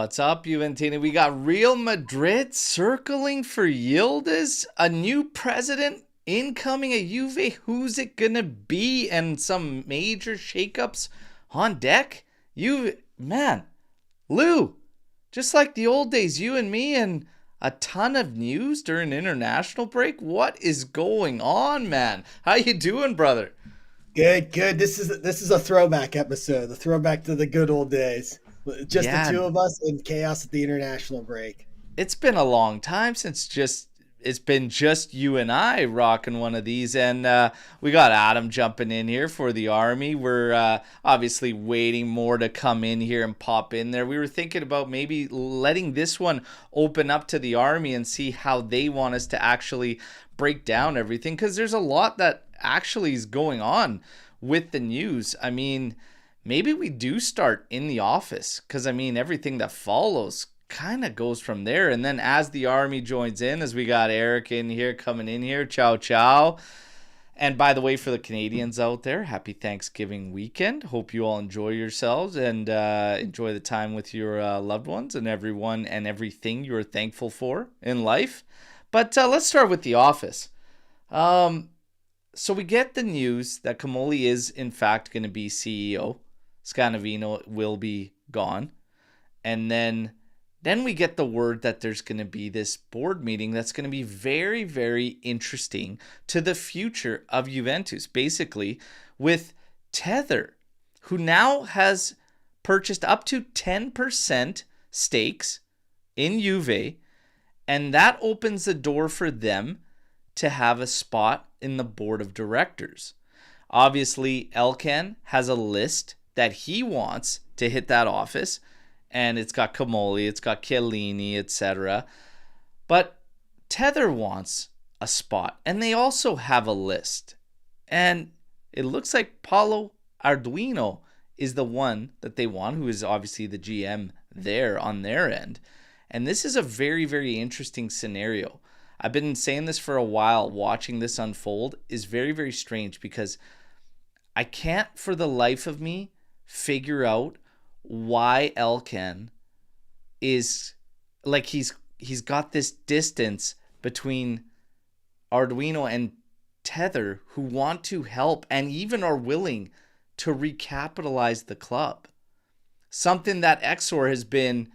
What's up, Juventus? We got Real Madrid circling for Yildiz, a new president incoming at Juve. Who's it gonna be? And some major shakeups on deck. Man, Lou, just like the old days, you and me, and a ton of news during international break. What is going on, man? How you doing, brother? Good, good. This is a throwback episode, the throwback to the good old days. Just the Yeah, two of us and chaos at the international break. it's been a long time since it's been just you and I rocking one of these, and we got Adam jumping in here for the Army. We're obviously waiting more to come in here and pop in there. We were thinking about maybe letting this one open up to the Army and see how they want us to actually break down everything, because there's a lot that actually is going on with the news. I mean, maybe we do start in the office, because I mean, everything that follows kind of goes from there. And then as the Army joins in, as we got Eric in here, coming in here, ciao ciao. And by the way, for the Canadians out there, happy Thanksgiving weekend. Hope you all enjoy yourselves and enjoy the time with your loved ones and everyone and everything you're thankful for in life. But let's start with the office. So we get the news that Comoli is in fact going to be CEO. Scanavino will be gone. And then we get the word that there's going to be this board meeting that's going to be very, very interesting to the future of Juventus, basically, with Tether, who now has purchased up to 10% stakes in Juve, and that opens the door for them to have a spot in the board of directors. Obviously, Elkan has a list that he wants to hit that office, and it's got Comoli, it's got Chiellini, etc. But Tether wants a spot, and they also have a list. And it looks like Paulo Arduino is the one that they want, who is obviously the GM there on their end. And this is a very, very interesting scenario. I've been saying this for a while. Watching this unfold is very, very strange, because I can't for the life of me figure out why Elkan is like he's got this distance between Arduino and Tether, who want to help and even are willing to recapitalize the club. Something that Exor has been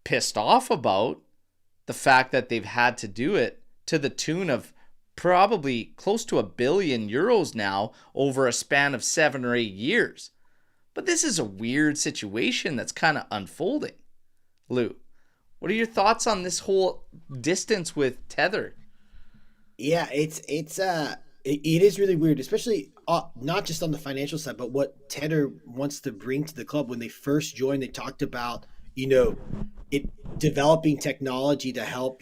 pissed off about, the fact that they've had to do it to the tune of probably close to €1 billion now over a span of 7 or 8 years. But this is a weird situation that's kind of unfolding. Lou, what are your thoughts on this whole distance with Tether? Yeah, it is really weird, especially not just on the financial side, but what Tether wants to bring to the club. When they first joined, they talked about it developing technology to help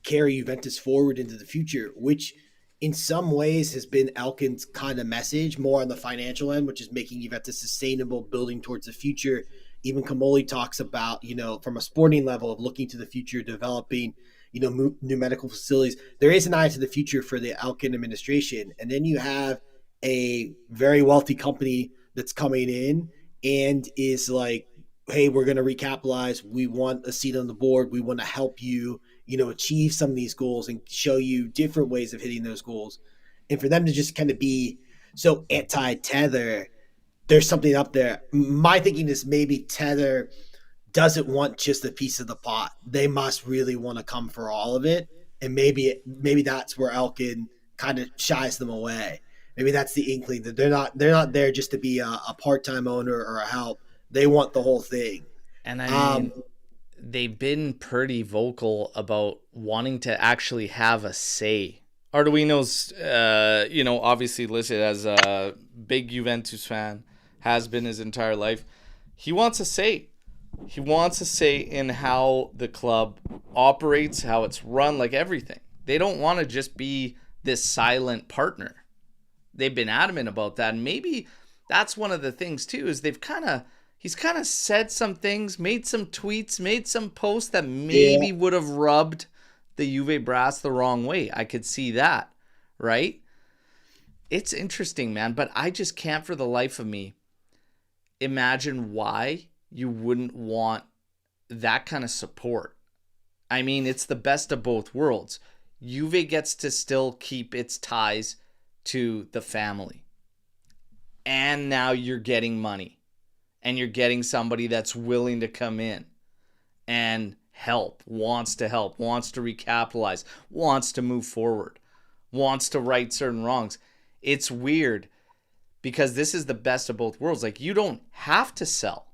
carry Juventus forward into the future, which in some ways has been Elkan's kind of message, more on the financial end, which is making Juventus sustainable, building towards the future. Even Comoli talks about, from a sporting level of looking to the future, developing, new medical facilities. There is an eye to the future for the Elkan administration. And then you have a very wealthy company that's coming in and is like, hey, we're going to recapitalize. We want a seat on the board. We want to help you, achieve some of these goals and show you different ways of hitting those goals. And for them to just kind of be so anti-Tether, there's something up there. My thinking is maybe Tether doesn't want just a piece of the pot. They must really want to come for all of it. And maybe that's where Elkan kind of shies them away. Maybe that's the inkling that they're not there just to be a part-time owner or a help. They want the whole thing. And I mean, they've been pretty vocal about wanting to actually have a say. Arduino's, obviously listed as a big Juventus fan, has been his entire life. He wants a say. He wants a say in how the club operates, how it's run, like everything. They don't want to just be this silent partner. They've been adamant about that. And maybe that's one of the things, too, is he's kind of said some things, made some tweets, made some posts that maybe would have rubbed the Juve brass the wrong way. I could see that, right? It's interesting, man, but I just can't for the life of me imagine why you wouldn't want that kind of support. I mean, it's the best of both worlds. Juve gets to still keep its ties to the family. And now you're getting money. And you're getting somebody that's willing to come in and help, wants to recapitalize, wants to move forward, wants to right certain wrongs. It's weird because this is the best of both worlds. Like, you don't have to sell.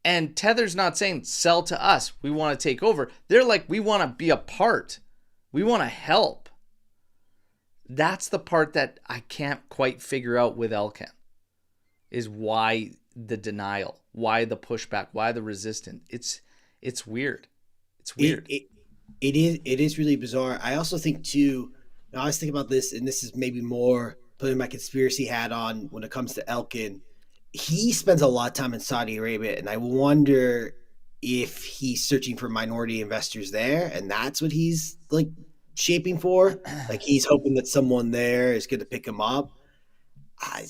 And Tether's not saying sell to us, we want to take over. They're like, we want to be a part. We want to help. That's the part that I can't quite figure out with Elkan, is why the denial, why the pushback, why the resistance. It's weird. It's weird. It is really bizarre. I also think too, I was thinking about this, and this is maybe more putting my conspiracy hat on when it comes to Elkan. He spends a lot of time in Saudi Arabia, and I wonder if he's searching for minority investors there, and that's what he's like shaping for. Like, he's hoping that someone there is going to pick him up.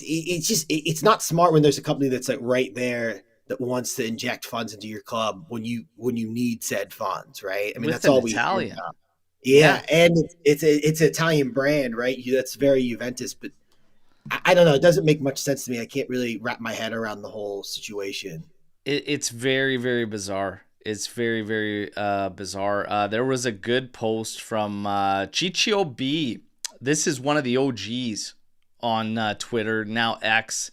It's not smart when there's a company that's like right there that wants to inject funds into your club when you need said funds, right? I mean, that's all we hear about. Yeah, and it's an Italian brand, right? That's very Juventus, but I don't know. It doesn't make much sense to me. I can't really wrap my head around the whole situation. It's very, very bizarre. It's very, very bizarre. There was a good post from Ciccio B. This is one of the OGs on Twitter, now X.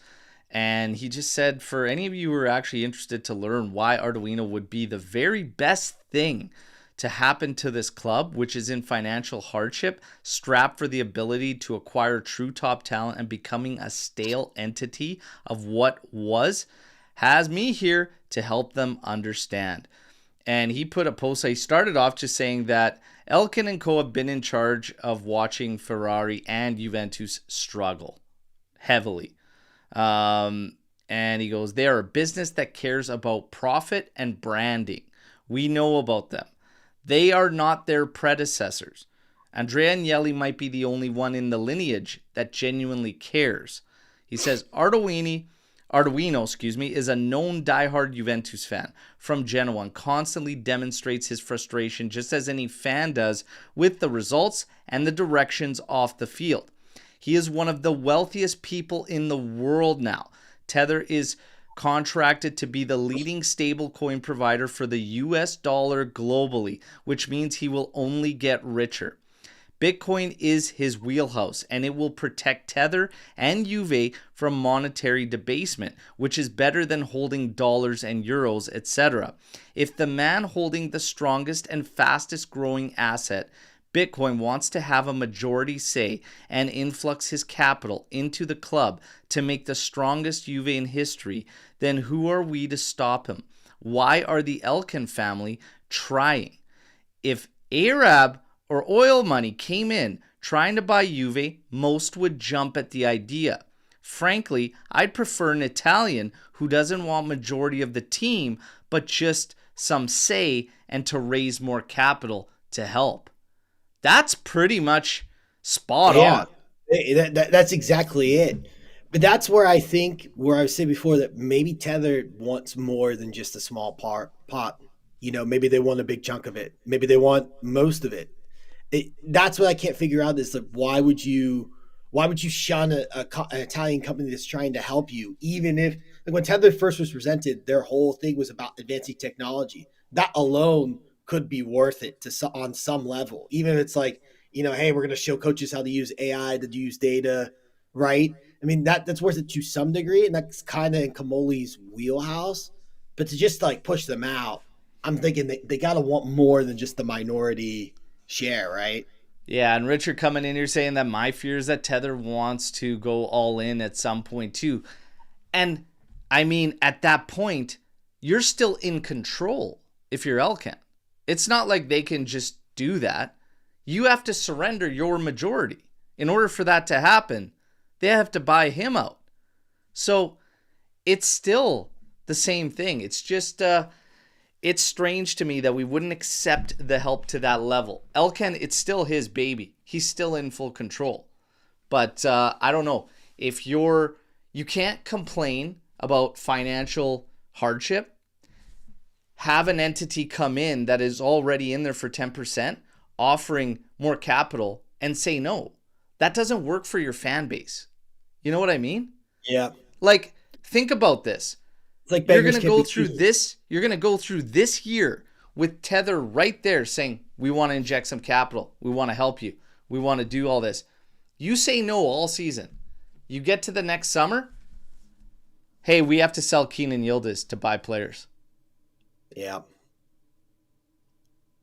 And he just said, for any of you who are actually interested to learn why Ottolini would be the very best thing to happen to this club, which is in financial hardship, strapped for the ability to acquire true top talent and becoming a stale entity of what was, has me here to help them understand. And he put a post. He started off just saying that Elkan and co have been in charge of watching Ferrari and Juventus struggle heavily. And he goes, they are a business that cares about profit and branding. We know about them. They are not their predecessors. Andrea Agnelli might be the only one in the lineage that genuinely cares. He says, Arduino, is a known diehard Juventus fan from Genoa and constantly demonstrates his frustration, just as any fan does, with the results and the directions off the field. He is one of the wealthiest people in the world now. Tether is contracted to be the leading stablecoin provider for the US dollar globally, which means he will only get richer. Bitcoin is his wheelhouse, and it will protect Tether and Juve from monetary debasement, which is better than holding dollars and euros, etc. If the man holding the strongest and fastest growing asset, Bitcoin, wants to have a majority say and influx his capital into the club to make the strongest Juve in history, then who are we to stop him? Why are the Elkan family trying? If Arab or oil money came in trying to buy Juve, most would jump at the idea. Frankly, I'd prefer an Italian who doesn't want majority of the team, but just some say and to raise more capital to help. That's pretty much spot on. That's exactly it. But that's where I think, where I was saying before, that maybe Tether wants more than just a small pot. You know, maybe they want a big chunk of it. Maybe they want most of it. That's what I can't figure out, is like, why would you shun an Italian company that's trying to help you? Even if, like, when Tether first was presented, their whole thing was about advancing technology. That alone could be worth it on some level, even if it's like, hey, we're going to show coaches how to use AI, to use data, right? I mean, that's worth it to some degree, and that's kind of in Kamoli's wheelhouse. But to just like push them out, I'm thinking they got to want more than just the minority share, right? Yeah, and Richard coming in here saying that my fear is that Tether wants to go all in at some point too. And I mean, at that point, you're still in control if you're Elkan. It's not like they can just do that. You have to surrender your majority. In order for that to happen, they have to buy him out. So it's still the same thing. It's just, it's strange to me that we wouldn't accept the help to that level. Elkan, it's still his baby. He's still in full control. But I don't know. If you can't complain about financial hardship have an entity come in that is already in there for 10%, offering more capital, and say no. That doesn't work for your fan base. You know what I mean? Yeah. Like, think about this. It's like You're going to go through this. You're going to go through this year with Tether right there saying, we want to inject some capital. We want to help you. We want to do all this. You say no all season. You get to the next summer. Hey, we have to sell Kenan Yildiz to buy players. Yeah.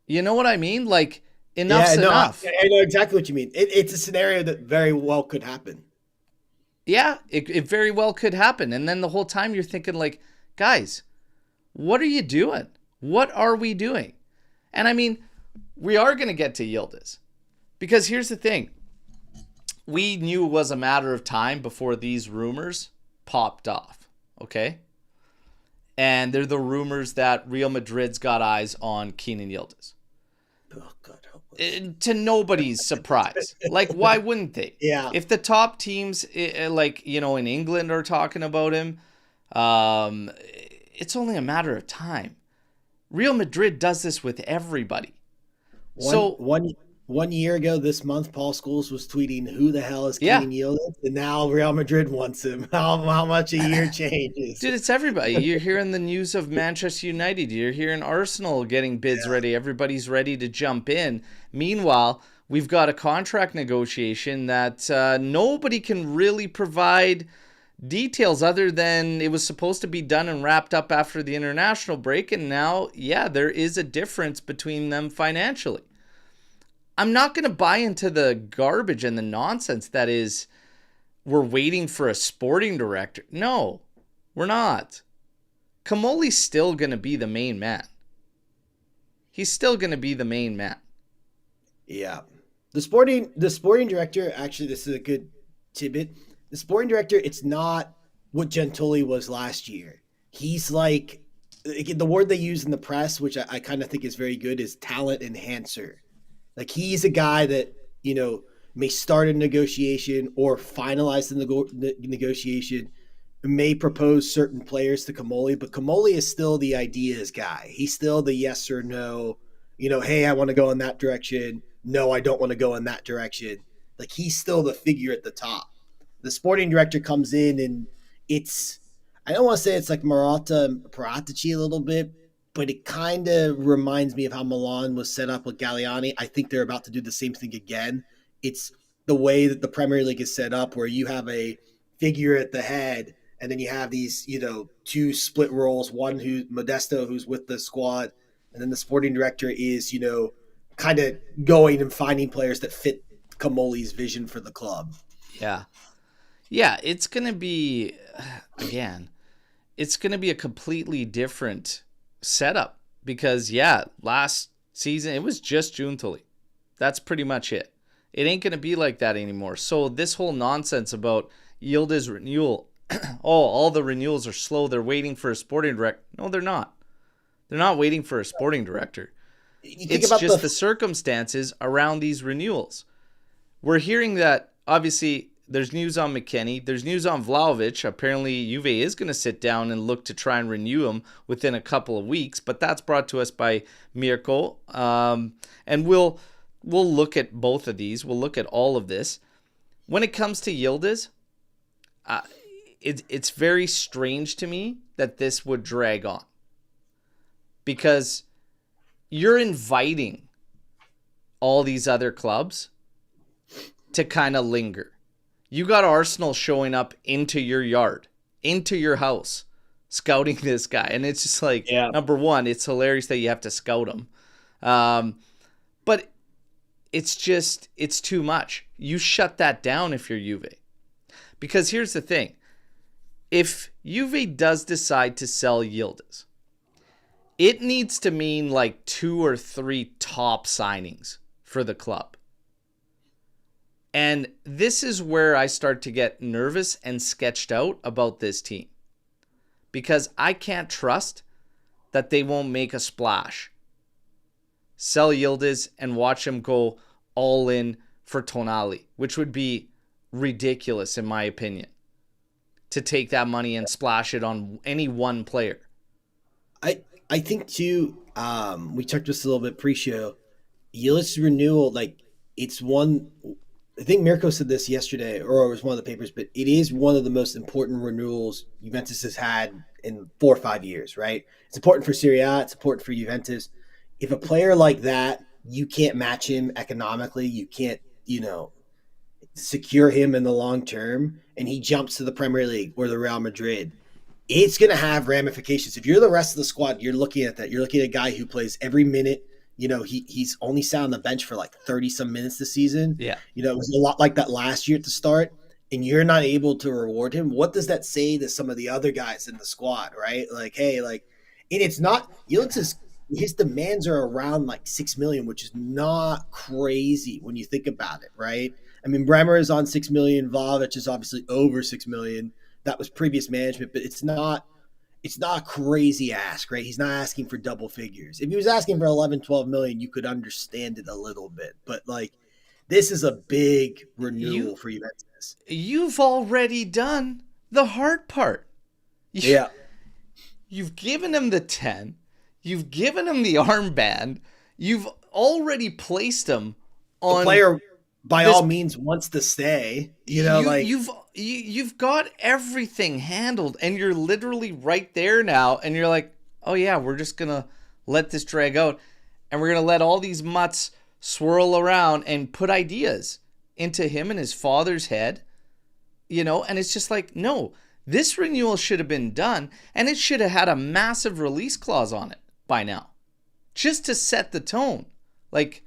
You know what I mean? Like, enough's enough. I know exactly what you mean. It's a scenario that very well could happen. Yeah, it very well could happen. And then the whole time you're thinking like, guys, what are you doing? What are we doing? And I mean, we are going to get to Yildiz. Because here's the thing. We knew it was a matter of time before these rumors popped off. Okay? And they're the rumors that Real Madrid's got eyes on Kenan Yildiz. Oh, God. To nobody's surprise. Like, why wouldn't they? Yeah. If the top teams, like, you know, in England are talking about him, it's only a matter of time. Real Madrid does this with everybody. One year ago this month, Paul Scholes was tweeting, "Who the hell is Kenan Yildiz?" And now Real Madrid wants him. How much a year changes? Dude, it's everybody. You're hearing the news of Manchester United. You're hearing Arsenal getting bids ready. Everybody's ready to jump in. Meanwhile, we've got a contract negotiation that nobody can really provide details other than it was supposed to be done and wrapped up after the international break. And now, there is a difference between them financially. I'm not going to buy into the garbage and the nonsense that is we're waiting for a sporting director. No, we're not. Comolli's still going to be the main man. He's still going to be the main man. Yeah. The sporting director, actually, this is a good tidbit. The sporting director, it's not what Gentoli was last year. He's like, the word they use in the press, which I kind of think is very good, is talent enhancer. Like, he's a guy that, you know, may start a negotiation or finalize the negotiation, may propose certain players to Comolli, but Comolli is still the ideas guy. He's still the yes or no, you know, hey, I want to go in that direction. No, I don't want to go in that direction. Like, he's still the figure at the top. The sporting director comes in and it's, I don't want to say it's like Marotta and Paratici a little bit, but it kind of reminds me of how Milan was set up with Galliani. I think they're about to do the same thing again. It's the way that the Premier League is set up where you have a figure at the head and then you have these, you know, two split roles, one who's Modesto, who's with the squad, and then the sporting director is, you know, kind of going and finding players that fit Comolli's vision for the club. Yeah. Yeah, it's going to be, again, it's going to be a completely different setup because last season it was just Giuntoli. That's pretty much it. It ain't gonna be like that anymore. So this whole nonsense about Yildiz renewal, all the renewals are slow. They're waiting for a sporting director. No, they're not. They're not waiting for a sporting director. It's just the circumstances around these renewals. We're hearing that obviously there's news on McKennie. There's news on Vlahovic. Apparently, Juve is going to sit down and look to try and renew him within a couple of weeks. But that's brought to us by Mirko. And we'll look at both of these. We'll look at all of this. When it comes to Yildiz, it's very strange to me that this would drag on. Because you're inviting all these other clubs to kind of linger. You got Arsenal showing up into your yard, into your house, scouting this guy. And it's just like, number one, it's hilarious that you have to scout him. But it's too much. You shut that down if you're Juve. Because here's the thing. If Juve does decide to sell Yildiz, it needs to mean like 2 or 3 top signings for the club. And this is where I start to get nervous and sketched out about this team. Because I can't trust that they won't make a splash. Sell Yildiz and watch him go all in for Tonali, which would be ridiculous in my opinion. To take that money and splash it on any one player. I think too. We talked just a little bit pre-show. Yildiz renewal, like it's one. I think Mirko said this yesterday, or it was one of the papers, but it is one of the most important renewals Juventus has had in 4 or 5 years. Right? It's important for Serie A. It's important for Juventus. If a player like that, you can't match him economically. You can't, secure him in the long term, and he jumps to the Premier League or the Real Madrid, it's going to have ramifications. If you're the rest of the squad, you're looking at that. You're looking at a guy who plays every minute. He's only sat on the bench for like 30 some minutes this season. Yeah. It was a lot like that last year at the start, and you're not able to reward him. What does that say to some of the other guys in the squad, right? Like, hey, like, and it's not, his demands are around like 6 million, which is not crazy when you think about it, right? I mean, Bremer is on 6 million. Vlahovic is obviously over 6 million. That was previous management, but it's not a crazy ask, right? He's not asking for double figures. If he was asking for 11, 12 million, you could understand it a little bit. But like, this is a big renewal for Juventus. You've already done the hard part. Yeah. You've given him the 10. You've given him the armband. You've already placed him on the player. By all means, wants to stay. You've got everything handled, and you're literally right there now. And you're like, oh yeah, we're just gonna let this drag out, and we're gonna let all these mutts swirl around and put ideas into him and his father's head, And it's just like, no, this renewal should have been done, and it should have had a massive release clause on it by now, just to set the tone, like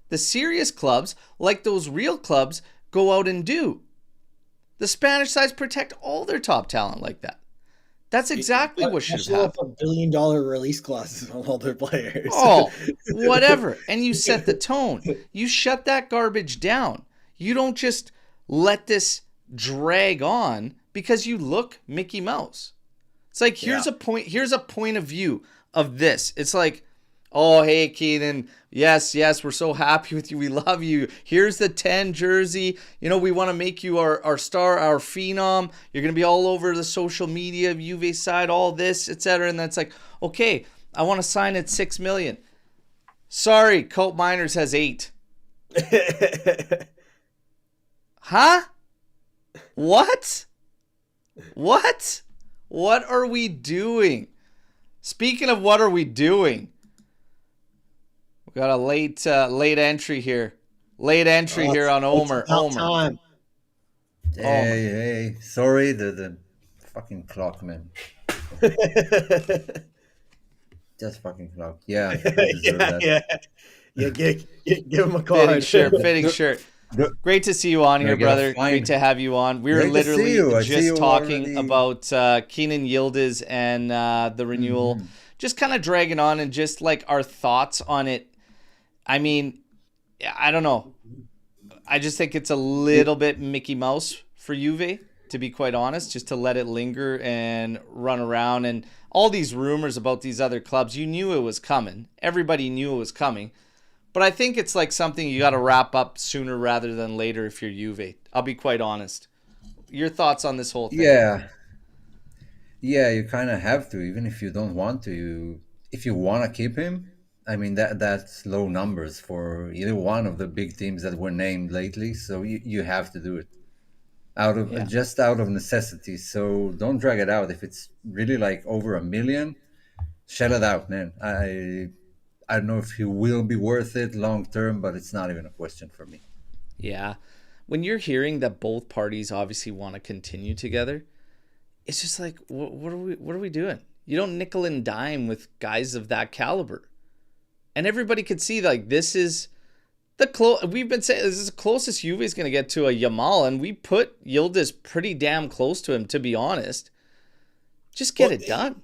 the serious clubs, like those real clubs, go out and do. The Spanish sides protect all their top talent like that. That's exactly what should have happened. $1 billion release clauses on all their players. Oh, whatever. And you set the tone. You shut that garbage down. You don't just let this drag on because you look Mickey Mouse. It's like, here's a point of view of this. It's like, oh, hey, Kenan, yes, we're so happy with you. We love you. Here's the 10 jersey. We want to make you our star, our phenom. You're going to be all over the social media, Juve side, all this, etc. And that's like, okay, I want to sign at 6 million. Sorry, Colt Miners has 8. Huh? What? What are we doing? Speaking of what are we doing? We got a late entry here. Late entry here on Omer. Time. Hey. Sorry, the fucking clock, man. Just fucking clock. Yeah. Yeah, give him a call. Fitting shirt. Great to see you on here, brother. Great to have you on. We were literally just talking about Kenan Yildiz and the renewal. Mm-hmm. Just kind of dragging on and just like our thoughts on it. I mean, I don't know. I just think it's a little bit Mickey Mouse for Juve, to be quite honest, just to let it linger and run around. And all these rumors about these other clubs, you knew it was coming. Everybody knew it was coming. But I think it's like something you got to wrap up sooner rather than later if you're Juve. I'll be quite honest. Your thoughts on this whole thing? Yeah, you kind of have to, even if you don't want to. If you want to keep him, I mean, that's low numbers for either one of the big teams that were named lately. So you have to do it just out of necessity. So don't drag it out. If it's really like over 1 million, shell it out, man. I don't know if he will be worth it long term, but it's not even a question for me. Yeah. When you're hearing that both parties obviously want to continue together, it's just like, what are we doing? You don't nickel and dime with guys of that caliber. And everybody could see, like, this is we've been saying this is the closest Juve is going to get to a Yamal, and we put Yildiz pretty damn close to him, to be honest. Just get it done.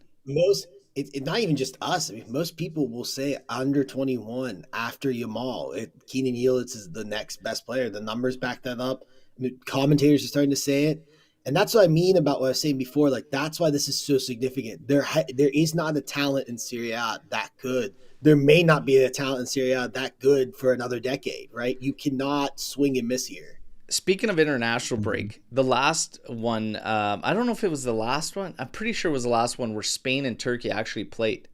It's not even just us. I mean, most people will say under 21 after Yamal. Kenan Yildiz is the next best player. The numbers back that up. I mean, commentators are starting to say it. And that's what I mean about what I was saying before. Like, that's why this is so significant. There is not a talent in Serie A that good. There may not be a talent in Serie A that good for another decade, right? You cannot swing and miss here. speaking of international break, the last one, I don't know if it was the last one. I'm pretty sure it was the last one where Spain and Turkey actually played.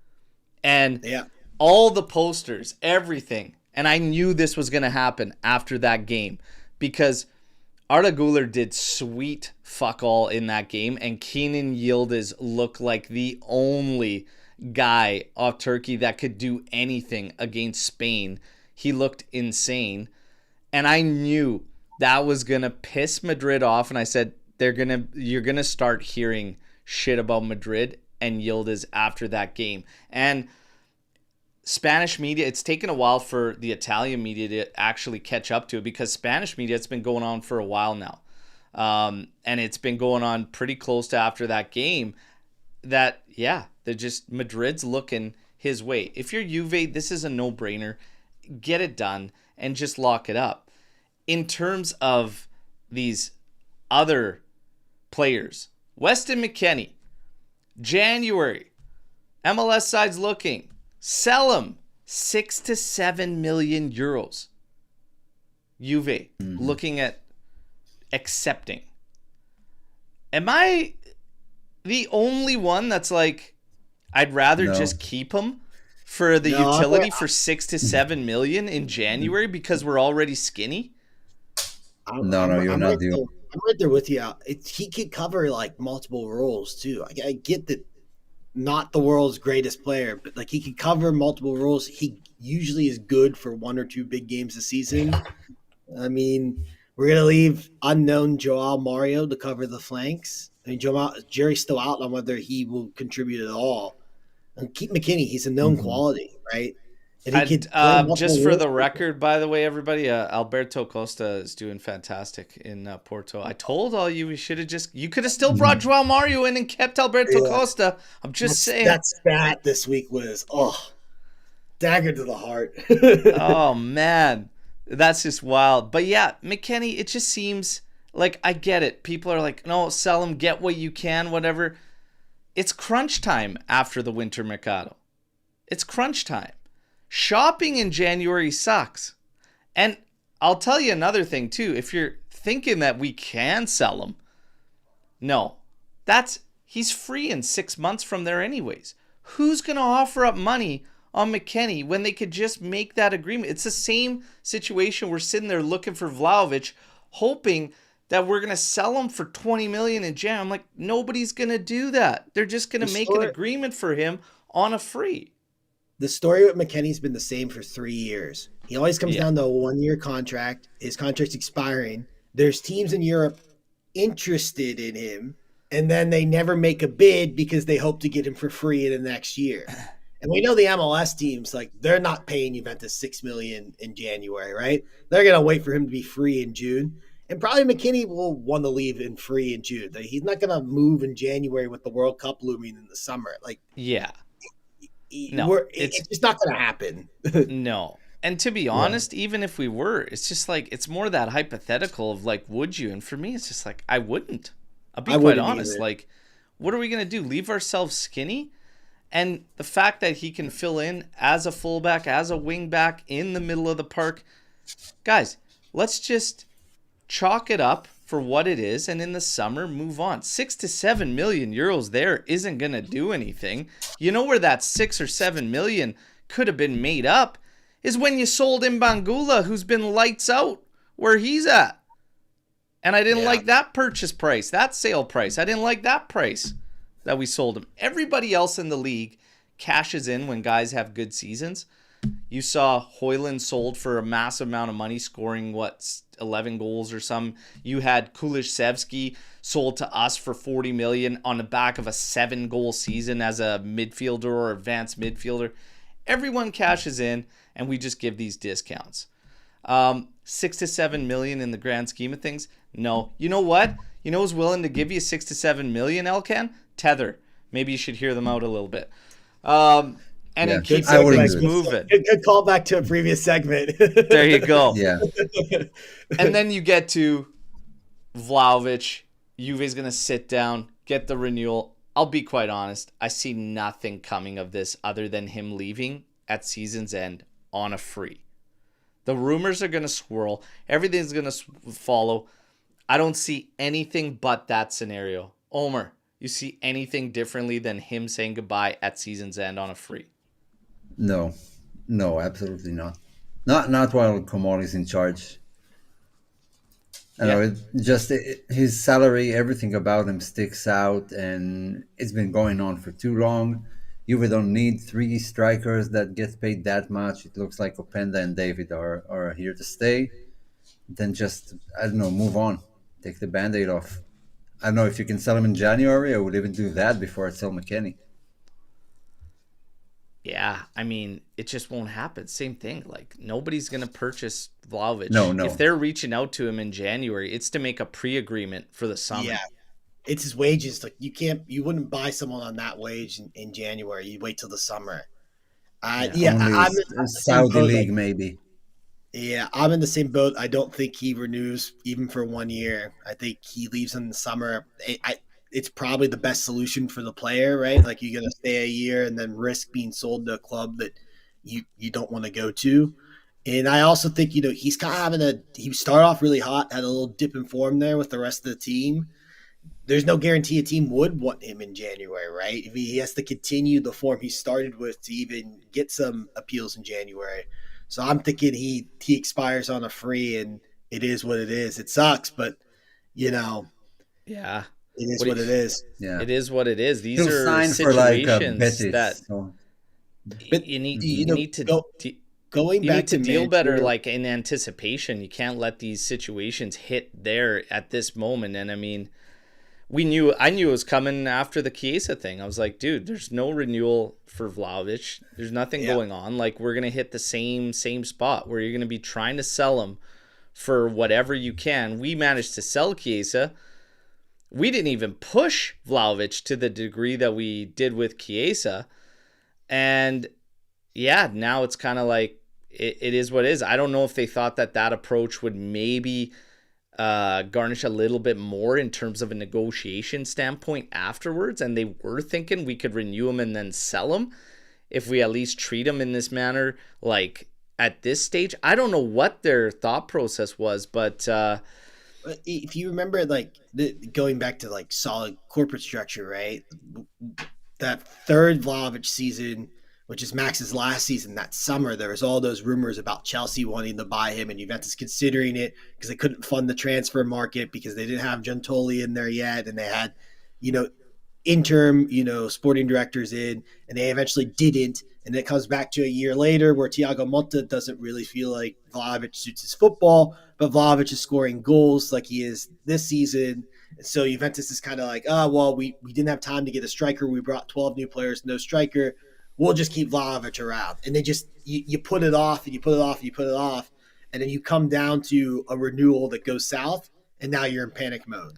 And all the posters, everything. And I knew this was going to happen after that game because Arda Güler did sweet fuck all in that game. And Kenan Yildiz looked like the only guy off Turkey that could do anything against Spain. He looked insane. And I knew that was going to piss Madrid off. And I said, you're going to start hearing shit about Madrid and Yildiz after that game. And Spanish media, it's taken a while for the Italian media to actually catch up to it because Spanish media, it's been going on for a while now. And it's been going on pretty close to after that game that, they're just, Madrid's looking his way. If you're Juve, this is a no-brainer. Get it done and just lock it up. In terms of these other players, Weston McKennie, January, MLS side's looking. Sell him 6 to 7 million euros. Juve looking at accepting. Am I the only one that's like, I'd rather just keep him for the utility for 6 to 7 million in January because we're already skinny? You're not. I'm right there with you. He could cover like multiple roles too. I get that. Not the world's greatest player, but like he can cover multiple roles. He usually is good for 1 or 2 big games a season. I mean, we're gonna leave unknown Joao Mario to cover the flanks. I mean, Jerry's still out on whether he will contribute at all. And keep McKennie; he's a known quality, right? And he could just for the record, by the way, everybody, Alberto Costa is doing fantastic in Porto. I told all you you could have still brought Joao Mario in and kept Alberto Costa. I'm just saying. That stat this week was, dagger to the heart. Oh, man. That's just wild. But yeah, McKennie, it just seems like I get it. People are like, no, sell him, get what you can, whatever. It's crunch time after the winter mercado. It's crunch time. Shopping in January sucks. And I'll tell you another thing too. If you're thinking that we can sell him, no. He's free in 6 months from there anyways. Who's going to offer up money on McKennie when they could just make that agreement? It's the same situation. We're sitting there looking for Vlahovic, hoping that we're going to sell him for 20 million in Jan. I'm like, nobody's going to do that. They're just going to make an agreement for him on a free. The story with McKennie's been the same for 3 years. He always comes down to a 1-year contract. His contract's expiring. There's teams in Europe interested in him, and then they never make a bid because they hope to get him for free in the next year. And we know the MLS teams, like, they're not paying Juventus $6 million in January, right? They're going to wait for him to be free in June. And probably McKennie will want to leave in free in June. He's not going to move in January with the World Cup looming in the summer. No, it's just not going to happen. No. And to be honest, even if we were, it's just like, it's more that hypothetical of like, would you? And for me, it's just like, I wouldn't. I'll be quite honest. Either. Like, what are we going to do? Leave ourselves skinny? And the fact that he can fill in as a fullback, as a wingback in the middle of the park. Guys, let's just chalk it up for what it is, and in the summer, move on. 6 to 7 million euros there isn't going to do anything. You know where that 6 or 7 million could have been made up is when you sold Mbangula, who's been lights out where he's at. And I didn't like that purchase price, that sale price. I didn't like that price that we sold him. Everybody else in the league cashes in when guys have good seasons. You saw Højlund sold for a massive amount of money, scoring, 11 goals or something. You had Kuliszewski sold to us for 40 million on the back of a 7-goal season as a midfielder or advanced midfielder. Everyone cashes in, and we just give these discounts. 6 to 7 million in the grand scheme of things? No. You know what? You know who's willing to give you 6 to 7 million, Elkan? Tether. Maybe you should hear them out a little bit. And it keeps things moving. Good call back to a previous segment. There you go. Yeah. And then you get to Vlahovic. Juve's going to sit down, get the renewal. I'll be quite honest. I see nothing coming of this other than him leaving at season's end on a free. The rumors are going to swirl. Everything's going to follow. I don't see anything but that scenario. Omer, you see anything differently than him saying goodbye at season's end on a free? No, no, absolutely not. Not while Komoli's in charge. I know Yeah. his salary, everything about him sticks out, and it's been going on for too long. Juve don't need three strikers that get paid that much. It looks like Openda and David are here to stay. Then just, I don't know, move on. Take the band-aid off. I don't know if you can sell him in January. I would even do that before I sell McKennie. Yeah, I mean, it just won't happen. Same thing. Like, nobody's going to purchase Vlahovic. No, no. If they're reaching out to him in January, it's to make a pre-agreement for the summer. Yeah, it's his wages. Like you wouldn't buy someone on that wage in January. You wait till the summer. Only I'm a Saudi league, maybe. Yeah, I'm in the same boat. I don't think he renews even for 1 year. I think he leaves in the summer. It's probably the best solution for the player, right? Like you're going to stay a year and then risk being sold to a club that you don't want to go to. And I also think, he's kind of he started off really hot, had a little dip in form there with the rest of the team. There's no guarantee a team would want him in January, right? If he has to continue the form he started with to even get some appeals in January. So I'm thinking he expires on a free, and it is what it is. It sucks, but Yeah. it is what it is. Yeah. It is what it is. These He'll are sign for situations Betis, that so. But you need to going you back need to to deal better, Manchester- like in anticipation. You can't let these situations hit there at this moment. And I mean, I knew it was coming after the Chiesa thing. I was like, dude, there's no renewal for Vlahovic. There's nothing going on. Like, we're gonna hit the same spot where you're gonna be trying to sell him for whatever you can. We managed to sell Chiesa. We didn't even push Vlahovic to the degree that we did with Chiesa. And yeah, now it's kind of like it is what it is. I don't know if they thought that approach would maybe garnish a little bit more in terms of a negotiation standpoint afterwards, and they were thinking we could renew him and then sell him if we at least treat him in this manner, like at this stage. I don't know what their thought process was, but if you remember, like going back to like solid corporate structure, right? That third Vlahovic season, which is Max's last season, that summer, there was all those rumors about Chelsea wanting to buy him and Juventus considering it because they couldn't fund the transfer market because they didn't have Giuntoli in there yet, and they had, interim, sporting directors in, and they eventually didn't. And it comes back to a year later where Thiago Motta doesn't really feel like Vlahovic suits his football, but Vlahovic is scoring goals like he is this season. And so Juventus is kind of like, we didn't have time to get a striker. We brought 12 new players, no striker. We'll just keep Vlahovic around. And they just, you put it off and you put it off and you put it off. And then you come down to a renewal that goes south, and now you're in panic mode.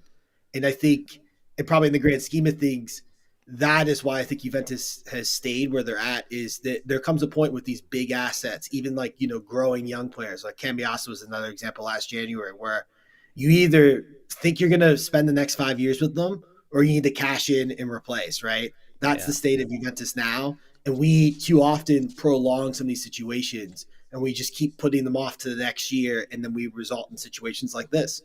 And I think, and probably in the grand scheme of things, that is why I think Juventus has stayed where they're at, is that there comes a point with these big assets, even like, growing young players. Like Cambiasso was another example last January, where you either think you're going to spend the next 5 years with them or you need to cash in and replace, right? That's the state of Juventus now. And we too often prolong some of these situations, and we just keep putting them off to the next year, and then we result in situations like this.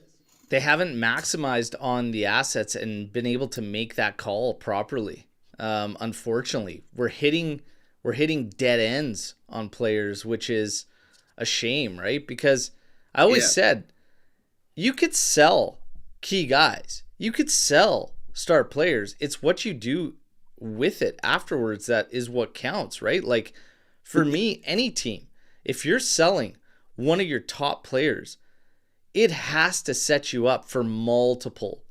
They haven't maximized on the assets and been able to make that call properly. Unfortunately, we're hitting dead ends on players, which is a shame, right? Because I always said you could sell key guys, you could sell star players. It's what you do with it afterwards that is what counts, right? Like for me, any team, if you're selling one of your top players, it has to set you up for multiple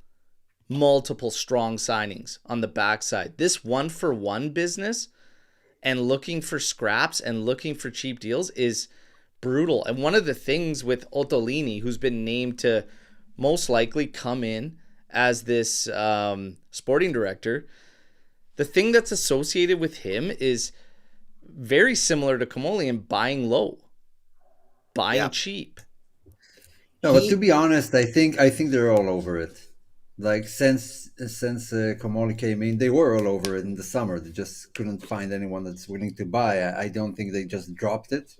strong signings on the backside. This 1-for-1 business and looking for scraps and looking for cheap deals is brutal. And one of the things with Ottolini, who's been named to most likely come in as this sporting director, the thing that's associated with him is very similar to Komoli in buying low, buying cheap. No, but to be honest, I think they're all over it. Like since Komoli came in, they were all over it in the summer. They just couldn't find anyone that's willing to buy. I don't think they just dropped it.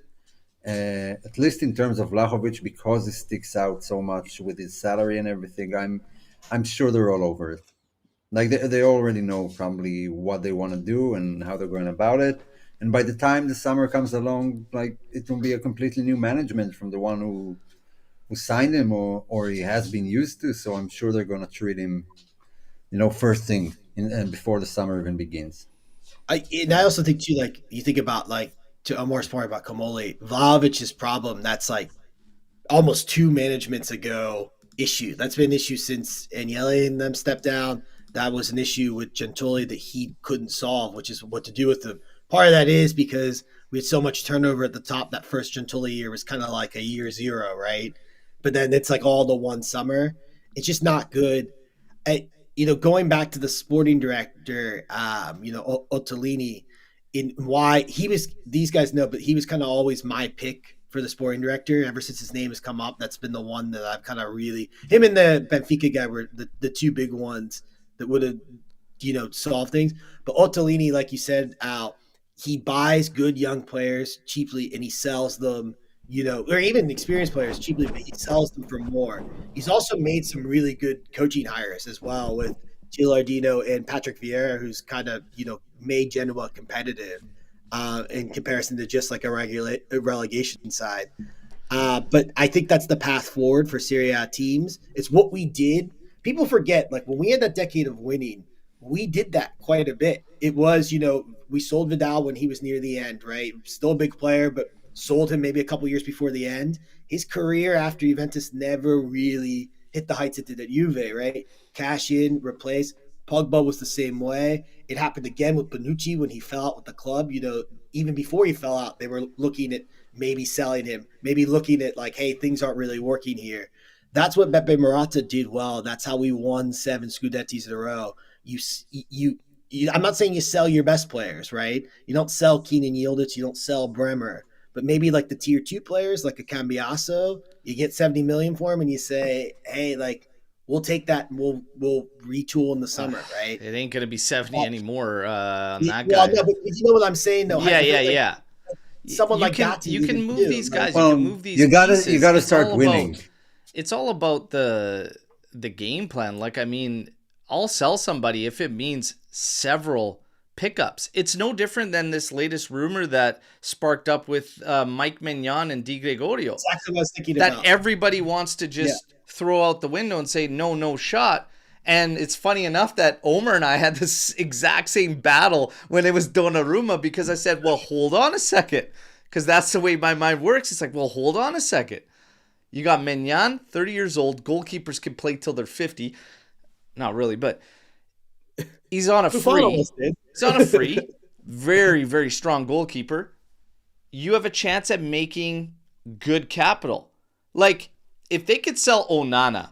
At least in terms of Vlahovic, because he sticks out so much with his salary and everything. I'm sure they're all over it. Like they already know probably what they want to do and how they're going about it. And by the time the summer comes along, like it will be a completely new management from the one who signed him or he has been used to. So I'm sure they're going to treat him, first thing before the summer even begins. I also think too, like you think about like to a more point about Kamoli, Vlahovic's problem. That's like almost two managements ago issue. That's been an issue since Agnelli and them stepped down. That was an issue with Gentoli that he couldn't solve, which is what to do with them. Part of that is because we had so much turnover at the top. That first Gentoli year was kind of like a year zero, right? But then it's like all the one summer. It's just not good. Going back to the sporting director, Ottolini, in why he was, these guys know, but he was kind of always my pick for the sporting director ever since his name has come up. That's been the one that I've kind of really, him and the Benfica guy were the two big ones that would have, solved things. But Ottolini, like you said, Al, he buys good young players cheaply and he sells them, or even experienced players cheaply, but he sells them for more. He's also made some really good coaching hires as well with Gilardino and Patrick Vieira, who's kind of, made Genoa competitive in comparison to just like a relegation side. But I think that's the path forward for Serie A teams. It's what we did. People forget, like when we had that decade of winning, we did that quite a bit. It was, we sold Vidal when he was near the end, right? Still a big player, but sold him maybe a couple years before the end. His career after Juventus never really hit the heights it did at Juve, right? Cash in, replace. Pogba was the same way. It happened again with Bonucci when he fell out with the club. Even before he fell out, they were looking at maybe selling him, maybe looking at like, hey, things aren't really working here. That's what Beppe Marotta did well. That's how we won 7 Scudettis in a row. I'm not saying you sell your best players, right? You don't sell Kenan Yildiz, you don't sell Bremer, but maybe like the tier 2 players, like a Cambiasso, you get 70 million for him, and you say, hey, like we'll take that and we'll retool in the summer, right? It ain't gonna be 70 anymore on that well, guy. No, but you know what I'm saying, though. Yeah. Someone like that, you can move these guys. Well, you can move these. You pieces. gotta start winning. It's all about the game plan. Like, I mean, I'll sell somebody if it means several pickups. It's no different than this latest rumor that sparked up with Mike Mignon and Di Gregorio. Exactly what I was thinking that about. Everybody wants to just throw out the window and say no shot. And it's funny enough that Omer and I had this exact same battle when it was Donnarumma, because I said, well, hold on a second, because that's the way my mind works. It's like, well, hold on a second. You got Mignon, 30 years old. Goalkeepers can play till they're 50. Not really, but he's on a free. He's on a free. Very, very strong goalkeeper. You have a chance at making good capital. Like, if they could sell Onana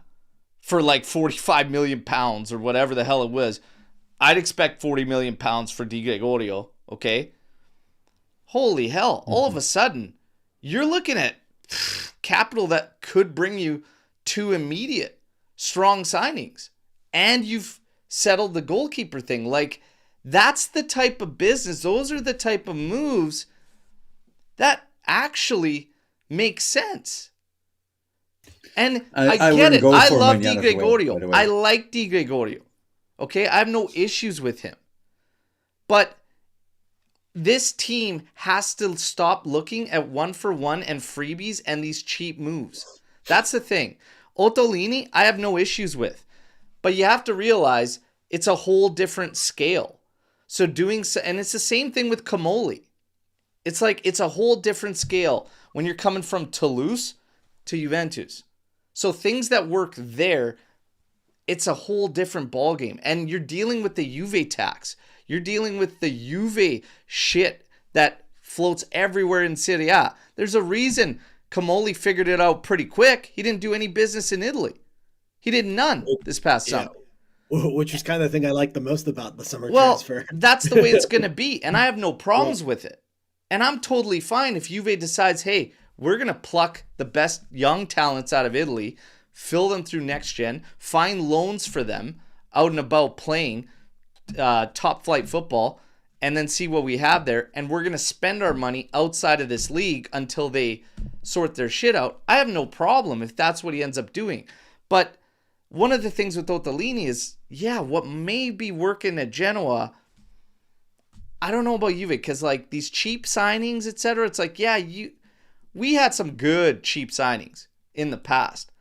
for like 45 million pounds or whatever the hell it was, I'd expect 40 million pounds for Di Gregorio, okay? Holy hell. All of a sudden, you're looking at capital that could bring you 2 immediate strong signings. And you've settled the goalkeeper thing. Like, that's the type of business. Those are the type of moves that actually make sense. And I get it. I love Di Gregorio. I like Di Gregorio. Okay? I have no issues with him. But this team has to stop looking at 1-for-1 and freebies and these cheap moves. That's the thing. Ottolini, I have no issues with. But you have to realize it's a whole different scale. So doing so, and it's the same thing with Kamoli. It's like it's a whole different scale when you're coming from Toulouse to Juventus. So things that work there, it's a whole different ballgame. And you're dealing with the Juve tax. You're dealing with the Juve shit that floats everywhere in Serie A. There's a reason Kamoli figured it out pretty quick. He didn't do any business in Italy. He did none this past summer. Which was kind of the thing I liked the most about the summer transfer. That's the way it's going to be. And I have no problems with it. And I'm totally fine if Juve decides, hey, we're going to pluck the best young talents out of Italy, fill them through next gen, find loans for them out and about playing top flight football, and then see what we have there. And we're going to spend our money outside of this league until they sort their shit out. I have no problem if that's what he ends up doing. But one of the things with Ottolini is, what may be working at Genoa, I don't know about Juve, because like these cheap signings, etc. It's like, we had some good cheap signings in the past,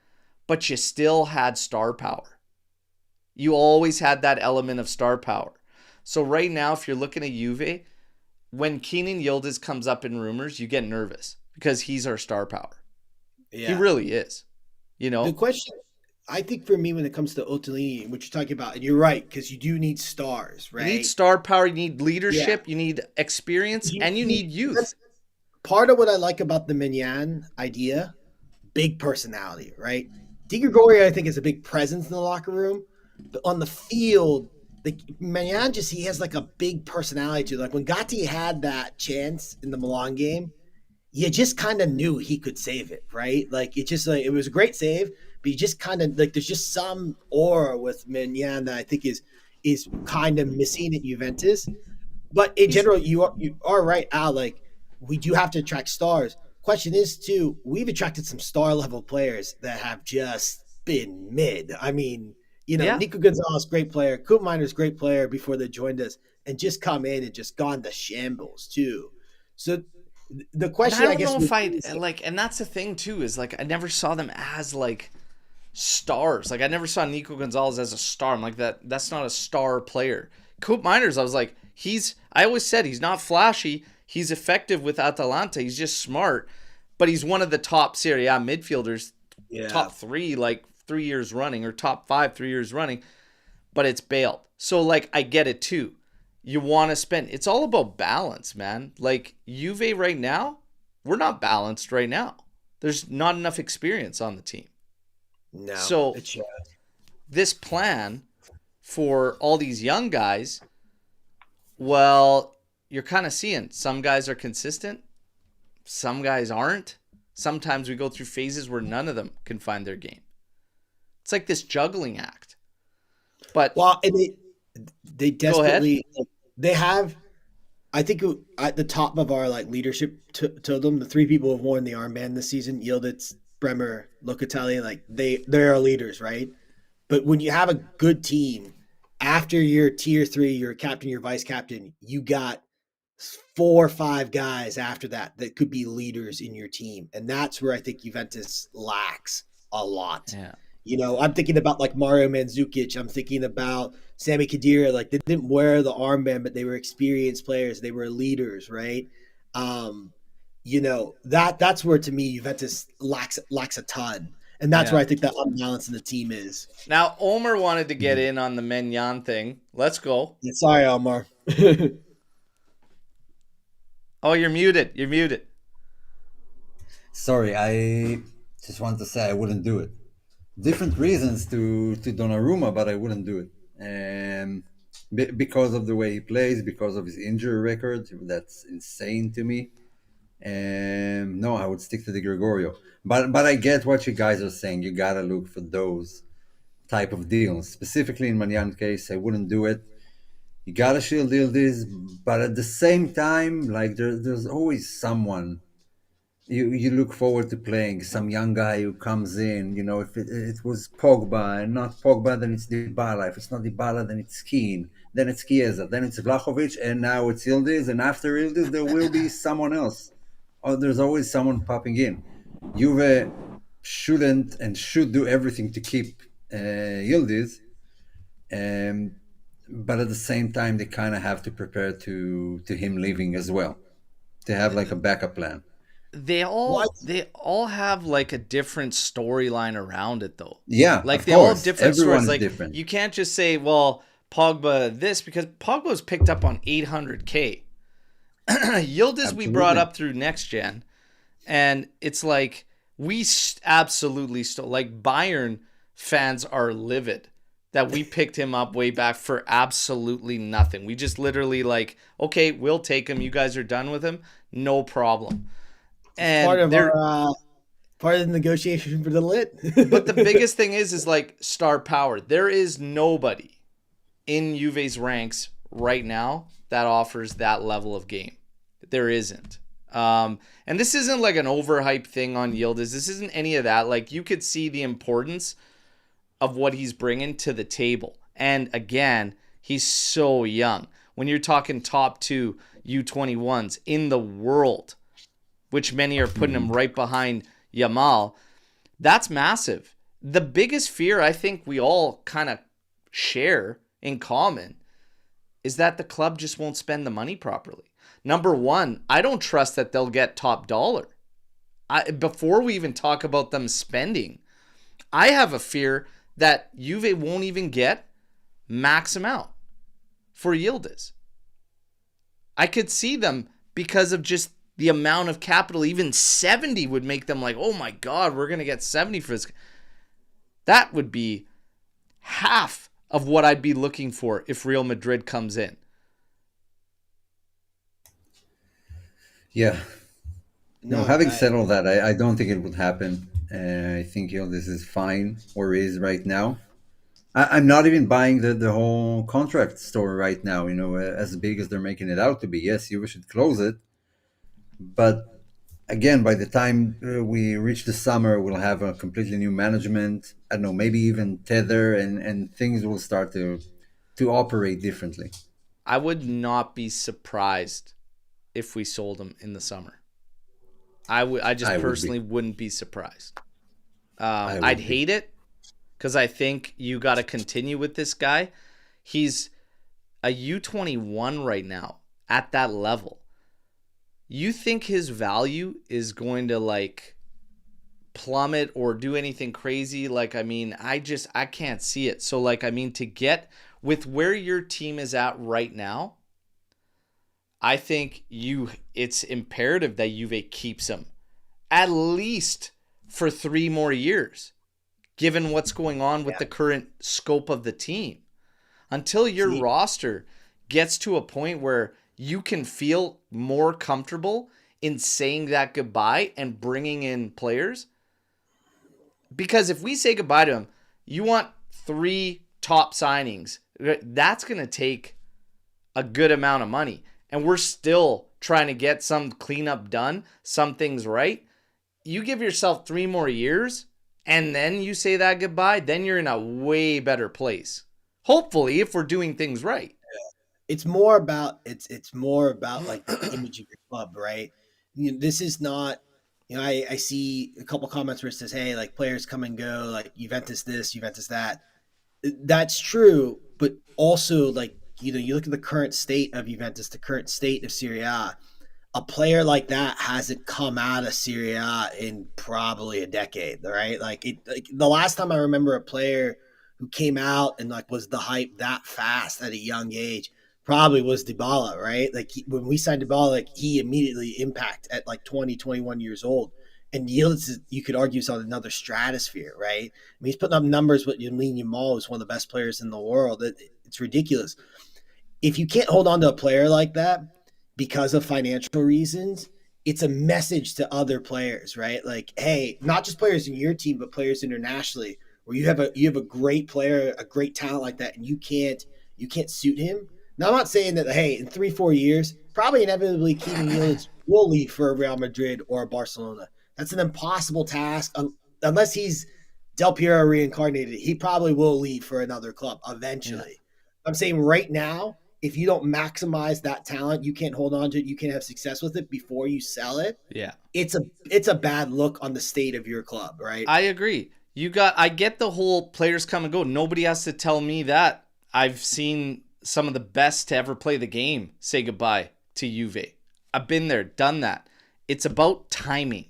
but you still had star power. You always had that element of star power. So right now, if you're looking at Juve, when Kenan Yildiz comes up in rumors, you get nervous because he's our star power. Yeah. He really is. The question, I think for me, when it comes to Ottolini, what you're talking about, and you're right, because you do need stars, right? You need star power, you need leadership, you need experience, and you need youth. Part of what I like about the Maignan idea, big personality, right? Di Gregorio, I think, is a big presence in the locker room, but on the field, Maignan he has like a big personality to it. Like when Gatti had that chance in the Milan game, you just kind of knew he could save it, right? Like it was a great save, but you just kind of like there's just some aura with Maignan that I think is kind of missing at Juventus. But in general, you are right, Al. Like we do have to attract stars. Question is too, we've attracted some star level players that have just been mid. I mean, Nico Gonzalez, great player. Koop Miner's great player before they joined us, and just come in and just gone to shambles too. So the question, I don't know if and that's the thing too, is like I never saw them as like stars. Like I never saw Nico Gonzalez as a star. I'm like that's not a star player. Koop Miners, I was like, I always said he's not flashy. He's effective with Atalanta. He's just smart, but he's one of the top Serie A midfielders, top 3, like 3 years running, or top 5 3 years running, but it's bailed. So like I get it too. You want to spend. It's all about balance, man. Like Juve right now, we're not balanced right now. There's not enough experience on the team. No. So this plan for all these young guys, well, you're kind of seeing some guys are consistent, some guys aren't. Sometimes we go through phases where none of them can find their game. It's like this juggling act. But and they desperately they have. I think at the top of our like leadership to them, the 3 people who have worn the armband this season: Yildiz, Bremer, Locatelli. Like they're our leaders, right? But when you have a good team, after your tier 3, your captain, your vice captain, you got 4 or 5 guys after that could be leaders in your team, and that's where I think Juventus lacks a lot. Yeah. I'm thinking about like Mario Mandzukic. I'm thinking about Sami Khedira. Like they didn't wear the armband, but they were experienced players. They were leaders, right? That's where to me Juventus lacks a ton, and that's where I think that unbalance in the team is. Now Omer wanted to get in on the Maignan thing. Let's go. Yeah, sorry, Omar. Oh, you're muted. You're muted. Sorry, I just want to say I wouldn't do it. Different reasons to Donnarumma, but I wouldn't do it. Because of the way he plays, because of his injury record, that's insane to me. No, I would stick to Di Gregorio. But I get what you guys are saying. You gotta look for those type of deals. Specifically in Maignan case, I wouldn't do it. You gotta shield Yildiz, but at the same time, like there's always someone you look forward to playing, some young guy who comes in. If it was Pogba and not Pogba, then it's Dybala. If it's not Dybala, then it's Keane. Then it's Chiesa. Then it's Vlahovic, and now it's Yildiz. And after Yildiz, there will be someone else. Or there's always someone popping in. Juve shouldn't and should do everything to keep Yildiz. But at the same time, they kind of have to prepare to him leaving as well, to have like a backup plan. They all have like a different storyline around it though. Yeah, like they course. all have different Everyone's stories. Like different. You can't just say, well, Pogba this, because Pogba was picked up on 800K. Yildiz we brought up through next gen, and it's like we absolutely like Bayern fans are livid that we picked him up way back for absolutely nothing. We just literally like, okay, we'll take him. You guys are done with him, no problem. And part of the negotiation for the lit. But the biggest thing is like star power. There is nobody in Juve's ranks right now that offers that level of game. There isn't. And this isn't like an overhyped thing on Yildiz. This isn't any of that. Like, you could see the importance of what he's bringing to the table. And again, he's so young. When you're talking top 2 U21s in the world, which many are putting him right behind Yamal, that's massive. The biggest fear I think we all kind of share in common is that the club just won't spend the money properly. Number one, I don't trust that they'll get top dollar. Before we even talk about them spending, I have a fear that Juve won't even get max amount for Yildiz. I could see them because of just the amount of capital. Even 70 would make them like, oh my God, we're going to get 70 for this. That would be half of what I'd be looking for if Real Madrid comes in. Yeah. No, having said all that, I don't think it would happen. I think this is fine where it is right now. I'm not even buying the whole contract story right now, as big as they're making it out to be. Yes, you should close it. But again, by the time we reach the summer, we'll have a completely new management. I don't know, maybe even Tether, and things will start to operate differently. I would not be surprised if we sold him in the summer. I just personally wouldn't be surprised. I'd hate it because I think you got to continue with this guy. He's a U21 right now at that level. You think his value is going to like plummet or do anything crazy? Like, I mean, I can't see it. So like, I mean, to get with where your team is at right now, I think it's imperative that Juve keeps him at least for 3 more years, given what's going on with the current scope of the team. Until your roster gets to a point where you can feel more comfortable in saying that goodbye and bringing in players. Because if we say goodbye to him, you want 3 top signings. That's going to take a good amount of money. And we're still trying to get some cleanup done, some things right. You give yourself 3 more years and then you say that goodbye, then you're in a way better place. Hopefully, if we're doing things right. It's more about like the image of your club, right? This is not, I see a couple comments where it says, hey, like players come and go, like Juventus this, Juventus that. That's true, but also like, you look at the current state of Juventus, the current state of Serie A. A player like that hasn't come out of Serie A in probably a decade, right? Like the last time I remember a player who came out and like was the hype that fast at a young age probably was Dybala, right? Like when we signed Dybala, like he immediately impact at like 20, 21 years old. And Yildiz, you could argue, is on another stratosphere, right? I mean, he's putting up numbers with Yamal, who's one of the best players in the world. It's ridiculous. If you can't hold on to a player like that because of financial reasons, it's a message to other players, right? Like, hey, not just players in your team, but players internationally, where you have a great player, a great talent like that, and you can't suit him. Now, I'm not saying that, hey, in 3-4 years, probably inevitably Kenan Yildiz will leave for a Real Madrid or a Barcelona. That's an impossible task. Unless he's Del Piero reincarnated, he probably will leave for another club eventually. Yeah. I'm saying right now, if you don't maximize that talent, you can't hold on to it, you can't have success with it before you sell it. Yeah. It's a bad look on the state of your club, right? I agree. I get the whole players come and go. Nobody has to tell me that. I've seen some of the best to ever play the game say goodbye to Juve. I've been there, done that. It's about timing.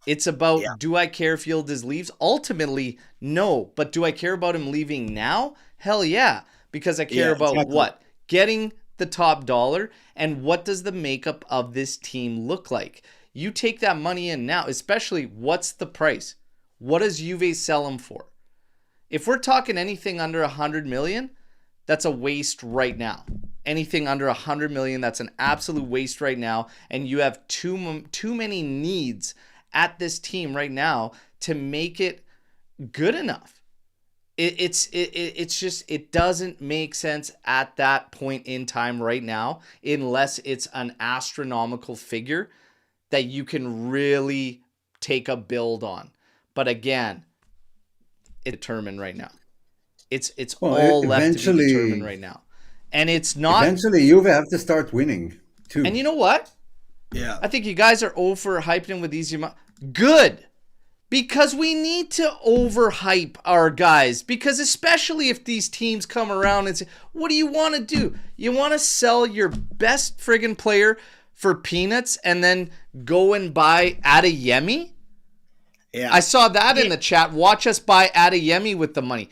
It's about, do I care if Yildiz leaves? Ultimately, no. But do I care about him leaving now? Hell yeah. Because I care about what? Getting the top dollar, and what does the makeup of this team look like? You take that money in now, especially what's the price? What does Juve sell him for? If we're talking anything under 100 million, that's a waste right now. Anything under 100 million, that's an absolute waste right now. And you have too many needs at this team right now to make it good enough. It's just, it doesn't make sense at that point in time right now, unless it's an astronomical figure that you can really take a build on. But again, it's determined right now. It's Well, all left to be determined eventually, right now. And it's not. eventually, Juve have to start winning too. And you know what? Yeah. I think you guys are overhyping with these. Good. Because we need to overhype our guys. Because especially if these teams come around and say, what do you want to do? You want to sell your best friggin' player for peanuts and then go and buy Adeyemi? Yeah. I saw that in the chat. Watch us buy Adeyemi with the money.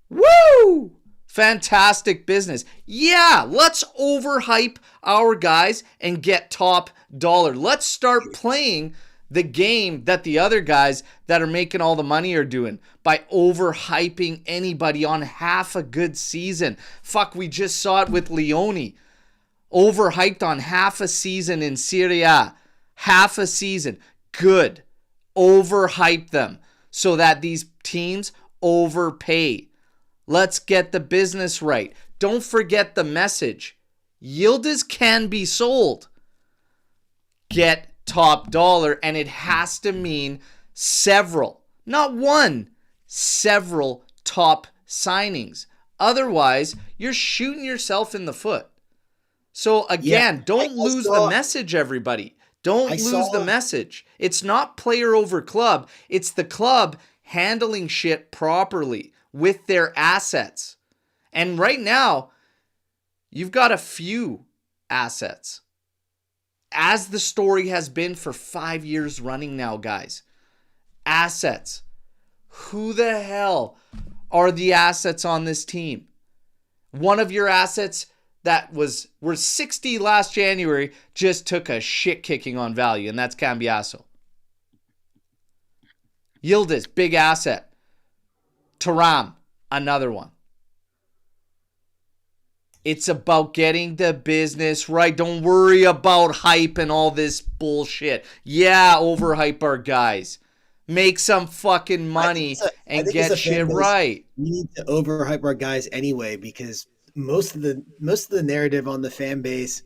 Woo! Fantastic business. Yeah, let's overhype our guys and get top dollar. Let's start playing the game that the other guys that are making all the money are doing by overhyping anybody on half a good season. Fuck, we just saw it with Leone. Overhyped on half a season in Serie A. Half a season. Good. Overhype them so that these teams overpay. Let's get the business right. Don't forget the message. Yildiz can be sold. Get top dollar, and it has to mean several, not one, several top signings. Otherwise, you're shooting yourself in the foot. So again, don't lose the message, everybody. Don't lose the message. It's not player over club. It's the club handling shit properly with their assets. And right now, you've got a few assets. As the story has been for 5 years running now, guys. Assets. Who the hell are the assets on this team? One of your assets that were 60 last January just took a shit kicking on value, and that's Cambiasso. Yildiz, big asset. Thuram, another one. It's about getting the business right. Don't worry about hype and all this bullshit. Yeah, overhype our guys. Make some fucking money and get shit right. We need to overhype our guys anyway, because most of the narrative on the fan base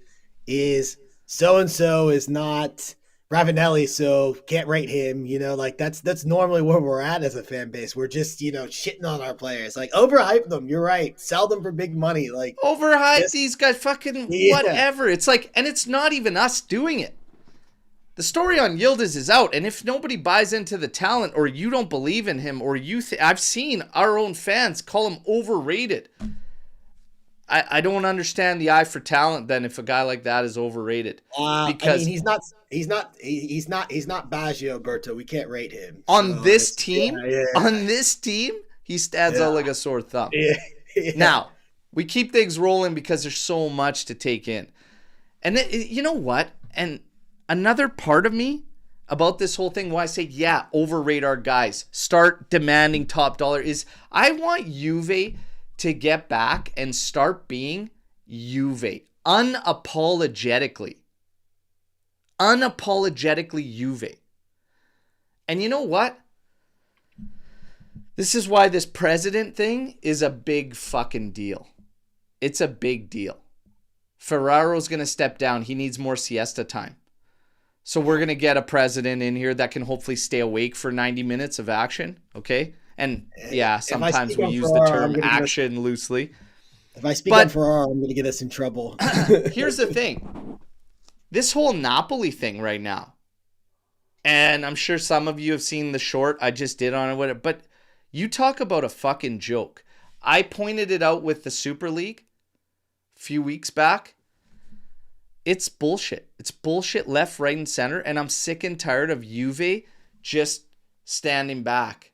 is so and so is not Ravanelli, so can't rate him. Like that's normally where we're at as a fan base. We're just shitting on our players. Like, overhype them. You're right. Sell them for big money. Like, overhype these guys. Fucking whatever. It's like, and it's not even us doing it. The story on Yildiz is out, and if nobody buys into the talent, or you don't believe in him, or I've seen our own fans call him overrated. I don't understand the eye for talent then if a guy like that is overrated. Because he's not Baggio, Berto. We can't rate him. On this team, he stands out like a sore thumb. Yeah. Now, we keep things rolling because there's so much to take in. And you know what? And another part of me about this whole thing, why I say, yeah, overrate our guys, start demanding top dollar, is I want Juve to get back and start being Juve. Unapologetically Juve. And you know what? This is why this president thing is a big fucking deal. It's a big deal. Ferraro's going to step down. He needs more siesta time. So we're going to get a president in here that can hopefully stay awake for 90 minutes of action. Okay? And yeah, sometimes we use the term action loosely. If I speak on Ferraro, I'm going to get us in trouble. Here's the thing. This whole Napoli thing right now, and I'm sure some of you have seen the short I just did on it, but you talk about a fucking joke. I pointed it out with the Super League a few weeks back. It's bullshit. It's bullshit left, right, and center, and I'm sick and tired of Juve just standing back.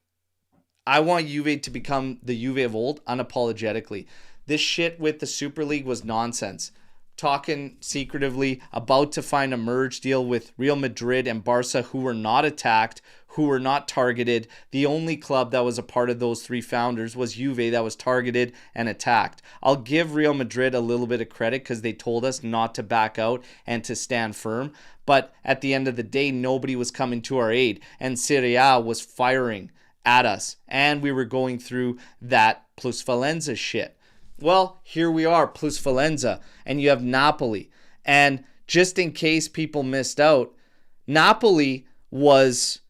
I want Juve to become the Juve of old, unapologetically. This shit with the Super League was nonsense. Talking secretively, about to find a merge deal with Real Madrid and Barca, who were not attacked, who were not targeted. The only club that was a part of those three founders was Juve, that was targeted and attacked. I'll give Real Madrid a little bit of credit because they told us not to back out and to stand firm. But at the end of the day, nobody was coming to our aid, and Serie A was firing at us. And we were going through that plusvalenza shit. Well, here we are, plusvalenza, and you have Napoli. And just in case people missed out, Napoli was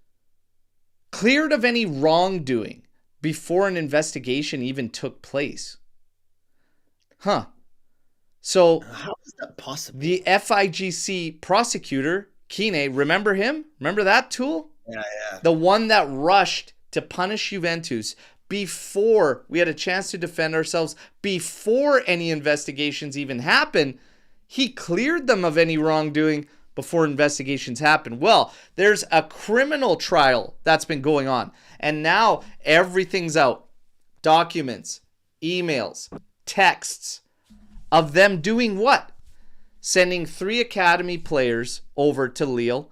cleared of any wrongdoing before an investigation even took place. So how is that possible? The FIGC prosecutor, Kine, remember him? Remember that tool? Yeah. The one that rushed to punish Juventus before we had a chance to defend ourselves, before any investigations even happened. He cleared them of any wrongdoing before investigations happened. Well, there's a criminal trial that's been going on, and now everything's out. Documents, emails, texts of them doing what? Sending 3 academy players over to Lille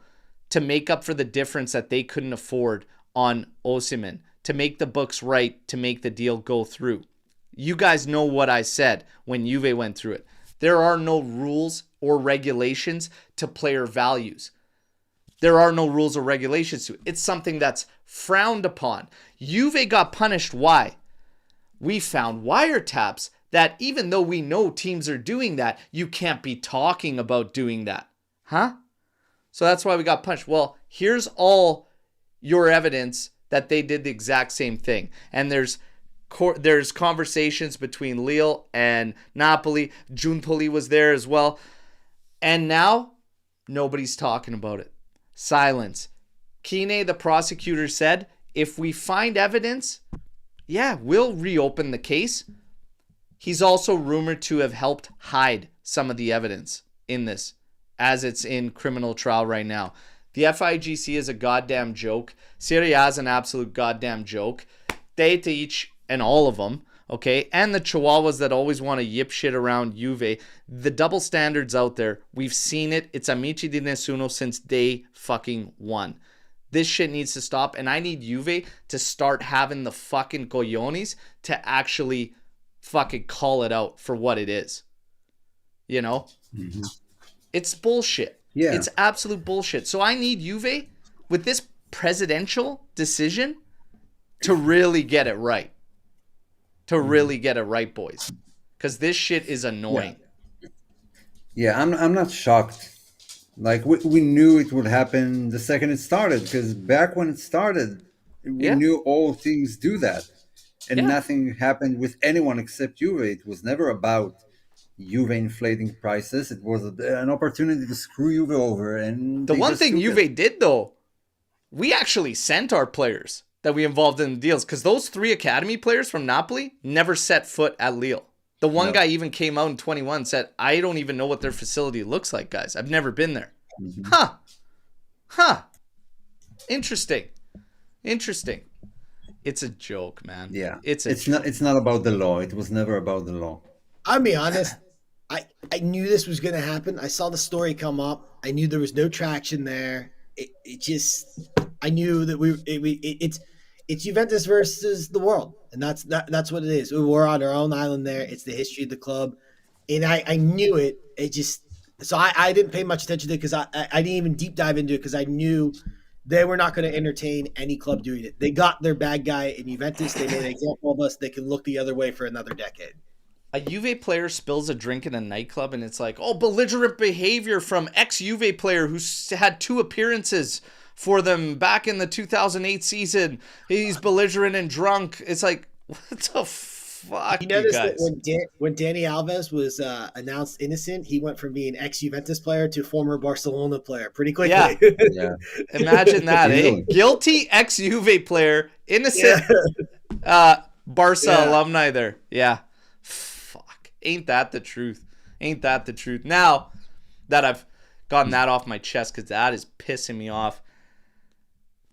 to make up for the difference that they couldn't afford on Osimhen, to make the books right, to make the deal go through. You guys know what I said when Juve went through it. There are no rules or regulations to player values. There are no rules or regulations to it. It's something that's frowned upon. Juve got punished. Why? We found wiretaps that even though we know teams are doing that, you can't be talking about doing that. So that's why we got punished. Well, here's all your evidence that they did the exact same thing. And there's conversations between Lille and Napoli. Giuntoli was there as well. And now, nobody's talking about it. Silence. Kine, the prosecutor, said, if we find evidence, yeah, we'll reopen the case. He's also rumored to have helped hide some of the evidence in this, as it's in criminal trial right now. The FIGC is a goddamn joke. Serie A is an absolute goddamn joke. They to each and all of them, okay? And the chihuahuas that always want to yip shit around Juve. The double standards out there, we've seen it. It's amici di nessuno since day fucking one. This shit needs to stop, and I need Juve to start having the fucking cojones to actually fucking call it out for what it is. You know? Mm-hmm. It's bullshit. Yeah. It's absolute bullshit. So I need Juve, with this presidential decision, to really get it right. To really get it right, boys. Because this shit is annoying. Yeah, I'm not shocked. Like, we knew it would happen the second it started, because back when it started, we knew all things do that. And nothing happened with anyone except Juve. It was never about Juve inflating prices. It was an opportunity to screw Juve over. And the one thing Juve did, though, we actually sent our players that we involved in the deals, because those 3 academy players from Napoli never set foot at Lille. The one guy even came out in 21 and said, I don't even know what their facility looks like, guys. I've never been there. Mm-hmm. Interesting. It's a joke, man. Yeah. It's not about the law. It was never about the law. I'll be honest. I knew this was going to happen. I saw the story come up. I knew there was no traction there. I knew that it's Juventus versus the world, and that's what it is. We're on our own island there. It's the history of the club, and I knew it. So I didn't pay much attention to it, because I didn't even deep dive into it, because I knew they were not going to entertain any club doing it. They got their bad guy in Juventus. They made an example of us. They can look the other way for another decade. A Juve player spills a drink in a nightclub, and it's like, oh, belligerent behavior from ex-Juve player who had 2 appearances for them back in the 2008 season. He's belligerent and drunk. It's like, what the fuck, you noticed guys? That when Dani Alves was announced innocent, he went from being ex-Juventus player to former Barcelona player pretty quickly. Yeah. Imagine that, eh? Guilty ex-Juve player, innocent Barca alumni there. Yeah. Fuck. Ain't that the truth? Now that I've gotten that off my chest, because that is pissing me off.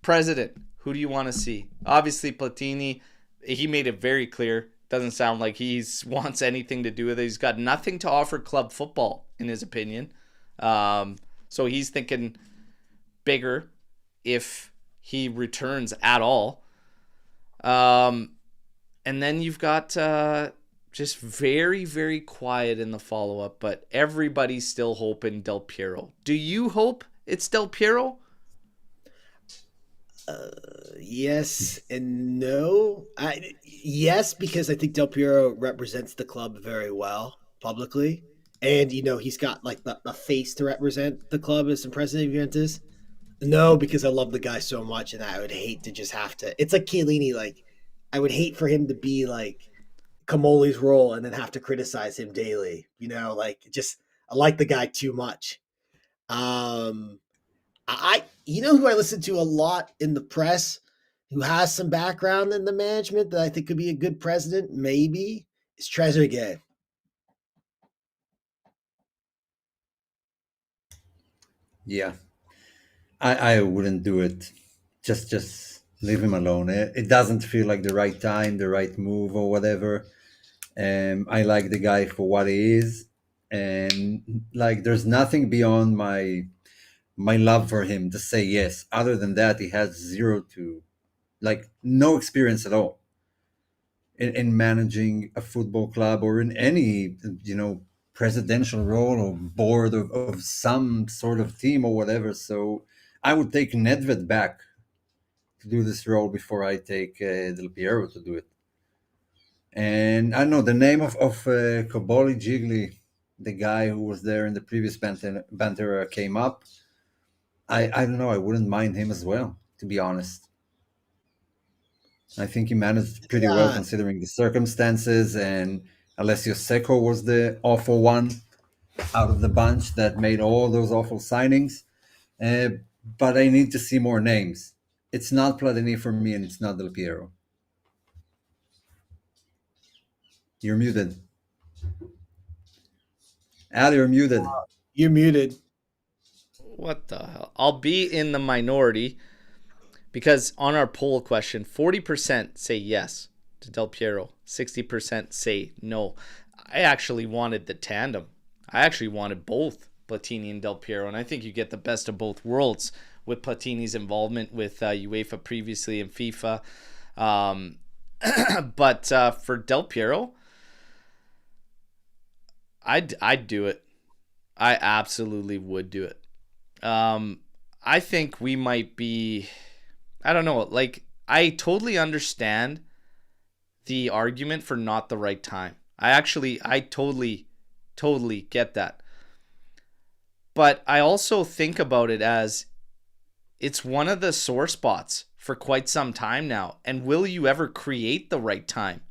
President, who do you want to see? Obviously, Platini, he made it very clear. Doesn't sound like he wants anything to do with it. He's got nothing to offer club football, in his opinion. So he's thinking bigger if he returns at all. And then you've got just very, very quiet in the follow-up, but everybody's still hoping Del Piero. Do you hope it's Del Piero? Yes and no. Yes, because I think Del Piero represents the club very well publicly, and he's got like the face to represent the club as the president of Juventus. No, because I love the guy so much, and I would hate to just have to. It's like Chiellini. Like I would hate for him to be like Camoli's role and then have to criticize him daily. Like just I like the guy too much. Um, who I listen to a lot in the press, who has some background in the management that I think could be a good president, maybe, is Trezeguet. Yeah, I wouldn't do it. Just leave him alone. It doesn't feel like the right time, the right move, or whatever. I like the guy for what he is, and like there's nothing beyond my love for him to say yes. Other than that, he has zero to like no experience at all in managing a football club or in any presidential role or board of some sort of team or whatever. So I would take Nedved back to do this role before I take Del Piero to do it. And I don't know the name of Koboli Gigli, the guy who was there in the previous banter came up. I don't know. I wouldn't mind him as well, to be honest. I think he managed pretty well Yeah, considering the circumstances. And Alessio Secco was the awful one out of the bunch that made all those awful signings. Uh, but I need to see more names. It's not Platini for me, and it's not Del Piero. You're muted. Al, you're muted. you're muted. What the hell? I'll be in the minority because on our poll question, 40% say yes to Del Piero, 60% say no. I actually wanted the tandem. I actually wanted both Platini and Del Piero, and I think you get the best of both worlds with Platini's involvement with UEFA previously and FIFA. But for Del Piero, I'd do it. I absolutely would do it. I think we might be, I don't know, like I totally understand the argument for not the right time. I totally get that. But I also think about it as it's one of the sore spots for quite some time now. And will you ever create the right time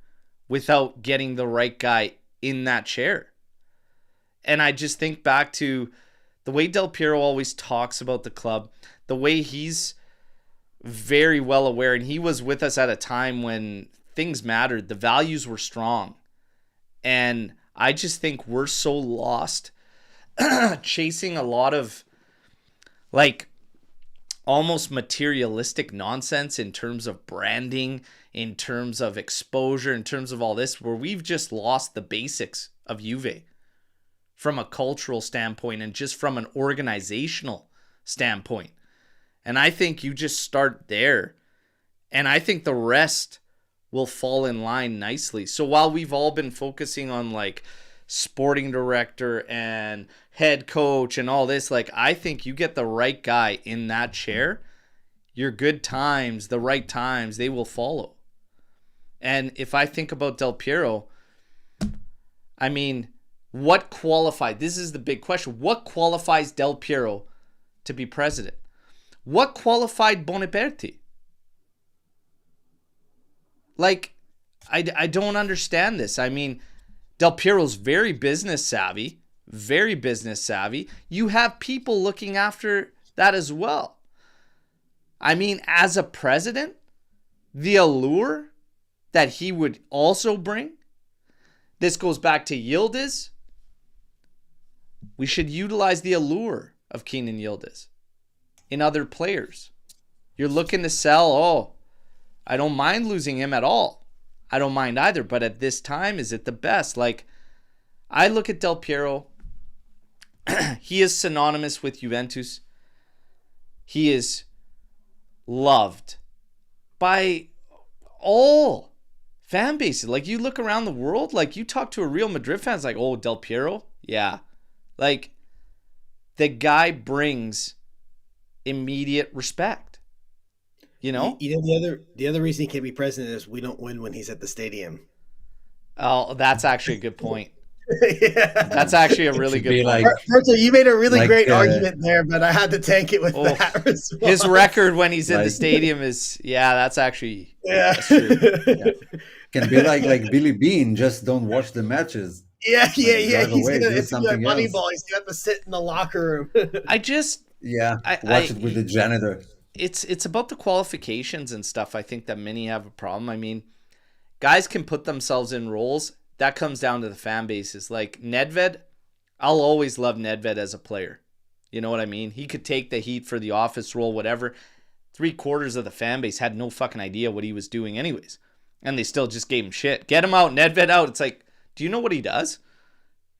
without getting the right guy in that chair? And I just think back to the way Del Piero always talks about the club, the way he's very well aware, and he was with us at a time when things mattered, the values were strong. And I just think we're so lost chasing a lot of like almost materialistic nonsense in terms of branding, in terms of exposure, in terms of all this, where we've just lost the basics of Juve from a cultural standpoint and just from an organizational standpoint. And I think you just start there. And I think the rest will fall in line nicely. So while we've all been focusing on like sporting director and head coach and all this, like I think you get the right guy in that chair, your good times, the right times, they will follow. And if I think about Del Piero, I mean, what qualified? This is the big question. What qualifies Del Piero to be president? What qualified Boniperti? Like, I don't understand this. I mean, Del Piero's very business savvy, very business savvy. You have people looking after that as well. I mean, as a president, the allure that he would also bring, this goes back to Yildiz. We should utilize the allure of Kenan Yildiz in other players. You're looking to sell, oh, I don't mind losing him at all. I don't mind either, but at this time, is it the best? Like, I look at Del Piero. He is synonymous with Juventus. He is loved by all fan bases. Like, you look around the world, like, you talk to a Real Madrid fan, it's like, oh, Del Piero? Yeah. Like, the guy brings immediate respect. You know? The other reason he can't be president is we don't win when he's at the stadium. Oh, that's actually a good point. Yeah. That's actually a really Should good be point. like Virgil, you made a really like great argument there, but I had to tank it with Oh, that response. his record when he's in the Like- stadium is that's actually Yeah. that's true. Yeah. Can be like Billy Bean, just don't watch the matches. Yeah. Like, drive He's away, gonna do it's gonna be like something else. Moneyball. He's gonna have to sit in the locker room. I just Yeah, I- watch it with the janitor. it's about the qualifications and stuff. I think that many have a problem. I mean, guys can put themselves in roles. That comes down to the fan bases. Like Nedved, I'll always love Nedved as a player. You know what I mean? He could take the heat for the office role, whatever. 3/4 of the fan base had no fucking idea what he was doing anyways. And they still just gave him shit. Get him out, Nedved out. It's like, do you know what he does?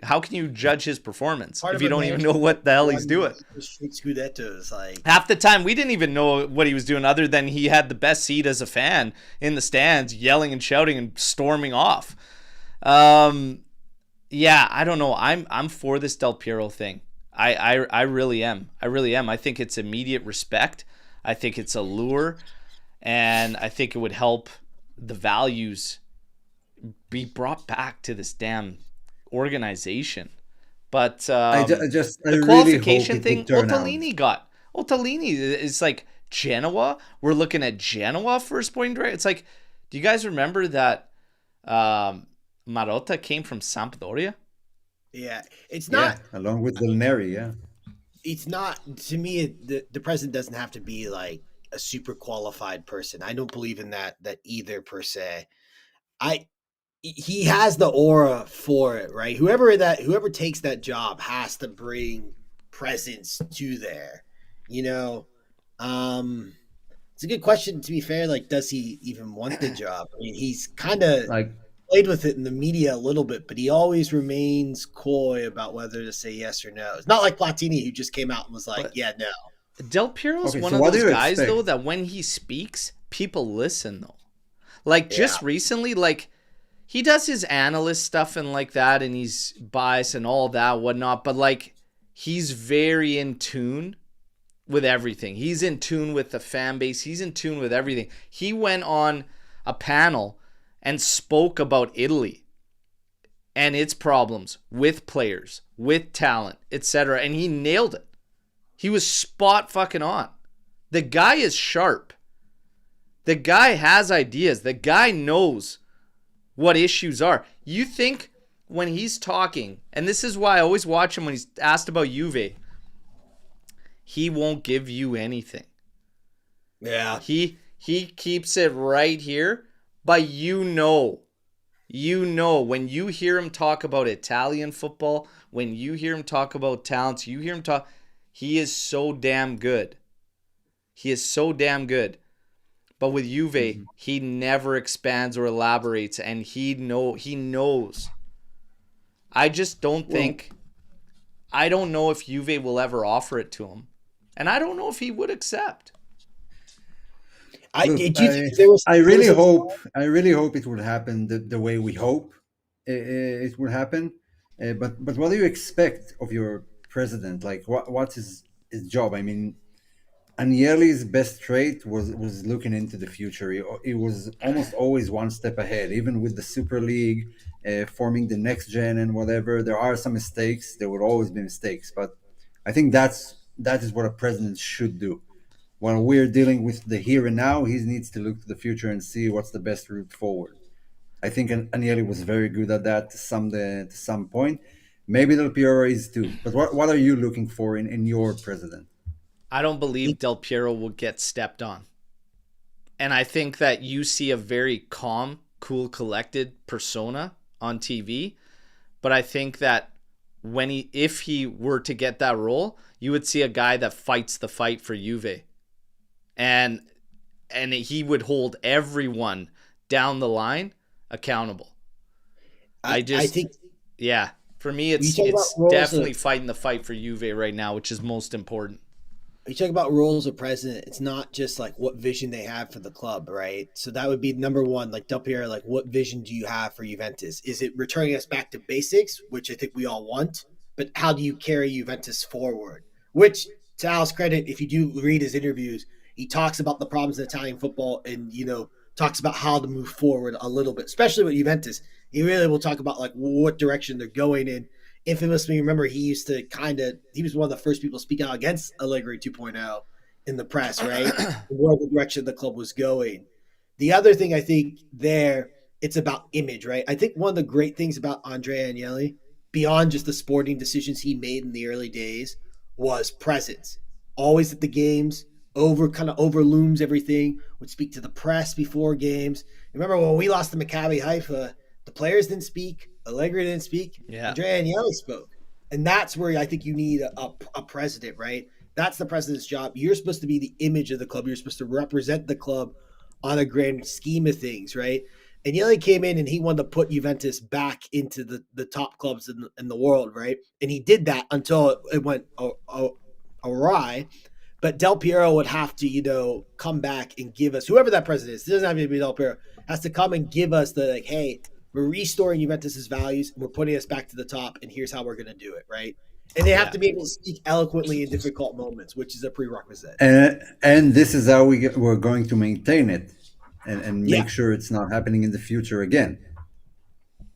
How can you judge his performance if you don't even know what the hell he's doing? Scudettos, like Half the time, we didn't even know what he was doing other than he had the best seat as a fan in the stands, yelling and shouting and storming off. Yeah, I don't know. I'm for this Del Piero thing. I really am. I really am. I think it's immediate respect. I think it's a lure. And I think it would help the values be brought back to this damn organization. But I the really qualification hope it thing, would turn out. Ottolini is like Genoa. We're looking at Genoa for a sporting director. It's like, do you guys remember that Marotta came from Sampdoria? yeah, it's not. Yeah, along with Del Neri, yeah. It's not to me. The president doesn't have to be like a super qualified person. I don't believe in that either per se. He has the aura for it, right? Whoever takes that job has to bring presence to there. You know, it's a good question. To be fair, like, does he even want the job? I mean, he's kind of Like played with it in the media a little bit, but he always remains coy about whether to say yes or no. It's not like Platini, who just came out and was like, But- "Yeah, no." Del Piero's Okay, one so of what do those you guys, expect? though, that when he speaks, people listen, though. Like, just recently, like, he does his analyst stuff and like that, and he's biased and all that, whatnot, but, like, he's very in tune with everything. He's in tune with the fan base. He's in tune with everything. He went on a panel and spoke about Italy and its problems with players, with talent, etc., and he nailed it. He was spot fucking on. The guy is sharp. The guy has ideas. The guy knows what issues are. You think when he's talking, and this is why I always watch him when he's asked about Juve, he won't give you anything. Yeah, He keeps it right here, but you know when you hear him talk about Italian football, when you hear him talk about talents, you hear him talk, he is so damn good. He is so damn good. But with Juve, he never expands or elaborates, and he knows. I just don't think. I don't know if Juve will ever offer it to him, and I don't know if he would accept. Look, do you think there was? I really hope it would happen the way we hope it would happen. But what do you expect of your president? Like, what's his job? I mean, Agnelli's best trait was looking into the future. He was almost always one step ahead, even with the Super League, forming the next gen and whatever. There are some mistakes. There will always be mistakes, but I think that is what a president should do. When we're dealing with the here and now, he needs to look to the future and see what's the best route forward. I think Agnelli was very good at that to some point. Maybe Del Piero is too. But what are you looking for in your president? I don't believe Del Piero will get stepped on. And I think that you see a very calm, cool, collected persona on TV. But I think that if he were to get that role, you would see a guy that fights the fight for Juve. And he would hold everyone down the line accountable. I think, yeah, for me, it's definitely fighting the fight for Juve right now, which is most important. You talk about roles of president. It's not just like what vision they have for the club, right? So that would be number one. Like Del Piero, like what vision do you have for Juventus? Is it returning us back to basics, which I think we all want? But how do you carry Juventus forward? Which, to Al's credit, if you do read his interviews, he talks about the problems in Italian football and, talks about how to move forward a little bit, especially with Juventus. He really will talk about like what direction they're going in. Infamously, remember, he was one of the first people to speak out against Allegri 2.0 in the press, right? Where the direction the club was going. The other thing I think it's about image, right? I think one of the great things about Andrea Agnelli, beyond just the sporting decisions he made in the early days, was presence. Always at the games, overlooms everything, would speak to the press before games. Remember when we lost to Maccabi Haifa, the players didn't speak, Allegri didn't speak, Andrea Agnelli spoke. And that's where I think you need a president, right? That's the president's job. You're supposed to be the image of the club. You're supposed to represent the club on a grand scheme of things, right? And Agnelli came in and he wanted to put Juventus back into the top clubs in the world, right? And he did that until it went awry. But Del Piero would have to, come back and give us, whoever that president is, it doesn't have to be Del Piero, has to come and give us the, hey, we're restoring Juventus's values, and we're putting us back to the top, and here's how we're going to do it, right? And they have to be able to speak eloquently in difficult moments, which is a prerequisite. And this is how we're going to maintain it and make sure it's not happening in the future again.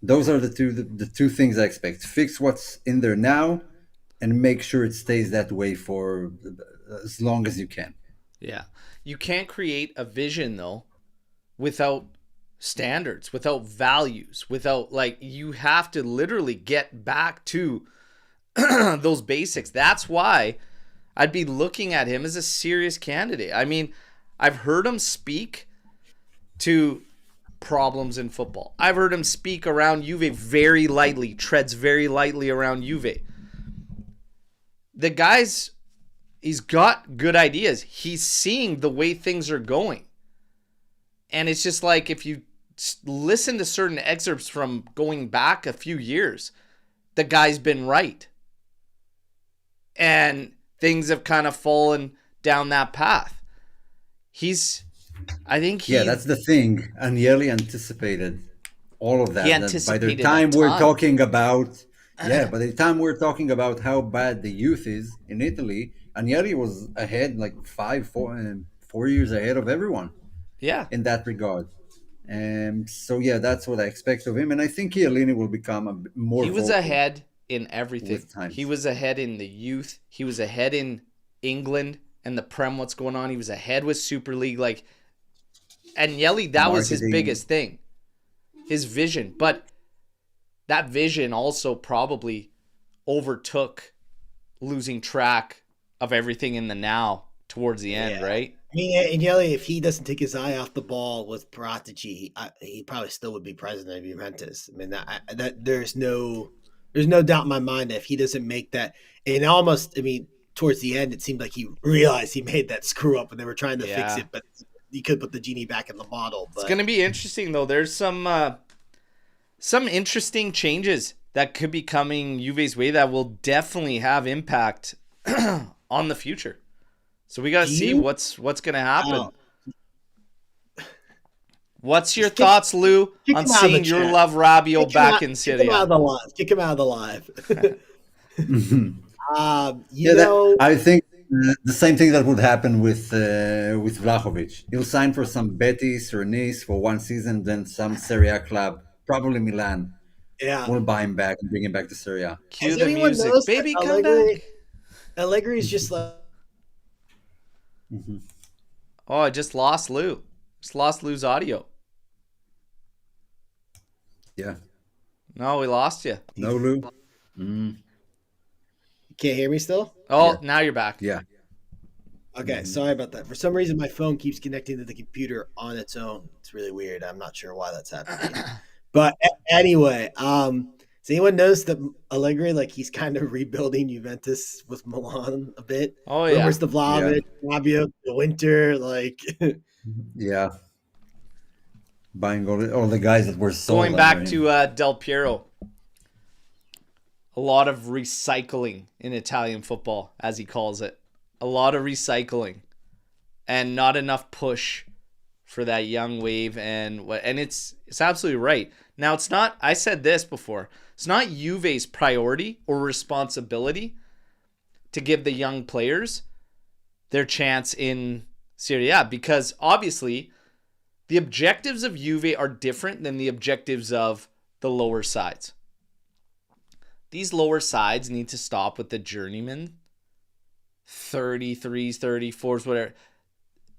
Those are the two things I expect. Fix what's in there now and make sure it stays that way for as long as you can. Yeah. You can't create a vision, though, without standards, without values, without, you have to literally get back to those basics. That's why I'd be looking at him as a serious candidate. I mean, I've heard him speak to problems in football. I've heard him speak around Juve very lightly, treads very lightly around Juve. The guy's, he's got good ideas. He's seeing the way things are going. And it's just like, if you listen to certain excerpts from going back a few years, the guy's been right. And things have kind of fallen down that path. That's the thing. Agnelli anticipated all of that. By the time we're talking about, by the time we're talking about how bad the youth is in Italy, Agnelli was ahead, 4 years ahead of everyone. Yeah. In that regard. That's what I expect of him. And I think Chiellini will become a bit more. He was ahead in everything. He was ahead in the youth. He was ahead in England and the Prem, what's going on. He was ahead with Super League. Agnelli, that was his biggest thing. His vision. But that vision also probably overtook losing track of everything in the now towards the end, right? I mean, Agnelli, if he doesn't take his eye off the ball with Paratici, he probably still would be president of Juventus. I mean, that there's no doubt in my mind that if he doesn't make that, and almost, towards the end, it seemed like he realized he made that screw up and they were trying to fix it, but he could put the genie back in the bottle. But. It's going to be interesting, though. There's some interesting changes that could be coming Juve's way that will definitely have impact on the future. So we got to see what's going to happen. What's your thoughts, Lou, on seeing your love Rabiot back in Serie A? Kick him out of the live. Kick him out of the live. I think the same thing that would happen with Vlahovic. He'll sign for some Betis or Nice for one season, then some Serie A club, probably Milan. Yeah, will buy him back and bring him back to Serie A. Cue the music, baby, come back. Allegri is just like. Oh, I just lost Lou. Just lost Lou's audio. Yeah. No, we lost you. No, Lou. You can't hear me still? Oh, now you're back. Yeah. Okay, sorry about that. For some reason, my phone keeps connecting to the computer on its own. It's really weird. I'm not sure why that's happening. But anyway, does anyone notice that Allegri, he's kind of rebuilding Juventus with Milan a bit? Oh, yeah. Where's the Vlahovic, Rabiot, the winter, Yeah. Buying all the guys that were sold. Going back to Del Piero. A lot of recycling in Italian football, as he calls it. A lot of recycling. And not enough push for that young wave. And it's absolutely right. Now, it's not, I said this before, it's not Juve's priority or responsibility to give the young players their chance in Serie A, because obviously the objectives of Juve are different than the objectives of the lower sides. These lower sides need to stop with the journeyman 33s, 34s, whatever.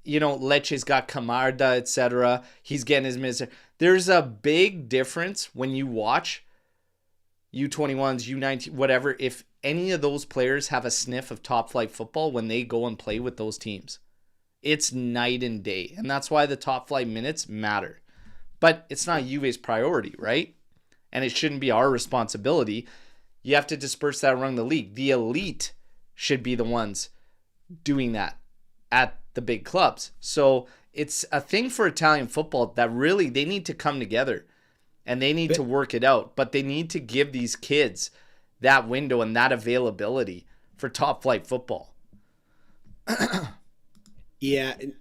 You know, Lecce's got Camarda, etc. He's getting his minutes. There's a big difference when you watch U21s, U19, whatever, if any of those players have a sniff of top flight football when they go and play with those teams. It's night and day. And that's why the top flight minutes matter. But it's not Juve's priority, right? And it shouldn't be our responsibility. You have to disperse that around the league. The elite should be the ones doing that at the big clubs. So it's a thing for Italian football that really they need to come together and they need to work it out. But they need to give these kids that window and that availability for top flight football. Yeah, and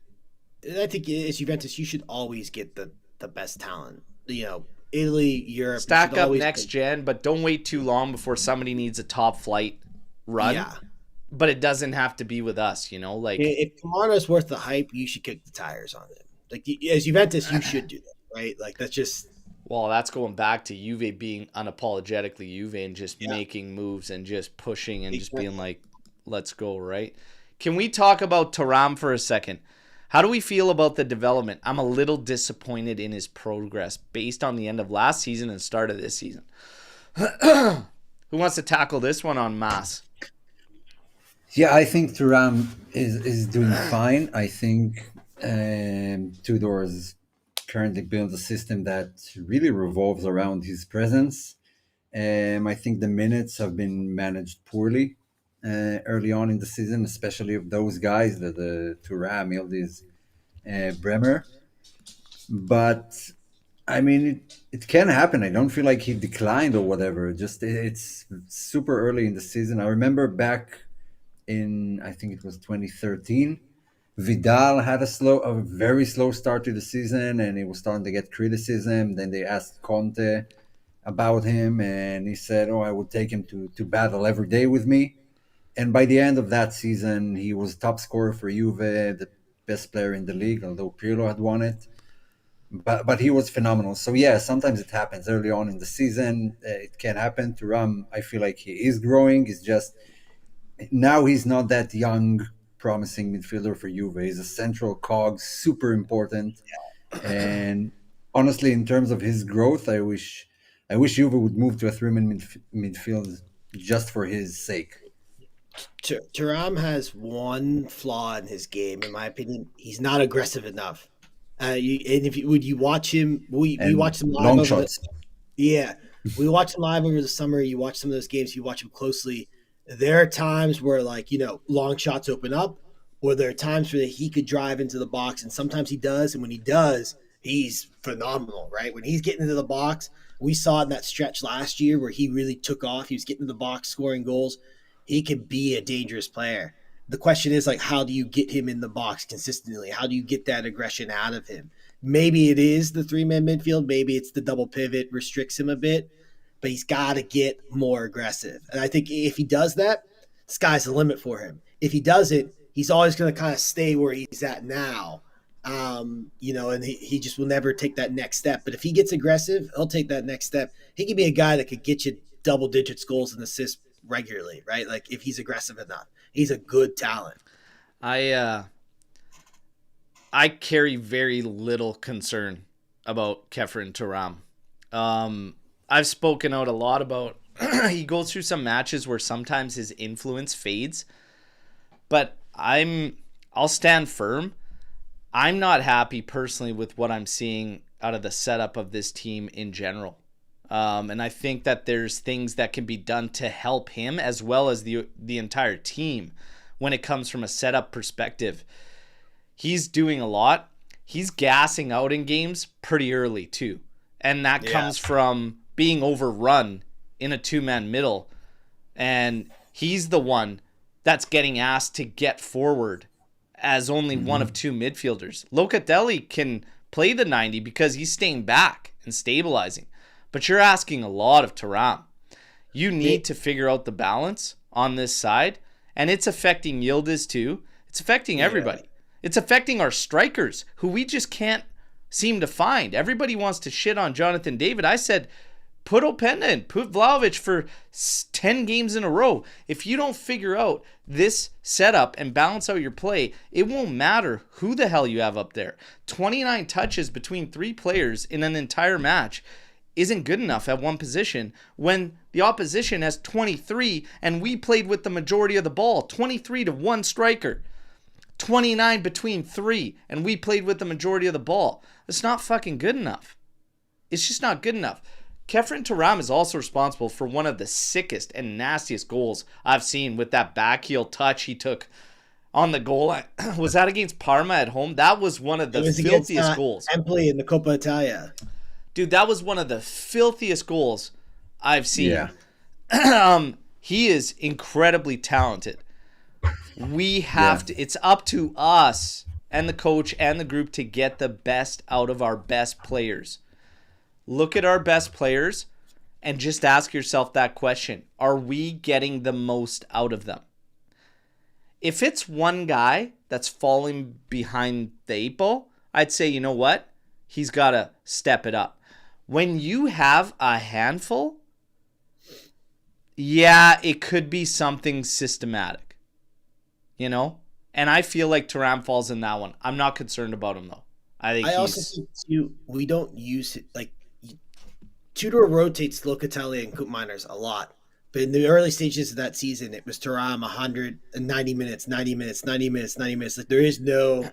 I think as Juventus, you should always get the best talent. You know, Italy, Europe. Stack up next gen, but don't wait too long before somebody needs a top flight run. Yeah. But it doesn't have to be with us, you know? Like, if Kamara's worth the hype, you should kick the tires on him. Like, as Juventus, you should do that, right? Like, that's just... Well, that's going back to Juve being unapologetically Juve and just making moves and just pushing and just being like, let's go, right? Can we talk about Thuram for a second? How do we feel about the development? I'm a little disappointed in his progress based on the end of last season and start of this season. Who wants to tackle this one en masse? Yeah, I think Thuram is doing fine. I think Tudor has currently built a system that really revolves around his presence. I think the minutes have been managed poorly early on in the season, especially of those guys, the Thuram, Yildiz, Bremer. But I mean, it can happen. I don't feel like he declined or whatever. Just it's super early in the season. I remember back in, I think it was 2013, Vidal had a very slow start to the season, and he was starting to get criticism. Then they asked Conte about him, and he said, "Oh, I would take him to battle every day with me." And by the end of that season, he was top scorer for Juve, the best player in the league, although Pirlo had won it. But he was phenomenal. So yeah, sometimes it happens early on in the season. It can happen. Thuram, I feel like he is growing. It's just now he's not that young, promising midfielder for Juve. He's a central cog, super important. And honestly, in terms of his growth, I wish Juve would move to a three-man midfield just for his sake. Thuram has one flaw in his game, in my opinion. He's not aggressive enough. Would you watch him? We watched him live. Long shots. We watched him live over the summer. You watch some of those games. You watch him closely. There are times where, like, you know, long shots open up, or there are times where he could drive into the box, and sometimes he does. And when he does, he's phenomenal, right? When he's getting into the box, we saw it in that stretch last year where he really took off. He was getting into the box, scoring goals. He could be a dangerous player. The question is, like, how do you get him in the box consistently? How do you get that aggression out of him? Maybe it is the three-man midfield. Maybe it's the double pivot restricts him a bit, but he's got to get more aggressive. And I think if he does that, the sky's the limit for him. If he doesn't, he's always going to kind of stay where he's at now, you know, and he just will never take that next step. But if he gets aggressive, he'll take that next step. He could be a guy that could get you double digits goals and assists regularly, right? Like, if he's aggressive enough, he's a good talent. I carry very little concern about Khéphren Thuram. I've spoken out a lot about he goes through some matches where sometimes his influence fades, but I'll stand firm. I'm not happy personally with what I'm seeing out of the setup of this team in general. And I think that there's things that can be done to help him as well as the entire team when it comes from a setup perspective. He's doing a lot. He's gassing out in games pretty early too. And that comes from being overrun in a two-man middle. And he's the one that's getting asked to get forward as only one of two midfielders. Locatelli can play the 90 because he's staying back and stabilizing. But you're asking a lot of Thuram. You need to figure out the balance on this side, and it's affecting Yildiz too. It's affecting everybody. It's affecting our strikers, who we just can't seem to find. Everybody wants to shit on Jonathan David. I said, put Openda in, put Vlahovic for 10 games in a row. If you don't figure out this setup and balance out your play, it won't matter who the hell you have up there. 29 touches between 3 players in an entire match isn't good enough at one position when the opposition has 23 and we played with the majority of the ball. 23 to 1 striker. 29 between 3 and we played with the majority of the ball. It's not fucking good enough. It's just not good enough. Kefren Turam is also responsible for one of the sickest and nastiest goals I've seen with that backheel touch he took on the goal line. Was that against Parma at home? That was one of the filthiest goals. Empoli in the Coppa Italia. Dude, that was one of the filthiest goals I've seen. Yeah. He is incredibly talented. We have to, it's up to us and the coach and the group to get the best out of our best players. Look at our best players and just ask yourself that question. Are we getting the most out of them? If it's one guy that's falling behind the 8 ball, I'd say, you know what? He's got to step it up. When you have a handful, yeah, it could be something systematic, you know? And I feel like Thuram falls in that one. I'm not concerned about him, though. I also think, too, we don't use it, like, Tudor rotates Locatelli and Coop Miners a lot. But in the early stages of that season, it was Thuram 190 minutes, 90 minutes, 90 minutes, 90 minutes. Like, there's no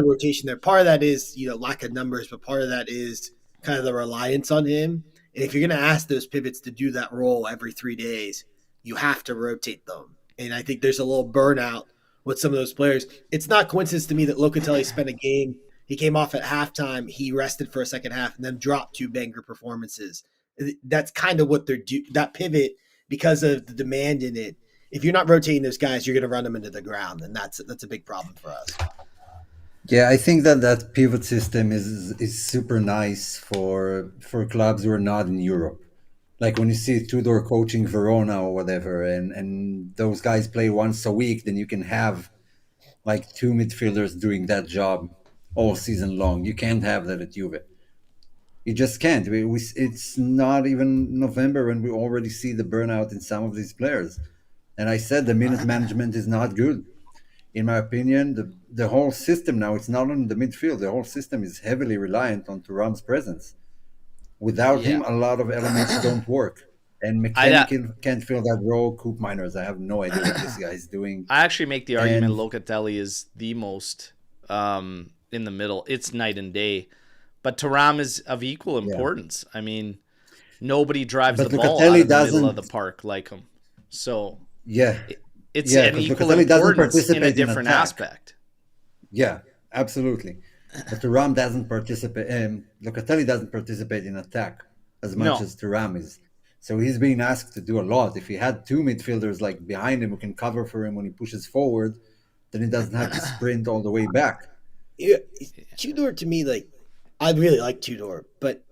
rotation there. Part of that is, lack of numbers, but part of that is kind of the reliance on him. And if you're going to ask those pivots to do that role every 3 days, you have to rotate them. And I think there's a little burnout with some of those players. It's not coincidence to me that Locatelli spent a game. He came off at halftime. He rested for a second half and then dropped 2 banger performances. That's kind of what they're doing. That pivot, because of the demand in it, if you're not rotating those guys, you're going to run them into the ground. And that's a big problem for us. Yeah, I think that pivot system is super nice for clubs who are not in Europe. Like when you see Tudor coaching Verona or whatever, and those guys play once a week, then you can have like 2 midfielders doing that job all season long. You can't have that at Juve. You just can't. It's not even November and we already see the burnout in some of these players. And I said the minute management is not good. In my opinion, the whole system now, it's not on the midfield. The whole system is heavily reliant on Thuram's presence. Without him, a lot of elements don't work. And McKennie can't fill that role. Coop Miners, I have no idea what this guy is doing. I actually make the argument Locatelli is the most in the middle. It's night and day. But Thuram is of equal importance. I mean, nobody drives the ball out of the middle of the park like him. So it's an equal importance in a different aspect. Yeah, absolutely. But Thuram doesn't participate. Locatelli doesn't participate in attack as much as Thuram is. So he's being asked to do a lot. If he had 2 midfielders like behind him who can cover for him when he pushes forward, then he doesn't have to sprint all the way back. Yeah, Tudor, to me, like, I really like Tudor, but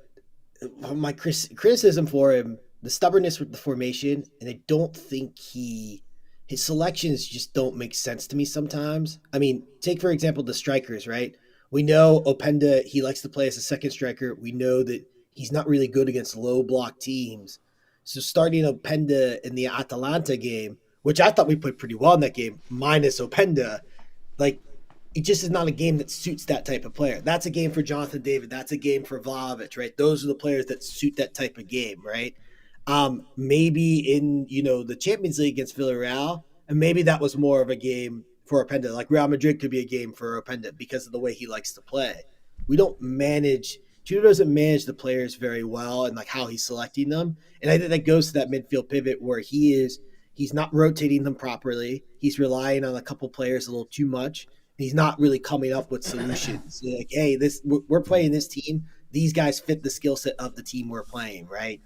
my criticism for him, the stubbornness with the formation, and I don't think his selections just don't make sense to me sometimes. I mean, take, for example, the strikers, right? We know Openda, he likes to play as a second striker. We know that he's not really good against low block teams. So starting Openda in the Atalanta game, which I thought we played pretty well in that game, minus Openda, like, it just is not a game that suits that type of player. That's a game for Jonathan David. That's a game for Vlahovic, right? Those are the players that suit that type of game, right? Maybe in, the Champions League against Villarreal, and maybe that was more of a game for Openda. Like Real Madrid could be a game for Openda because of the way he likes to play. Tudor doesn't manage the players very well and like how he's selecting them. And I think that goes to that midfield pivot where he's not rotating them properly. He's relying on a couple players a little too much. He's not really coming up with solutions. Like, hey, we're playing this team. These guys fit the skill set of the team we're playing, right?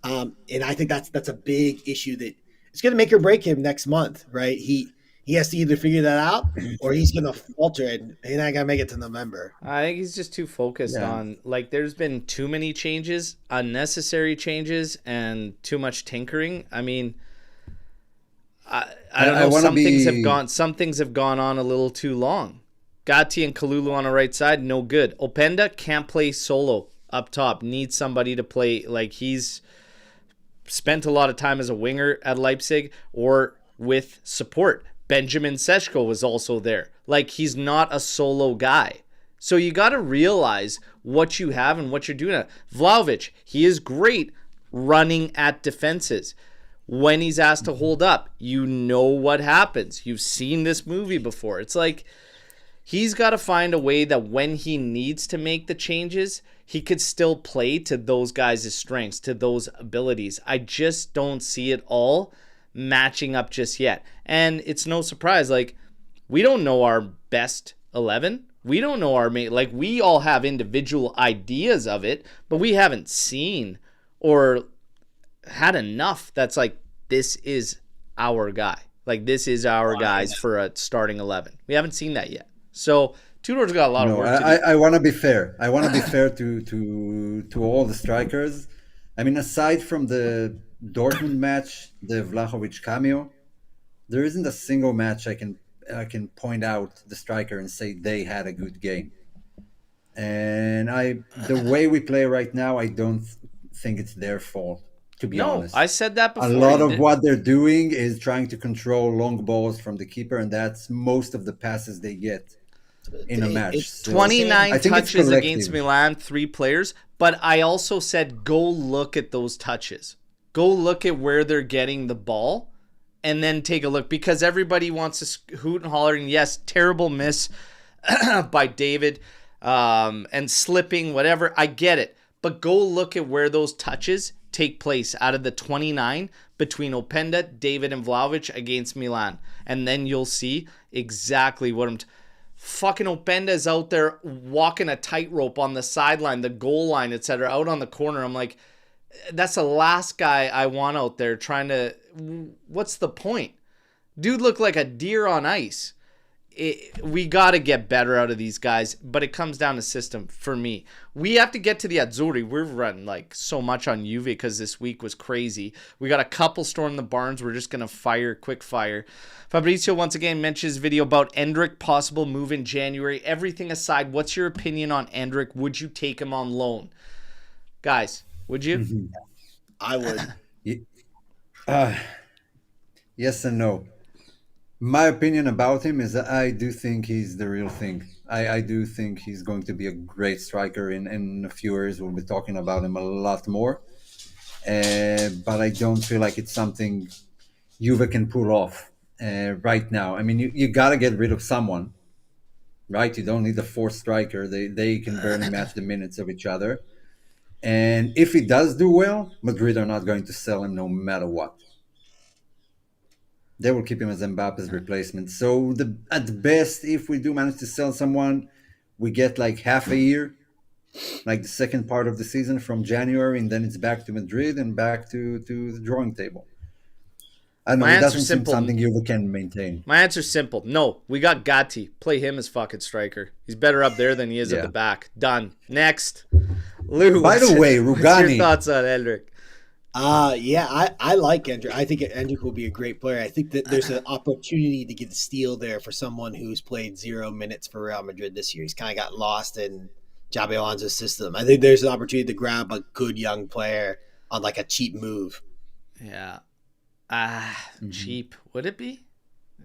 And I think that's a big issue that it's going to make or break him next month, right? He has to either figure that out or he's going to falter and he's not going to make it to November. I think he's just too focused on, like, there's been too many changes, unnecessary changes, and too much tinkering. I mean, I don't know. Some things have gone on a little too long. Gatti and Kalulu on the right side, no good. Openda can't play solo up top. Needs somebody to play. Like, he's spent a lot of time as a winger at Leipzig or with support. Benjamin Seshko was also there. Like, he's not a solo guy. So you got to realize what you have and what you're doing. Vlahovic, he is great running at defenses. When he's asked to hold up, you know what happens. You've seen this movie before. It's like, he's got to find a way that when he needs to make the changes, he could still play to those guys' strengths, to those abilities. I just don't see it all matching up just yet. And it's no surprise. Like, we don't know our best 11. We don't know our mate. Like, we all have individual ideas of it, but we haven't seen or had enough that's like, this is our guy. Like, this is our guys for a starting 11. We haven't seen that yet. So Tudor's got a lot of work to do. I want to be fair. I want to be fair to all the strikers. I mean, aside from the Dortmund match, the Vlahovic cameo, there isn't a single match I can point out the striker and say they had a good game. And the way we play right now, I don't think it's their fault, to be honest. I said that before. A lot of what they're doing is trying to control long balls from the keeper, and that's most of the passes they get in a match. So 29 touches against Milan, 3 players. But I also said, go look at those touches. Go look at where they're getting the ball and then take a look, because everybody wants to hoot and holler. And yes, terrible miss by David and slipping, whatever. I get it. But go look at where those touches take place out of the 29 between Openda, David, and Vlahovic against Milan. And then you'll see exactly what I'm... Fucking Openda is out there walking a tightrope on the sideline, the goal line, etc., out on the corner. I'm like, that's the last guy I want out there trying to... What's the point? Dude looked like a deer on ice. We got to get better out of these guys, but it comes down to system for me. We have to get to the Azzurri. We're running like so much on Juve because this week was crazy. We got a couple storm the barns. We're just going to quick fire. Fabrizio once again mentions video about Endrick, possible move in January. Everything aside, what's your opinion on Endrick? Would you take him on loan? Guys, would you? I would. Yes and no. My opinion about him is that I do think he's the real thing. I do think he's going to be a great striker in a few years. We'll be talking about him a lot more. But I don't feel like it's something Juve can pull off right now. I mean, you got to get rid of someone, right? You don't need a fourth striker. They can barely match the minutes of each other. And if he does do well, Madrid are not going to sell him no matter what. They will keep him as Mbappe's replacement. So at best, if we do manage to sell someone, we get like half a year, like the second part of the season from January, and then it's back to Madrid and back to the drawing table. I don't know. It doesn't seem something you can maintain. My answer's simple. No, we got Gatti. Play him as fucking striker. He's better up there than he is at the back. Done. Next. Lou. By the way, Rugani. What's your thoughts on Endrick? I like Endrick. I think Endrick will be a great player. I think that there's an opportunity to get a steal there for someone who's played 0 minutes for Real Madrid this year. He's kind of got lost in Xabi Alonso's system. I think there's an opportunity to grab a good young player on like a cheap move. Yeah. Cheap. Would it be?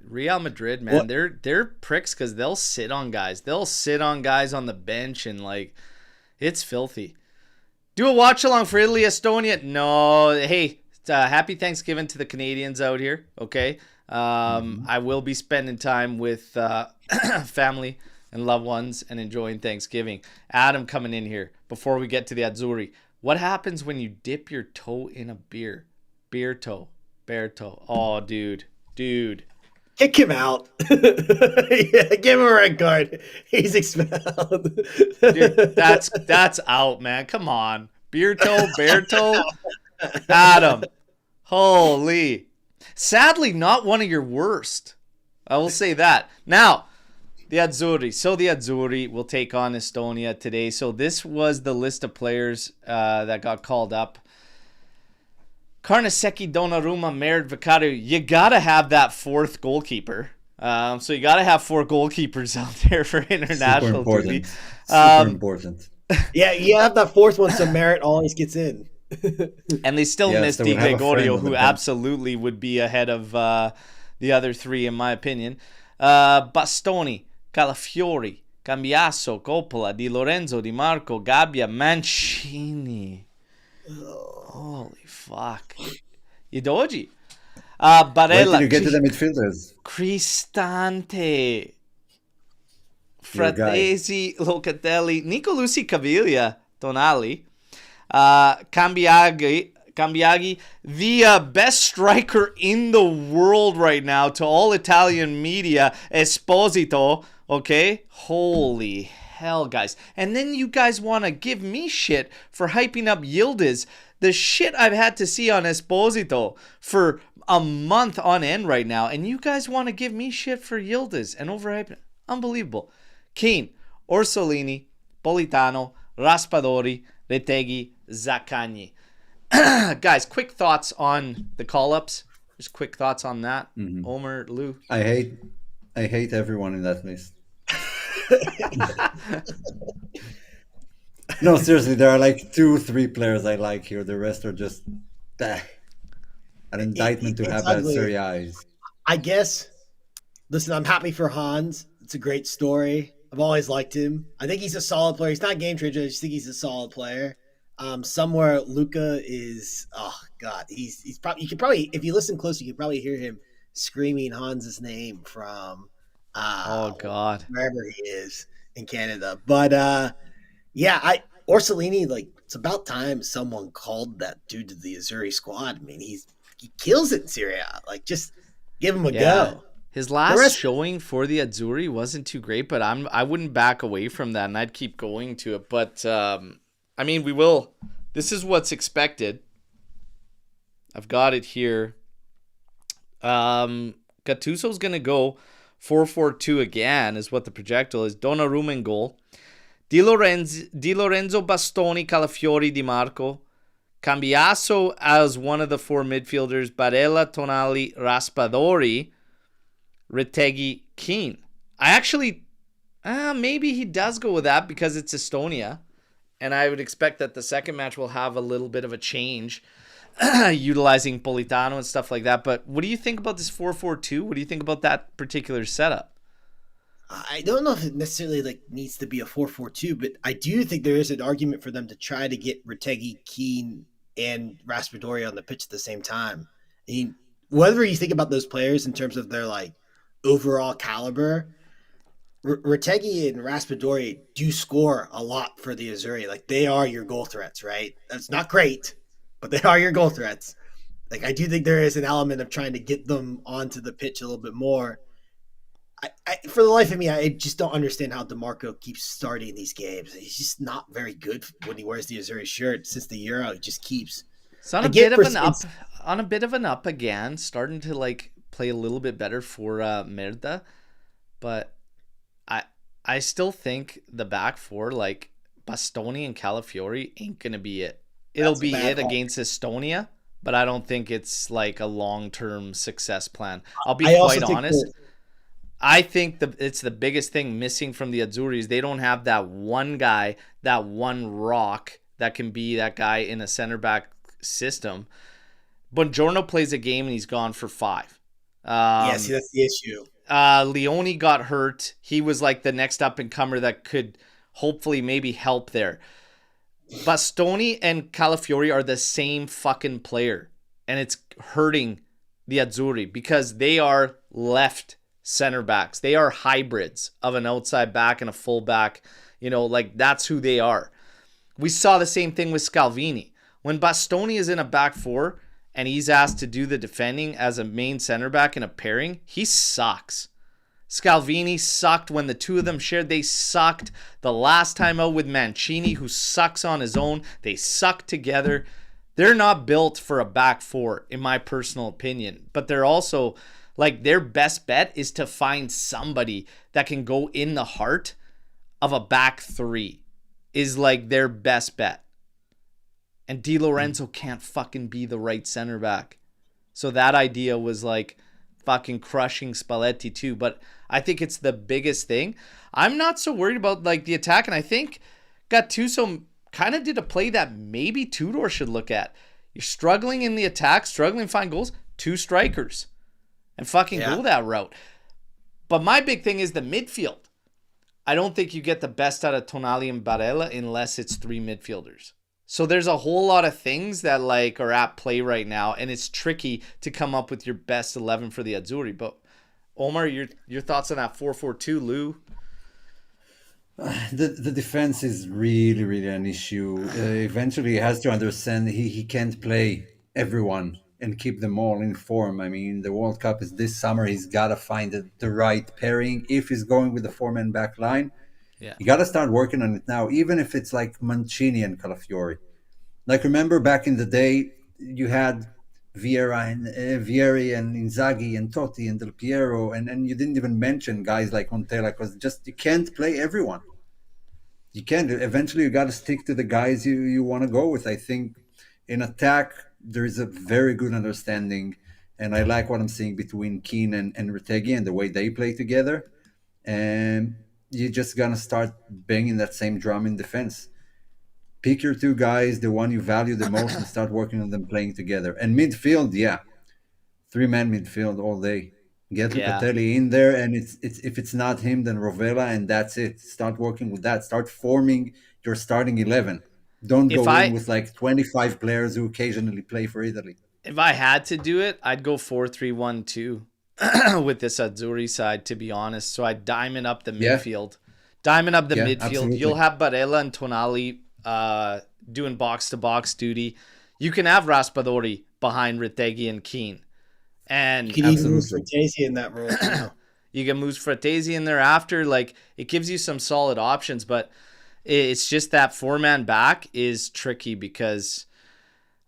Real Madrid, man, they're pricks because they'll sit on guys. They'll sit on guys on the bench and like it's filthy. Do a watch along for Italy, Estonia. No, hey, happy Thanksgiving to the Canadians out here. Okay, I will be spending time with family and loved ones and enjoying Thanksgiving. Adam coming in here before we get to the Azzurri. What happens when you dip your toe in a beer? Beer toe, bear toe. Oh, dude. Kick him out. Yeah, give him a red card. He's expelled. Dude, that's out, man. Come on. Beer toe, bear toe. Adam. Holy. Sadly, not one of your worst. I will say that. Now, the Azzurri. So the Azzurri will take on Estonia today. So this was the list of players that got called up. Carnesecchi, Donnarumma, Merid, Vicario. You got to have that fourth goalkeeper. So you got to have 4 goalkeepers out there for Super international duty. important. Super important. Yeah, you have that fourth one, so Merritt always gets in. And they still Yeah, missed so Di we have a friend Gregorio, on the who bench. absolutely would be ahead of the other 3, in my opinion. Bastoni, Calafiori, Cambiasso, Coppola, Di Lorenzo, Di Marco, Gabbia, Mancini. Holy fuck. Idoji. Wait till Barella, you get to the midfielders. Cristante, Your guy. Fratesi, Locatelli, Nico Luci Caviglia, Tonali, Cambiaghi, the best striker in the world right now to all Italian media, Esposito, okay? Holy hell, guys. And then you guys want to give me shit for hyping up Yildiz. The shit I've had to see on Esposito for a month on end right now, and you guys want to give me shit for Yildiz and overhyping it. Unbelievable. Keane, Orsolini, Politano, Raspadori, Retegui, Zaccagni. Guys, quick thoughts on the call-ups. Just quick thoughts on that. Omer, Lou. I hate everyone in that list. No, seriously, there are like 2-3 players I like here. The rest are just an indictment to It's have that ugly. Serie A's. I guess. Listen, I'm happy for Hans. It's a great story. I've always liked him. I think he's a solid player. He's not a game changer. I just think he's a solid player. Somewhere Luca is. Oh God, he's probably. You could probably, if you listen close, you could probably hear him screaming Hans's name from. Oh God, wherever he is in Canada. But yeah, Orsolini, like, it's about time someone called that dude to the Azzurri squad. I mean, he kills it in Serie A. Like, just give him a go. His last showing for the Azzurri wasn't too great, but I wouldn't back away from that, and I'd keep going to it. But I mean, we will. This is what's expected. I've got it here. Gattuso's gonna go 4-4-2 again, is what the projectile is. Donnarumma in goal. Di Lorenzo, Bastoni, Calafiori, Di Marco. Cambiasso as one of the 4 midfielders. Barella, Tonali, Raspadori, Retegui, Keane. I actually, maybe he does go with that because it's Estonia. And I would expect that the second match will have a little bit of a change, utilizing Politano and stuff like that. But what do you think about this 4-4-2? What do you think about that particular setup? I don't know if it necessarily needs to be a 4-4-2, but I do think there is an argument for them to try to get Retegui, Keane, and Raspadori on the pitch at the same time. I mean, whether you think about those players in terms of their overall caliber, Retegui and Raspadori do score a lot for the Azzurri. Like, they are your goal threats, right? That's not great, but they are your goal threats. Like, I do think there is an element of trying to get them onto the pitch a little bit more. For the life of me, I just don't understand how DeMarco keeps starting these games. He's just not very good when he wears the Azzurri shirt. Since the Euro, he just keeps. It's on a bit of an up again, starting to play a little bit better for Merda, but I still think the back 4, Bastoni and Calafiori, ain't gonna be it. It'll be it against Estonia, but I don't think it's a long-term success plan. I'll be quite honest. I think it's the biggest thing missing from the Azzurri. They don't have that one guy, that one rock that can be that guy in a center back system. Buongiorno plays a game and he's gone for 5. Yes, that's the issue. Leone got hurt. He was the next up and comer that could hopefully maybe help there. Bastoni and Calafiori are the same fucking player, and it's hurting the Azzurri because they are left center backs. They are hybrids of an outside back and a full back. That's who they are. We saw the same thing with Scalvini. When Bastoni is in a back 4 and he's asked to do the defending as a main center back in a pairing, he sucks. Scalvini sucked when the two of them shared. They sucked the last time out with Mancini, who sucks on his own. They sucked together. They're not built for a back 4, in my personal opinion. But they're also... their best bet is to find somebody that can go in the heart of a back 3 is their best bet. And Di Lorenzo can't fucking be the right center back. So that idea was fucking crushing Spalletti too. But I think it's the biggest thing. I'm not so worried about like the attack, and I think Gattuso kind of did a play that maybe Tudor should look at. You're struggling in the attack, struggling to find goals, 2 strikers, and fucking go that route. But my big thing is the midfield. I don't think you get the best out of Tonali and Barella unless it's 3 midfielders. So there's a whole lot of things that like are at play right now, and it's tricky to come up with your best 11 for the Azzurri. But Omar, your thoughts on that 4-4-2, Lou? The defense is really, really an issue. Eventually, he has to understand he can't play everyone and keep them all in form. I mean, the World Cup is this summer. He's got to find the right pairing. If he's going with the 4-man back line, you got to start working on it now, even if it's like Mancini and Calafiori. Like, remember back in the day, you had Vieira and Vieri and Inzaghi and Totti and Del Piero, and you didn't even mention guys like Montella, because just you can't play everyone. You can't. Eventually, you got to stick to the guys you want to go with. I think in attack, there is a very good understanding, and I like what I'm seeing between Keane and Retegui and the way they play together. And you're just gonna start banging that same drum in defense. Pick your 2 guys, the one you value the most, and start working on them playing together. And midfield, 3-man midfield all day. Get Locatelli in there, and it's if it's not him, then Rovella, and that's it. Start working with that. Start forming your starting 11. Don't go in with like 25 players who occasionally play for Italy. If I had to do it, I'd go 4-3-1-2 with this Azzurri side, to be honest. So I'd diamond up the midfield. Diamond up the midfield. Absolutely. You'll have Barella and Tonali doing box-to-box duty. You can have Raspadori behind Retegui and Keane. And you can even move Frattesi in that role. You can move Frattesi in there after. Like, it gives you some solid options, but it's just that 4-man back is tricky because,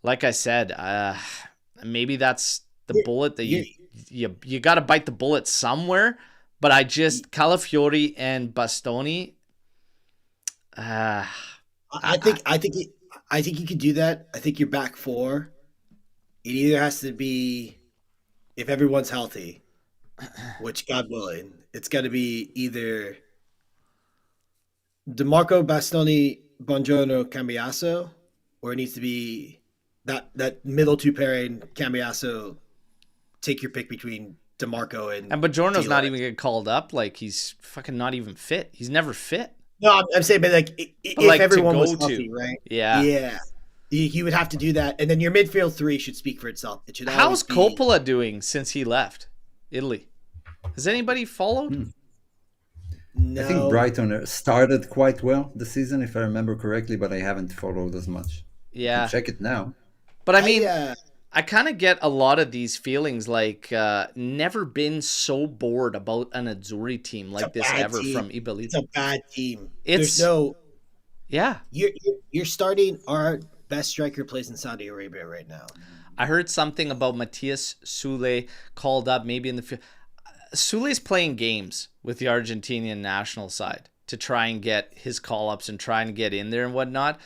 like I said, maybe that's the bullet that you got to bite the bullet somewhere. But I just Calafiori and Bastoni. I think you could do that. I think your back 4. It either has to be, if everyone's healthy, which God willing, it's got to be either DeMarco, Bastoni, Buongiorno, Cambiaso, or it needs to be that middle 2 pairing, Cambiaso. Take your pick between DeMarco and Buongiorno's not even getting called up. Like, he's fucking not even fit. He's never fit. No, I'm saying, but if everyone was healthy, right? Yeah. You would have to do that, and then your midfield 3 should speak for itself. It should. How's Coppola doing since he left Italy? Has anybody followed? No. I think Brighton started quite well the season, if I remember correctly, but I haven't followed as much. Yeah, check it now. But I mean, I kind of get a lot of these feelings, like never been so bored about an Azzurri team like this ever from Ibelli. It's a bad team. There's no. Yeah. You're starting our best striker plays in Saudi Arabia right now. I heard something about Matthias Sule called up maybe in the Sule's playing games with the Argentinian national side to try and get his call-ups and trying to get in there and whatnot.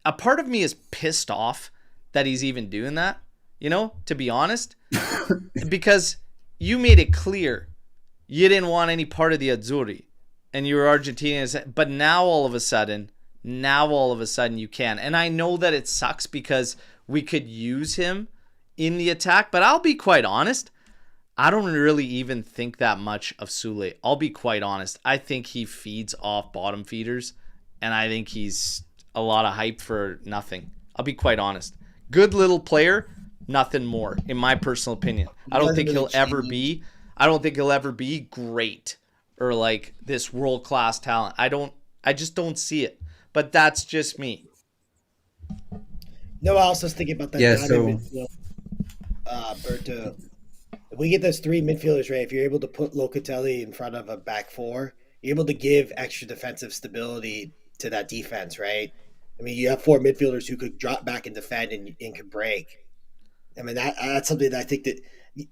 A part of me is pissed off that he's even doing that, to be honest, because you made it clear you didn't want any part of the Azzurri and you were Argentinian, but now all of a sudden you can. And I know that it sucks because we could use him in the attack, but I'll be quite honest, I don't really even think that much of Sule. I'll be quite honest. I think he feeds off bottom feeders, and I think he's a lot of hype for nothing. I'll be quite honest. Good little player, nothing more, in my personal opinion. I don't think he'll ever be great or like this world-class talent. I just don't see it. But that's just me. No, I also was thinking about that. Yeah, Berto. If we get those 3 midfielders right, if you're able to put Locatelli in front of a back 4, you're able to give extra defensive stability to that defense, right? I mean, you have 4 midfielders who could drop back and defend and could break. I mean, that's something that I think that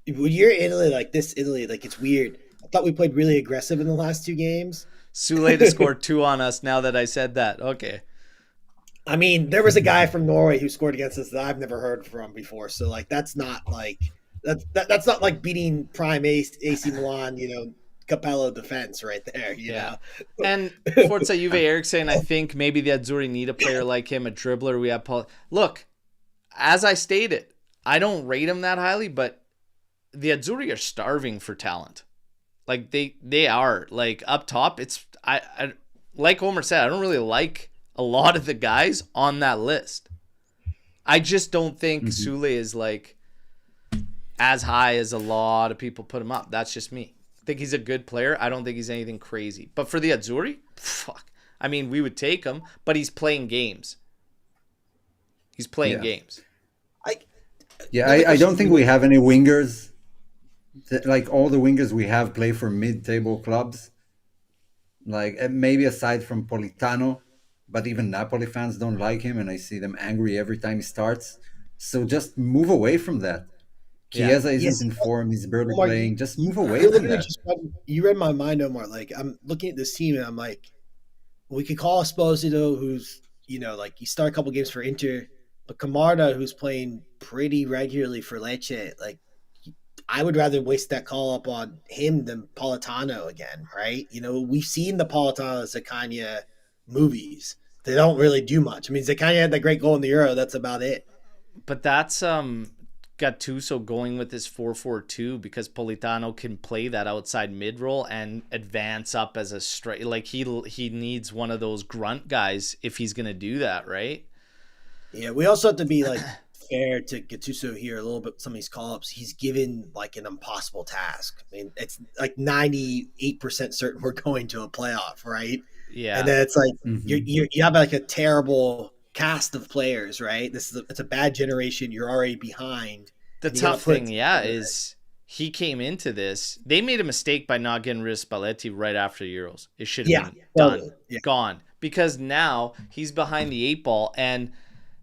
when you're Italy, like it's weird. I thought we played really aggressive in the last 2 games. Sule to score 2 on us now that I said that. Okay. I mean, there was a guy from Norway who scored against us that I've never heard from before. So, like, that's not that's not like beating prime AC Milan, Capello defense right there, Yeah. And Forza Juve Eriksson, I think maybe the Azzurri need a player like him, a dribbler. We have Paul. Look, as I stated, I don't rate him that highly, but the Azzurri are starving for talent. Like they are. Like up top, I like Omer said, I don't really like a lot of the guys on that list. I just don't think Sule is like as high as a lot of people put him up. That's just me. I think he's a good player. I don't think he's anything crazy. But for the Azzurri, fuck. I mean, we would take him, but he's playing games. He's playing games. I don't think we have any wingers. Like all the wingers we have play for mid-table clubs. Like maybe aside from Politano, but even Napoli fans don't like him, and I see them angry every time he starts. So just move away from that. Chiesa isn't in form. He's barely playing. Just move away from that. You read my mind, Omar. Like, I'm looking at this team, and I'm like, we could call Esposito, who's, like, he started a couple games for Inter, but Camarda, who's playing pretty regularly for Lecce, like, I would rather waste that call up on him than Politano again, right? We've seen the Politano Zaccagna movies. They don't really do much. I mean, Zaccagna had that great goal in the Euro. That's about it. But that's Gattuso going with his 4-4-2 because Politano can play that outside mid role and advance up as a straight. Like he needs one of those grunt guys if he's gonna do that, right? Yeah, we also have to be like fair to Gattuso here a little bit. Some of these call-ups, he's given like an impossible task. I meit's like 98% certain we're going to a playoff, right? Yeah, and then it's like you have like a terrible cast of players, right? It's a bad generation. You're already behind. The tough thing, is he came into this. They made a mistake by not getting rid of Spalletti right after Euros. It should have been done, gone, because now he's behind the 8 ball. And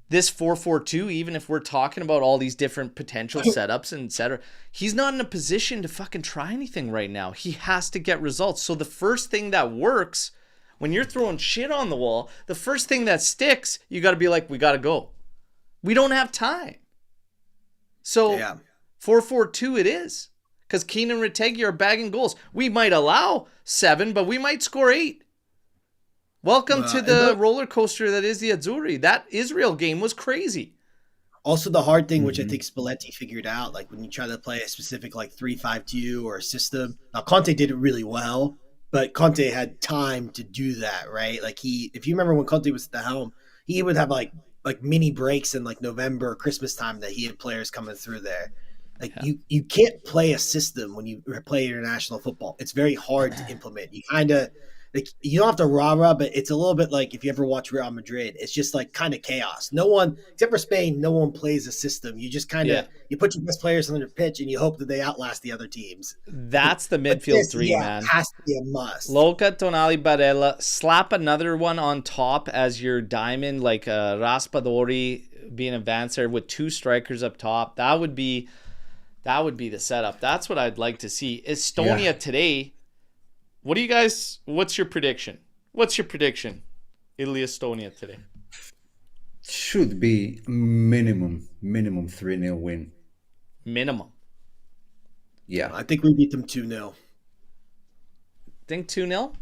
this 4-4-2, even if we're talking about all these different potential setups and etc., he's not in a position to fucking try anything right now. He has to get results. So the first thing that works, when you're throwing shit on the wall, the first thing that sticks, you got to be like, we got to go. We don't have time. So 4-4-2 it is. Because Kenan and Retegui are bagging goals. We might allow 7, but we might score 8. Welcome to the roller coaster that is the Azzurri. That Israel game was crazy. Also, the hard thing, which I think Spalletti figured out, like when you try to play a specific like 3-5-2 or a system. Now, Conte did it really well, but Conte had time to do that, right? Like if you remember when Conte was at the helm, he would have like mini breaks in like November or Christmas time that he had players coming through there. Like you can't play a system when you play international football. It's very hard to implement. You kind of like you don't have to rah-rah, but it's a little bit like if you ever watch Real Madrid, it's just like kind of chaos. No one, except for Spain, no one plays a system. You just kind of you put your best players on the pitch and you hope that they outlast the other teams. That's the midfield three, man. It has to be a must. Luca, Tonali, Barella. Slap another one on top as your diamond, like Raspadori being advanced there with 2 strikers up top. That would be the setup. That's what I'd like to see. Estonia today. What's your prediction? Italy, Estonia today. Should be minimum 3-0 win. Minimum. Yeah. I think we beat them 2-0. Think 2-0?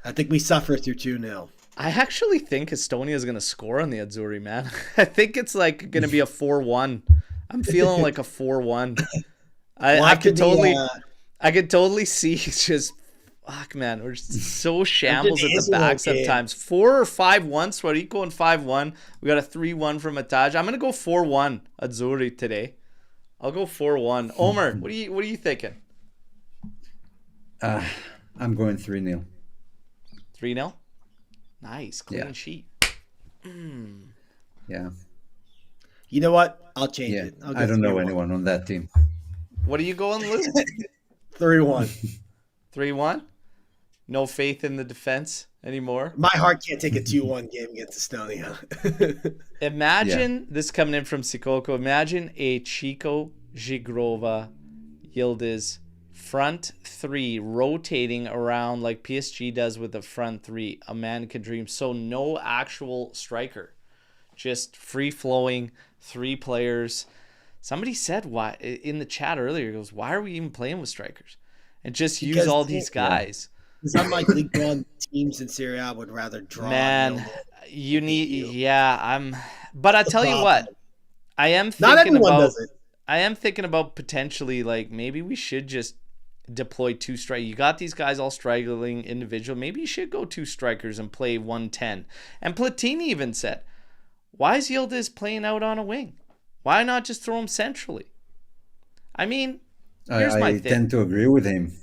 I think we suffer through 2-0. I actually think Estonia is going to score on the Azzurri, man. I think it's like going to be a 4-1. I'm feeling like a 4-1. I could totally see just fuck, man. We're so shambles at the back sometimes. 4 or 5-1. Suarico and 5-1. We got a 3-1 from Ataj. I'm gonna go 4-1 Azzurri today. I'll go 4-1. Omer, what are you thinking? I'm going 3-0. 3-0? Nice. Clean sheet. Yeah. You know what? I'll change it. I don't know anyone on that team. What are you going, Lou? 3-1. 3-1? No faith in the defense anymore? My heart can't take a 2-1 game against Estonia. Imagine, this coming in from Sikoko, imagine a Chico, Gigrova, Yildiz front 3 rotating around like PSG does with the front 3. A man can dream. So no actual striker. Just free-flowing 3 players Somebody said why in the chat earlier, goes, why are we even playing with strikers? And just use Because all these guys. Because unlike League One, teams in Serie A would rather draw. Man, you need, but I tell you what, I am Not thinking everyone about, does it. I am thinking about potentially, like, maybe we should just deploy 2 strikers. You got these guys all struggling individual. Maybe you should go 2 strikers and play 110. And Platini even said, why is Yildiz playing out on a wing? Why not just throw him centrally? I mean, here's my thing. I tend to agree with him.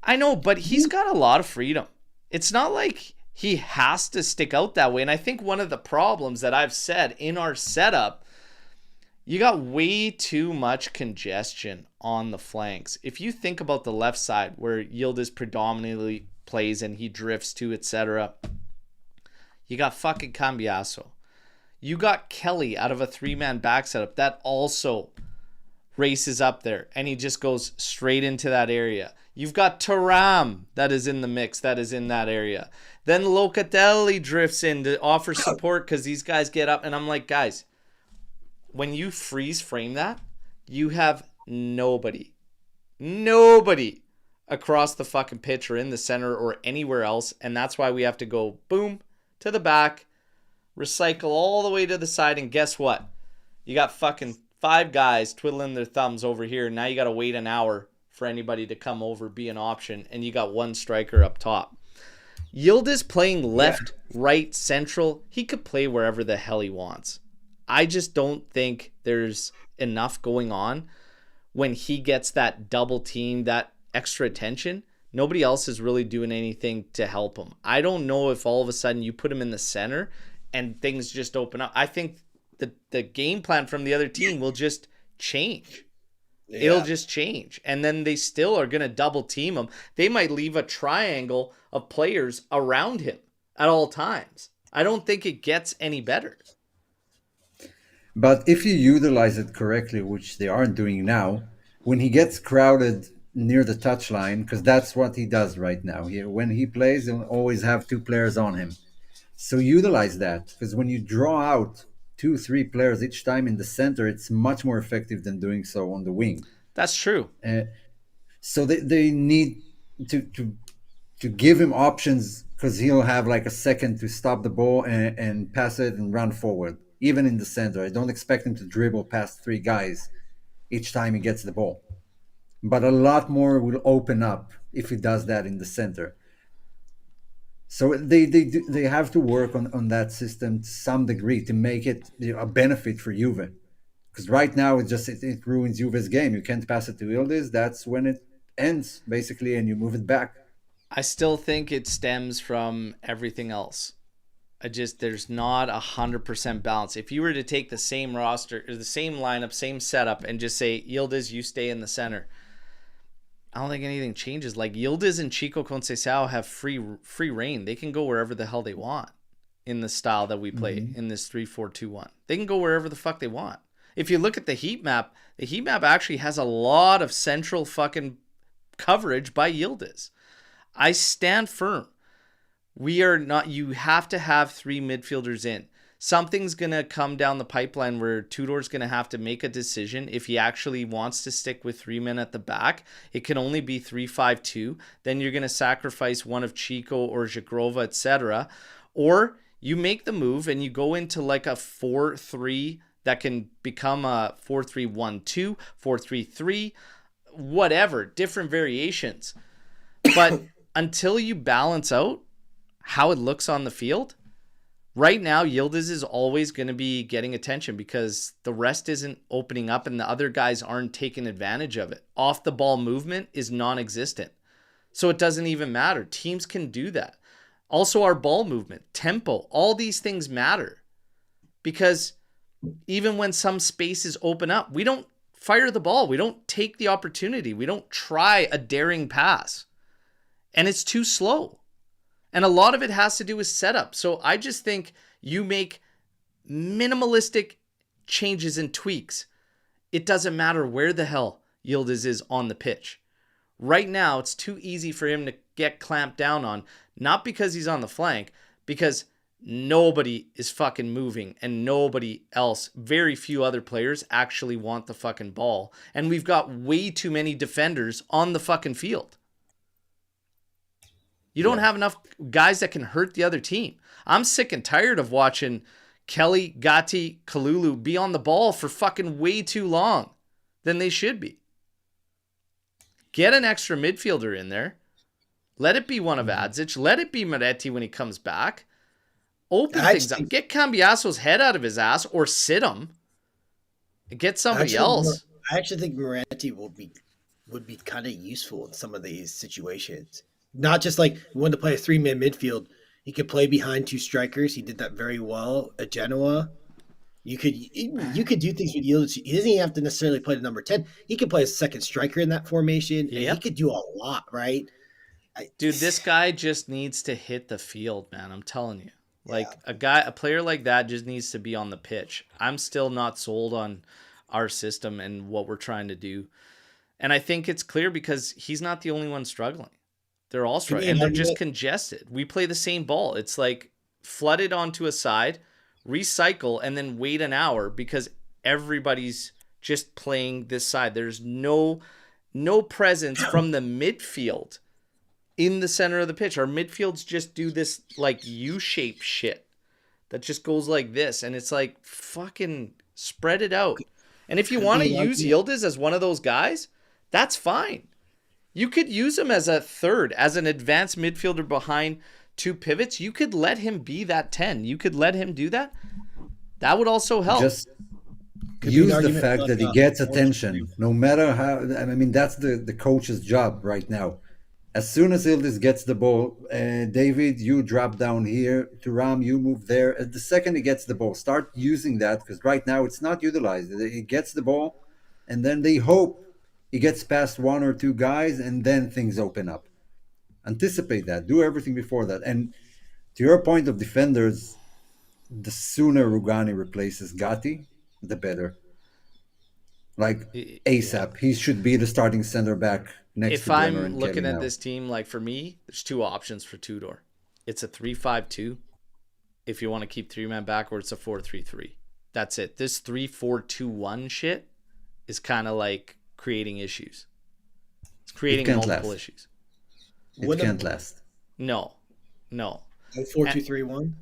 I know, but he's got a lot of freedom. It's not like he has to stick out that way. And I think one of the problems that I've said in our setup, you got way too much congestion on the flanks. If you think about the left side where Yildiz predominantly plays and he drifts to, etc., you got fucking Cambiaso. You got Kelly out of a 3-man back setup that also races up there and he just goes straight into that area. You've got Thuram that is in the mix, that is in that area. Then Locatelli drifts in to offer support because these guys get up. And I'm like, guys, when you freeze frame that, you have nobody across the fucking pitch or in the center or anywhere else. And that's why we have to go boom to the back, recycle all the way to the side. And guess what? You got fucking 5 guys twiddling their thumbs over here. Now you got to wait an hour for anybody to come over, be an option. And you got 1 striker up top. Yildiz playing left, right, central. He could play wherever the hell he wants. I just don't think there's enough going on when he gets that double team, that extra attention. Nobody else is really doing anything to help him. I don't know if all of a sudden you put him in the center and things just open up. I think the game plan from the other team will just change. Yeah. It'll just change. And then they still are going to double team him. They might leave a triangle of players around him at all times. I don't think it gets any better. But if you utilize it correctly, which they aren't doing now, when he gets crowded near the touchline, because that's what he does right now. When he plays, he'll always have 2 players on him. So utilize that, because when you draw out 2-3 players each time in the center, it's much more effective than doing so on the wing. That's true. So they need to give him options, because he'll have like a second to stop the ball and pass it and run forward. Even in the center, I don't expect him to dribble past 3 guys each time he gets the ball. But a lot more will open up if he does that in the center. So they have to work on that system to some degree to make it a benefit for Juve. Because right now it ruins Juve's game. You can't pass it to Yildiz. That's when it ends, basically, and you move it back. I still think it stems from everything else. There's not 100% balance. If you were to take the same roster, or the same lineup, same setup, and just say, Yildiz, you stay in the center, I don't think anything changes. Like, Yildiz and Chico Conceição have free reign. They can go wherever the hell they want in the style that we play in this 3-4-2-1. They can go wherever the fuck they want. If you look at the heat map actually has a lot of central fucking coverage by Yildiz. I stand firm. You have to have 3 midfielders in. Something's going to come down the pipeline where Tudor's going to have to make a decision if he actually wants to stick with 3 men at the back. It can only be 3-5-2. Then you're going to sacrifice one of Chico or Jagrova, etc. Or you make the move and you go into like a 4-3 that can become a 4-3-1-2, 4-3-3, whatever, different variations. But until you balance out how it looks on the field, right now, Yildiz is always going to be getting attention because the rest isn't opening up and the other guys aren't taking advantage of it. Off the ball movement is non-existent. So it doesn't even matter. Teams can do that. Also, our ball movement, tempo, all these things matter because even when some spaces open up, we don't fire the ball. We don't take the opportunity. We don't try a daring pass. And it's too slow. And a lot of it has to do with setup. So I just think you make minimalistic changes and tweaks. It doesn't matter where the hell Yildiz is on the pitch. Right now, it's too easy for him to get clamped down on, not because he's on the flank, because nobody is fucking moving, and nobody else, very few other players actually want the fucking ball. And we've got way too many defenders on the fucking field. You don't have enough guys that can hurt the other team. I'm sick and tired of watching Kelly, Gatti, Kalulu be on the ball for fucking way too long than they should be. Get an extra midfielder in there. Let it be one of Adzic. Let it be Moretti when he comes back. Open things up. Get Cambiaso's head out of his ass or sit him. Get somebody else. I actually think Moretti would be kind of useful in some of these situations. Not just like you want to play a 3-man midfield. He could play behind 2 strikers. He did that very well at Genoa. You could do things with Yildiz. He doesn't even have to necessarily play the number 10. He could play as a second striker in that formation. Yep. And he could do a lot, right? Dude, this guy just needs to hit the field, man. I'm telling you. Like a player like that just needs to be on the pitch. I'm still not sold on our system and what we're trying to do. And I think it's clear because he's not the only one struggling. They're all struggling and they're just congested. We play the same ball. It's like flood it onto a side, recycle, and then wait an hour because everybody's just playing this side. There's no presence from the midfield in the center of the pitch. Our midfields just do this like U-shaped shit that just goes like this. And it's like, fucking spread it out. And if you want to use Yildiz as one of those guys, that's fine. You could use him as a third, as an advanced midfielder behind 2 pivots. You could let him be that 10. You could let him do that. That would also help. Just use the fact that he gets attention, no matter how. I mean, that's the coach's job right now. As soon as Yildiz gets the ball, David, you drop down here. Thuram, you move there. At the second he gets the ball, start using that because right now it's not utilized. He gets the ball, and then they hope he gets past 1 or 2 guys, and then things open up. Anticipate that. Do everything before that. And to your point of defenders, the sooner Rugani replaces Gatti, the better. Like ASAP. He should be the starting center back next to Brenner and If I'm looking Kelly at now. this team, like for me, there's 2 options for Tudor. It's a 3-5-2 if you want to keep 3-man back, or it's a 4-3-3. That's it. This 3-4-2-1 shit is kind of like creating issues. It's creating multiple issues. It can't last. No. 4-2-3-1?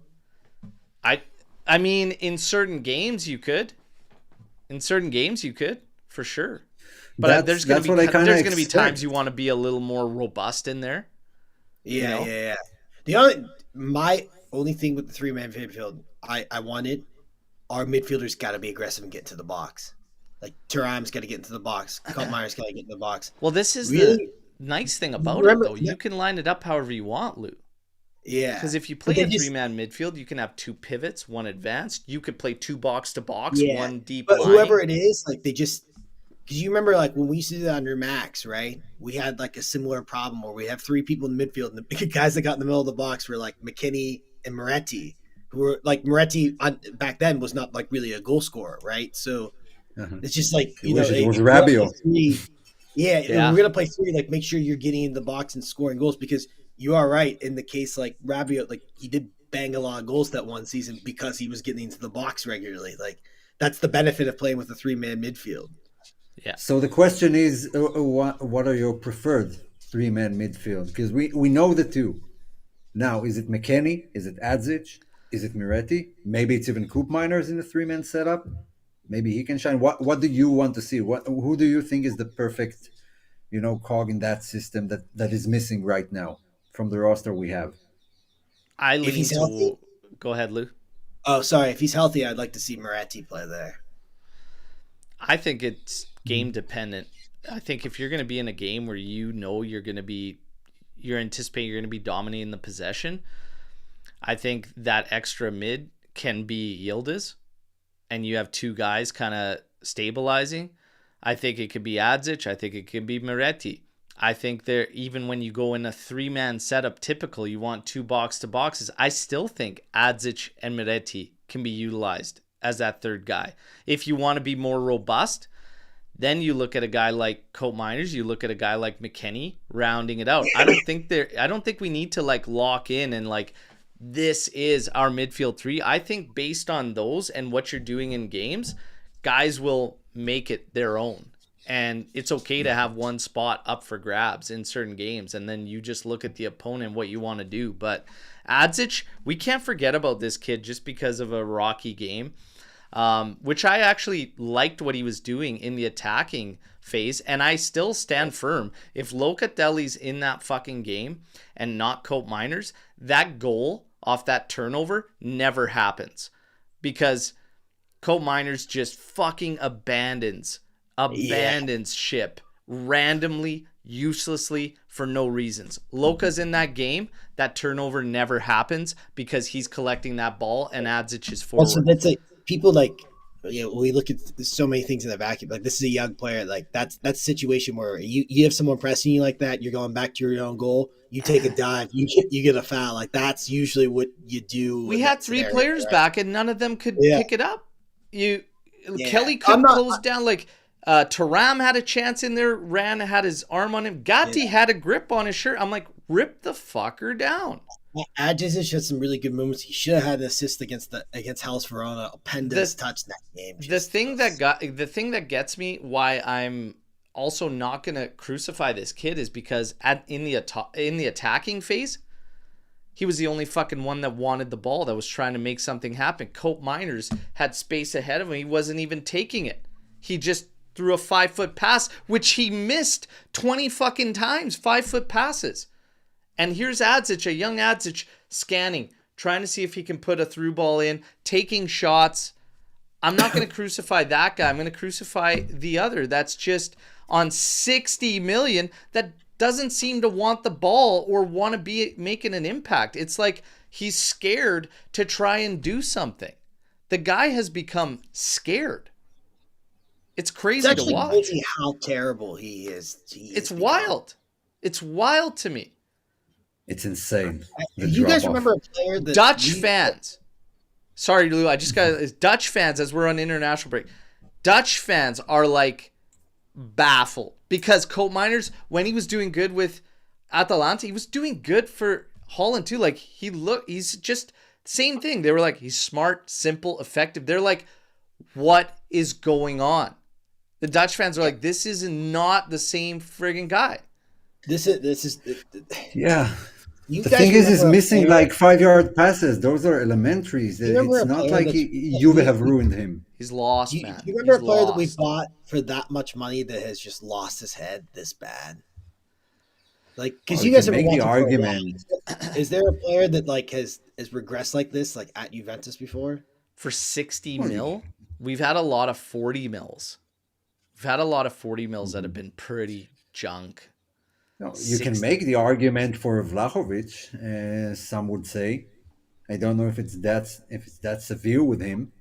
I mean, in certain games you could. For sure. But there's going to be times you want to be a little more robust in there. Yeah. My only thing with the 3-man midfield, I wanted our midfielders got to be aggressive and get to the box. Like Thuram's got to get into the box. Kottmeyer's got to get in the box. Well, this is the nice thing about it, though. You can line it up however you want, Lou. Yeah. Because if you play a 3-man midfield, you can have 2 pivots, 1 advanced. You could play 2 box to box, 1 deep line. But whoever it is, like they just – because you remember like when we used to do that under Max, right? We had like a similar problem where we have 3 people in the midfield, and the guys that got in the middle of the box were like McKennie and Moretti, who were like Moretti back then was not like really a goal scorer, right? So it's just like, it was Rabiot. Yeah, we're going to play 3, like make sure you're getting in the box and scoring goals because – you are right. In the case like Rabiot, like he did bang a lot of goals that one season because he was getting into the box regularly. Like that's the benefit of playing with a 3-man midfield. Yeah. So the question is, what are your preferred 3-man midfield? Because we know the 2. Now, is it McKennie? Is it Adzic? Is it Moretti? Maybe it's even Koopmeiners in the 3-man setup. Maybe he can shine. What do you want to see? Who do you think is the perfect, cog in that system that is missing right now from the roster we have? I lean to... Go ahead, Lou. Oh, sorry. If he's healthy, I'd like to see Moretti play there. I think it's game dependent. I think if you're going to be in a game where you're anticipating you're going to be dominating the possession, I think that extra mid can be Yildiz, and you have 2 guys kind of stabilizing. I think it could be Adzic. I think it could be Moretti. I think there, even when you go in a 3-man setup, typical, you want 2 box-to-boxes. I still think Adzic and Moretti can be utilized as that third guy. If you want to be more robust, then you look at a guy like Koopmeiners, you look at a guy like McKennie, rounding it out. I don't think we need to like lock in and like this is our midfield three. I think based on those and what you're doing in games, guys will make it their own. And it's okay to have one spot up for grabs in certain games. And then you just look at the opponent, what you want to do. But Adzic, we can't forget about this kid just because of a rocky game, which I actually liked what he was doing in the attacking phase. And I still stand firm. If Locatelli's in that fucking game and not Cope Miners, that goal off that turnover never happens. Because Cope Miners just fucking abandons ship randomly, uselessly, for no reasons. Loca's in that game, that turnover never happens because he's collecting that ball and Adzic is forward. Also, that's like people like, we look at so many things in the vacuum. Like, this is a young player. Like, that's a situation where you have someone pressing you like that. You're going back to your own goal. You take a dive. You get a foul. Like, that's usually what you do. We had three players back and none of them could pick it up. Kelly couldn't close down. Like, Thuram had a chance in there. Ran had his arm on him. Gatti had a grip on his shirt. I'm like, rip the fucker down. Adjic had some really good moments. He should have had an assist against Hellas Verona. Openda's touch in that game. The thing that gets me, why I'm also not gonna crucify this kid, is because in the attacking phase, he was the only fucking one that wanted the ball, that was trying to make something happen. Cope Miners had space ahead of him. He wasn't even taking it. He just threw a 5-foot pass, which he missed 20 fucking times. 5-foot passes. And here's Adzic, a young Adzic, scanning, trying to see if he can put a through ball in, taking shots. I'm not going to crucify that guy. I'm going to crucify the other that's just on 60 million that doesn't seem to want the ball or want to be making an impact. It's like he's scared to try and do something. The guy has become scared. It's crazy to watch. It's crazy how terrible he is. It's wild. It's wild to me. It's insane. You guys remember a player that Dutch fans. Sorry, Lou. I just got Dutch fans, as we're on international break. Dutch fans are like baffled because Cope Miners, when he was doing good with Atalanta, he was doing good for Holland too. Like, he's just same thing. They were like, he's smart, simple, effective. They're like, what is going on? The Dutch fans are like, this is not the same friggin' guy. This is yeah. The thing is, he's missing like 5-yard passes. Those are elementaries. It's not like Juve have ruined him. He's lost, man. You remember a player that we bought for that much money that has just lost his head this bad? Like, because you guys have make the argument. Is there a player that like has regressed like this, like at Juventus before? For 60 mil, we've had a lot of 40 mils. We've had a lot of 40 mils that have been pretty junk. No, you can make the argument for Vlahovic, some would say. I don't know if it's that severe with him.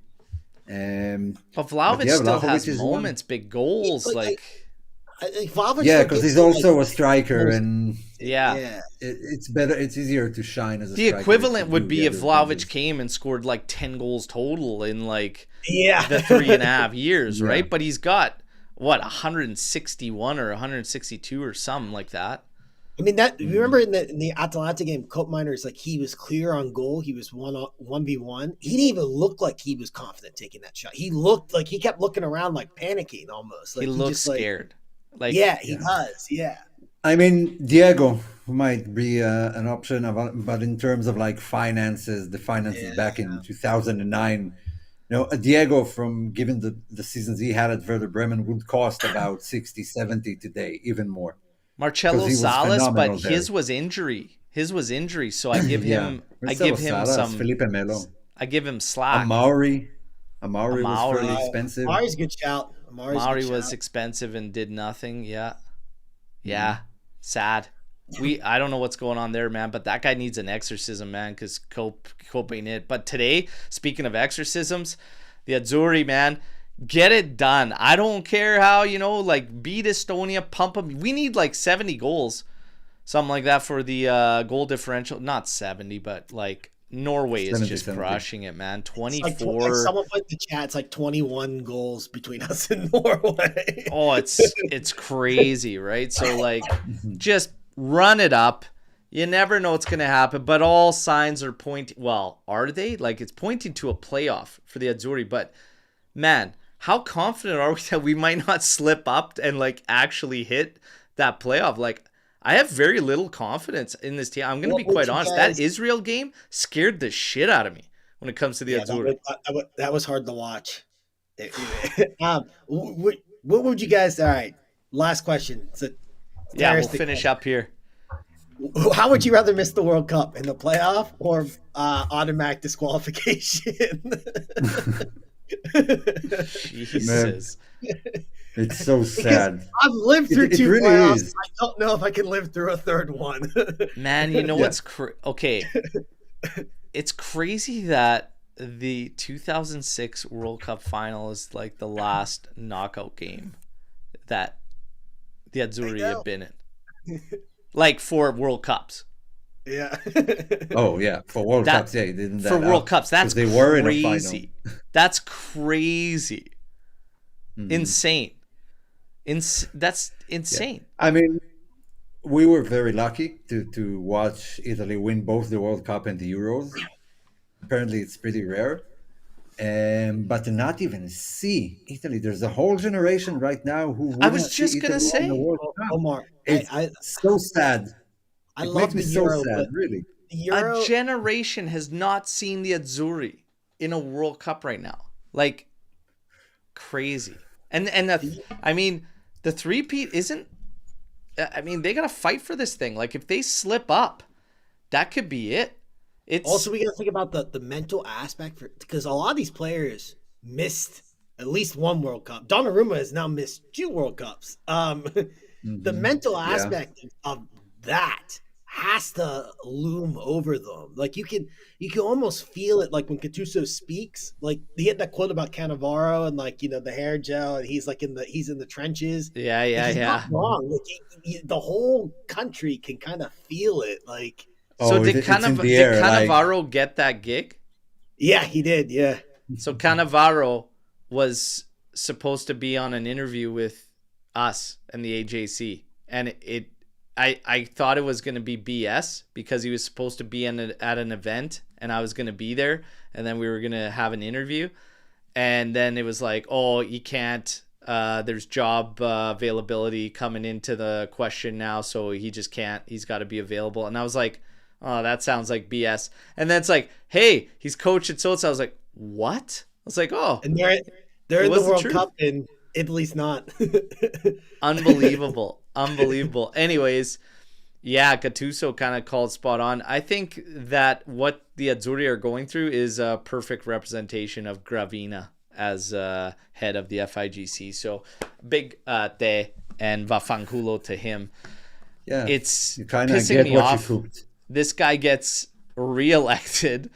But Vlahovic still has moments, big goals, like because he's also a striker, and yeah. It's better. It's easier to shine as a the striker. The equivalent would be if Vlahovic came and scored like 10 goals total in like the 3.5 years, right? But he's got 161 or 162 or something like that. I mean, that you remember in the Atalanta game, Cope Miners, like, he was clear on goal. He was 1v1. He didn't even look like he was confident taking that shot. He looked like he kept looking around, like panicking almost. Like, he looked scared. Like, he does. Yeah. I mean, Diego might be an option, but in terms of like finances, the finances back in 2009. Diego, from given the seasons he had at Werder Bremen, would cost about 60, 70 today, even more. Marcelo Salas, but his was injury. So I give him some Felipe Melo. I give him slack. Amaury was fairly expensive. Amaury's a good shout. Amaury was expensive and did nothing. Yeah. Sad. I don't know what's going on there, man, but that guy needs an exorcism, man, because Cope ain't it. But today, speaking of exorcisms, the Azzurri, man, get it done. I don't care how, like, beat Estonia, pump them. We need like 70 goals, something like that for the goal differential. Not 70, but like Norway is just 70. Crushing it, man. 24. Like someone put in the chat, it's like 21 goals between us and Norway. Oh, it's crazy, right? So like, just run it up. You never know what's going to happen, but all signs are pointing. Well, are they? Like, it's pointing to a playoff for the Azzurri. But, man, how confident are we that we might not slip up and, like, actually hit that playoff? Like, I have very little confidence in this team. I'm going to be quite honest. That Israel game scared the shit out of me when it comes to the Azzurri. That was hard to watch. What would you guys? All right, last question. We'll finish up here. How would you rather miss the World Cup, in the playoff or automatic disqualification? Jesus. It's so sad. I've lived through two really playoffs. Is. I don't know if I can live through a third one. Man, you know what's okay? It's crazy that the 2006 World Cup final is like the last knockout game that the Azzurri have been in. Like for World Cups. Yeah. Oh yeah, for World Cups, yeah, didn't that for World Cups. That's they crazy. Were in a final. That's crazy. Insane. That's insane. Yeah. I mean, we were very lucky to watch Italy win both the World Cup and the Euros. Apparently, it's pretty rare. But to not even see Italy, there's a whole generation right now who I was just gonna say, Omar, it's so sad. I love the Euro, so sad, really. A generation has not seen the Azzurri in a World Cup right now. Like, crazy. And I mean, the three-peat isn't. I mean, they gotta fight for this thing. Like, if they slip up, that could be it. It's also, we gotta think about the mental aspect because a lot of these players missed at least one World Cup. Donnarumma has now missed 2 World Cups. The mental aspect of that has to loom over them. Like you can almost feel it. Like when Gattuso speaks, like he had that quote about Cannavaro and like the hair gel, and he's like he's in the trenches. Yeah. Not wrong. Like the whole country can kind of feel it. Like so, did Cannavaro get that gig? Yeah, he did. Yeah. So Cannavaro was supposed to be on an interview with us and the AJC, and I thought it was going to be BS because he was supposed to be at an event and I was going to be there, and then we were going to have an interview, and then it was like, oh, you can't, there's job availability coming into the question now, so he just can't, he's got to be available. And I was like, oh, that sounds like BS. And then it's like, hey, he's coach at so-and-so. I was like, what? I was like, oh. And they're in the World Cup and Italy's not. Unbelievable. Anyways, yeah, Gattuso kind of called spot on. I think that what the Azzurri are going through is a perfect representation of Gravina as head of the FIGC. So big te and vaffanculo to him. Yeah, it's you kind of pissing me off. You cooked. This guy gets reelected.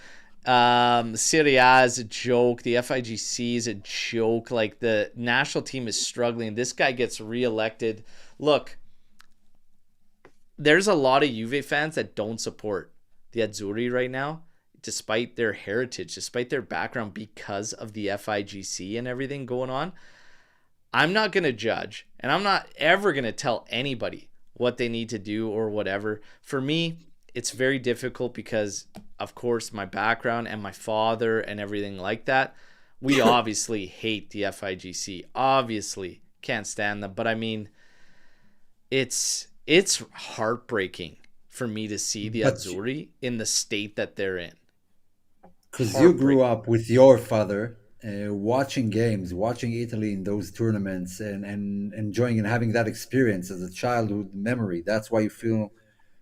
Serie A is a joke. The FIGC is a joke. Like the national team is struggling. This guy gets reelected. Look, there's a lot of Juve fans that don't support the Azzurri right now, despite their heritage, despite their background, because of the FIGC and everything going on. I'm not going to judge, and I'm not ever going to tell anybody what they need to do or whatever. For me, it's very difficult because, of course, my background and my father and everything like that, we obviously hate the FIGC. Obviously can't stand them. But I mean, it's heartbreaking for me to see the Azzurri in the state that they're in. Because you grew up with your father watching games, watching Italy in those tournaments and enjoying and having that experience as a childhood memory. That's why you feel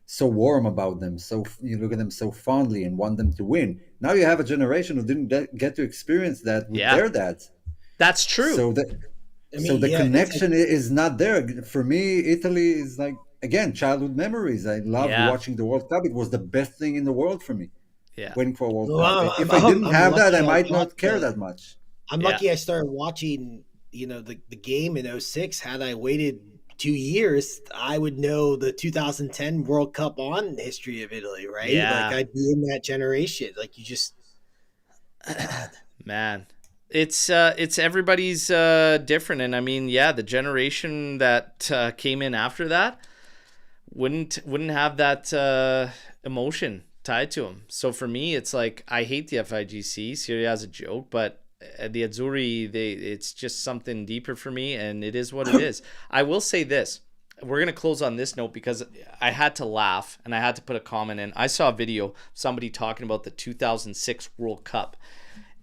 so warm about them. So you look at them so fondly and want them to win. Now you have a generation who didn't get to experience that with their dads. That's true. So the connection is not there. For me, Italy is like, again, childhood memories. I loved watching the World Cup. It was the best thing in the world for me. Yeah. Waiting for a World Cup. If I didn't have that, I might not care that much. I'm lucky I started watching, the game in 2006. Had I waited 2 years, I would know the 2010 World Cup on history of Italy, right? Yeah. Like I'd be in that generation. Like you just, man, it's everybody's different, and I mean, the generation that came in after that, wouldn't have that emotion tied to him. So for me, it's like I hate the FIGC. Serie A is a joke, but the Azzurri, it's just something deeper for me, and it is what it is. I will say this. We're going to close on this note because I had to laugh and I had to put a comment in. I saw a video, somebody talking about the 2006 World Cup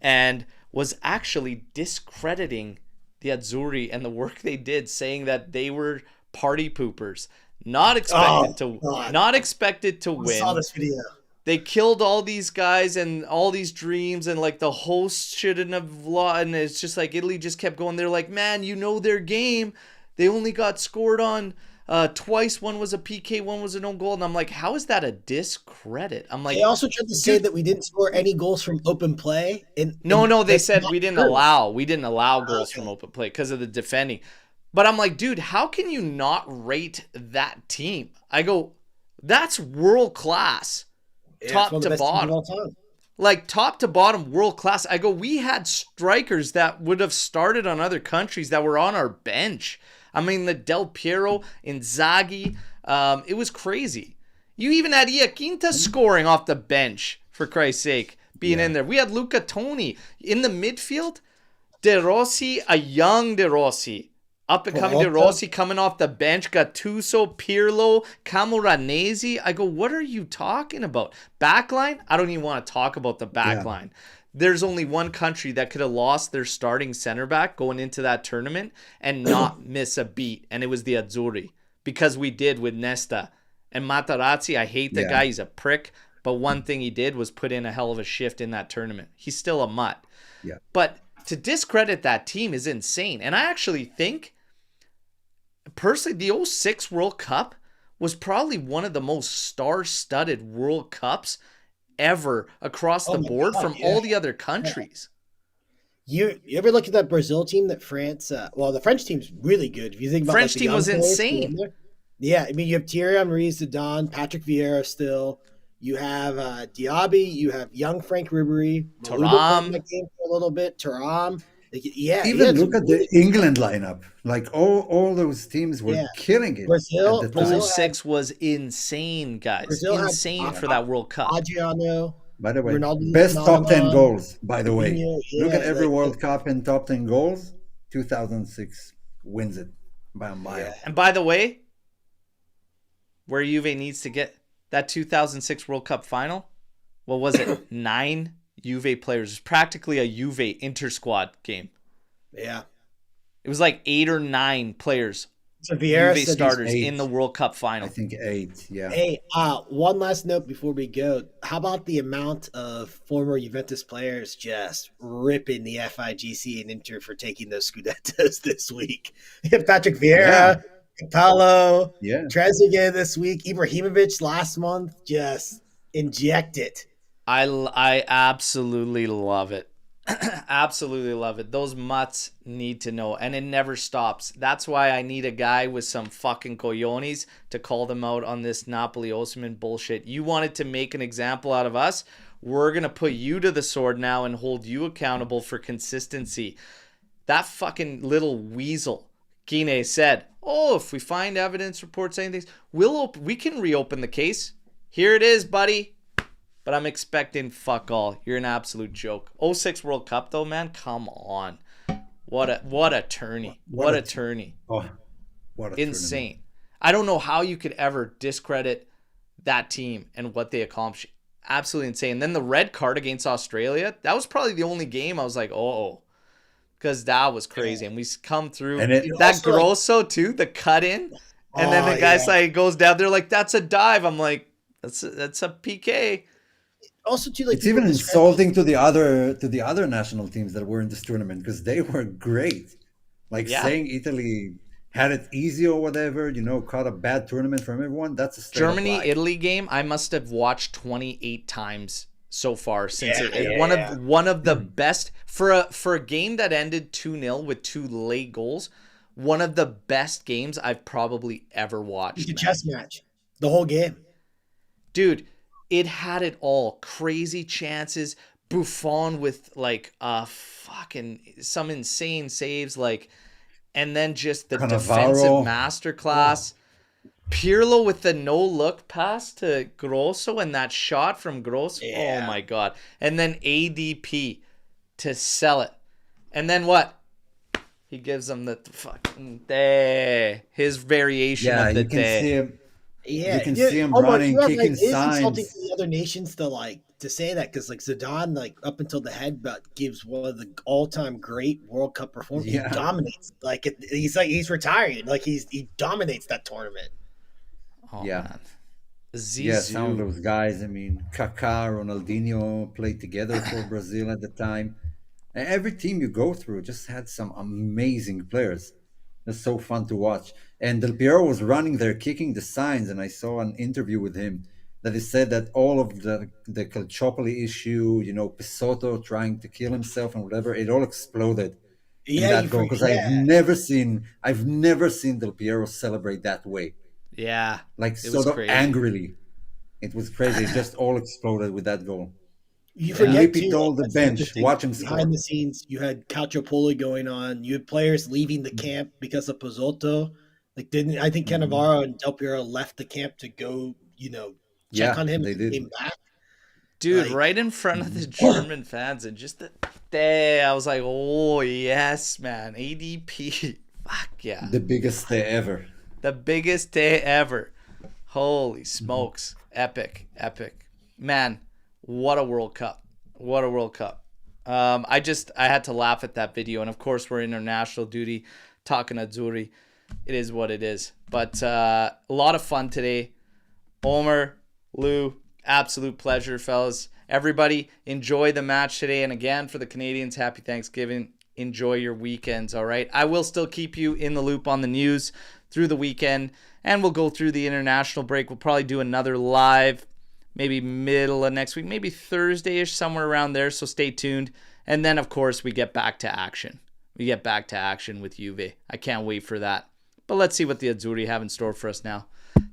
and was actually discrediting the Azzurri and the work they did, saying that they were party poopers, not expected to win. I saw this video. They killed all these guys and all these dreams, and like the hosts shouldn't have lost. And it's just like Italy just kept going. They're like, man, you know their game. They only got scored on twice. One was a PK, one was an own goal. And I'm like, how is that a discredit? I'm like, they also tried to say that we didn't score any goals from open play. No, they said we didn't allow goals from open play because of the defending. But I'm like, dude, how can you not rate that team? I go, that's world class, top to bottom. Like top to bottom, world class. I go, we had strikers that would have started on other countries that were on our bench. I mean, the Del Piero, Inzaghi, it was crazy. You even had Iaquinta scoring off the bench, for Christ's sake, being in there. We had Luca Toni in the midfield. De Rossi, a young De Rossi. Up and coming De Rossi coming off the bench. Gattuso, Pirlo, Camoranesi. I go, what are you talking about? Backline? I don't even want to talk about the backline. Yeah. There's only one country that could have lost their starting center back going into that tournament and not miss a beat, and it was the Azzurri, because we did with Nesta. And Materazzi, I hate the guy. He's a prick. But one thing he did was put in a hell of a shift in that tournament. He's still a mutt. Yeah. But to discredit that team is insane. And I actually think, personally, the 2006 World Cup was probably one of the most star-studded World Cups ever across the board from all the other countries. You ever look at that Brazil team that France? The French team's really good. If you think about French team was insane. Yeah, I mean you have Thierry Henry, Zidane, Patrick Vieira still. You have Diaby. You have young Frank Ribery. Thuram. Game for a little bit. Thuram. Even look at the England lineup. Like all those teams were killing it. Brazil 06 was insane, guys. Brazil insane for that World Cup. Adriano. By the way, best top 10 goals, by the way. Look at every World Cup and top 10 goals. 2006 wins it by a mile. Yeah. And by the way, where Juve needs to get that 2006 World Cup final, what was it? 9 Juve players. It's practically a Juve inter-squad game. Yeah. It was like 8 or 9 players. So Vieira Juve starters in the World Cup final. I think 8, yeah. Hey, one last note before we go. How about the amount of former Juventus players just ripping the FIGC and Inter for taking those Scudettos this week? You have Patrick Vieira, Paolo, Trezeguet this week, Ibrahimovic last month. Just inject it. I absolutely love it. Absolutely love it. Those mutts need to know, and it never stops. That's why I need a guy with some fucking cojones to call them out on this Napoli Osimhen bullshit. You wanted to make an example out of us. We're going to put you to the sword now and hold you accountable for consistency. That fucking little weasel, Kine, said, if we find evidence, reports, anything, we can reopen the case. Here it is, buddy. But I'm expecting fuck all. You're an absolute joke. 06 World Cup though, man. Come on. What a tourney. What a tourney. Oh, what a insane. Tournament. I don't know how you could ever discredit that team and what they accomplished. Absolutely insane. Then the red card against Australia, that was probably the only game I was like, because that was crazy. And we come through. And that Grosso too, the cut in. And then the guy goes down there like, that's a dive. I'm like, that's a PK. Also, too, like it's even insulting to the other national teams that were in this tournament because they were great. Like saying Italy had it easy or whatever, caught a bad tournament from everyone. That's a Germany-Italy game. I must have watched 28 times so far since one of the best for a game that ended 2-0 with 2 late goals. One of the best games I've probably ever watched. It's a chess match, the whole game, dude. It had it all. Crazy chances. Buffon with fucking some insane saves, and then just the defensive masterclass. Pirlo with the no-look pass to Grosso and that shot from Grosso. Yeah. Oh, my God. And then ADP to sell it. And then what? He gives them the fucking day. His variation Yeah, of the you can day. see him. Yeah, You can see him almost, running, like, kicking it is insulting signs. to the other nations to say that, because like Zidane, like up until the headbutt, gives one of the all-time great World Cup performances. He Yeah. dominates. He's retiring. Like he dominates that tournament. Oh, Yeah. man. Yeah, some of Zizou. those guys. I mean, Kaká, Ronaldinho played together for Brazil at the time. And every team you go through just had some amazing players. It's so fun to watch. And Del Piero was running there, kicking the signs, and I saw an interview with him that he said that all of the Calciopoli issue, Pisotto trying to kill himself and whatever, it all exploded in Yeah, that goal because I've never seen Del Piero celebrate that way, Yeah. like It was sort of crazy. angrily. It was crazy. It just all exploded with that goal. You And forget Lippi too. told the That's the other bench, thing. watch him score. Behind the scenes, you had Calciopoli going on. You had players leaving the camp because of Pizzotto. I think Mhm. Cannavaro and Del Piero left the camp to go, check Yeah, on him they as he did. came back. Dude, Like, right in front of the German fans, and just the day, I was like, oh, yes, man. ADP. Fuck yeah. The biggest day ever. The biggest day ever. Holy smokes. Epic. Epic. Man, what a World Cup. What a World Cup. I had to laugh at that video. And of course, we're international duty talking Azzurri. It is what it is. But a lot of fun today. Omer, Lou, absolute pleasure, fellas. Everybody, enjoy the match today. And again, for the Canadians, happy Thanksgiving. Enjoy your weekends, all right? I will still keep you in the loop on the news through the weekend. And we'll go through the international break. We'll probably do another live, maybe middle of next week, maybe Thursday-ish, somewhere around there. So stay tuned. And then, of course, we get back to action. We get back to action with Juve. I can't wait for that. But let's see what the Azzurri have in store for us now.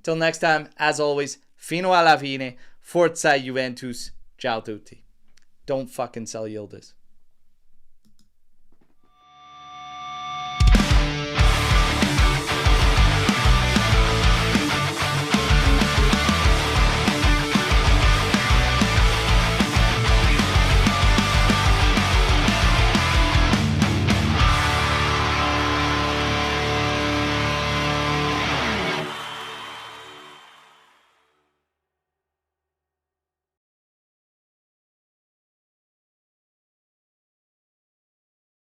Till next time, as always, fino alla fine, forza Juventus, ciao tutti. Don't fucking sell Yildiz.